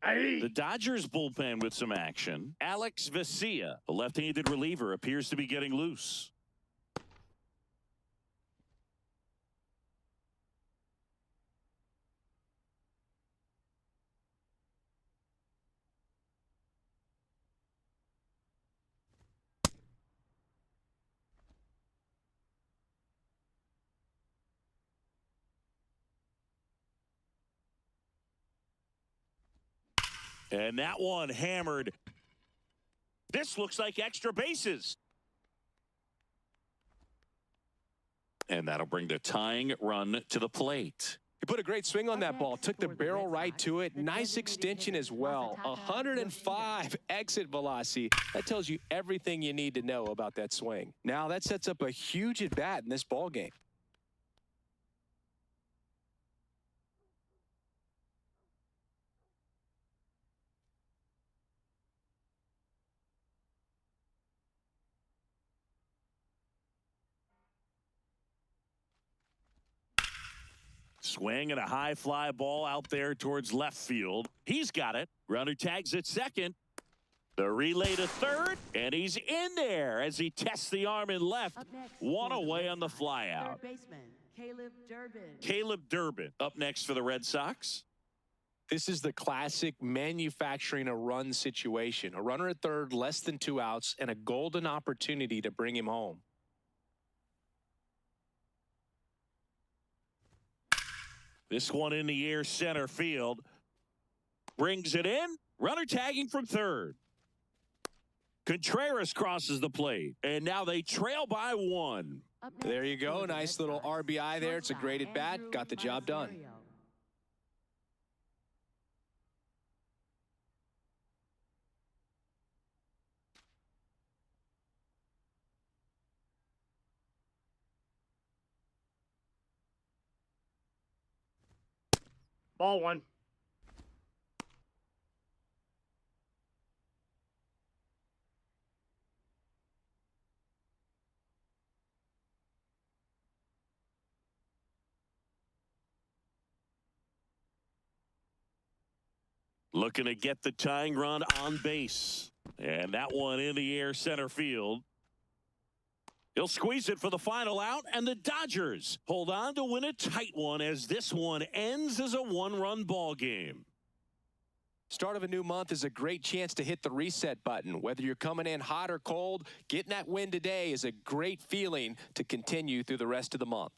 The Dodgers bullpen with some action. Alex Vesia, the left-handed reliever, appears to be getting loose. And that one hammered. This looks like extra bases. And that'll bring the tying run to the plate. He put a great swing on that ball. Took the barrel right to it. Nice extension as well. 105 exit velocity. That tells you everything you need to know about that swing. Now that sets up a huge at bat in this ball game. Swing and a high fly ball out there towards left field. He's got it. Runner tags at second. The relay to third, and he's in there as he tests the arm in left. One away on the flyout. Third baseman, Caleb Durbin. Caleb Durbin up next for the Red Sox. This is the classic manufacturing a run situation. A runner at third, less than 2 outs, and a golden opportunity to bring him home. This one in the air center field. Brings it in. Runner tagging from third. Contreras crosses the plate, and now they trail by 1. There you go. Nice little RBI there. It's a great at-bat. Got the job done. Ball 1. Looking to get the tying run on base. And that one in the air center field. He'll squeeze it for the final out, and the Dodgers hold on to win a tight one as this one ends as a 1-run ball game. Start of a new month is a great chance to hit the reset button. Whether you're coming in hot or cold, getting that win today is a great feeling to continue through the rest of the month.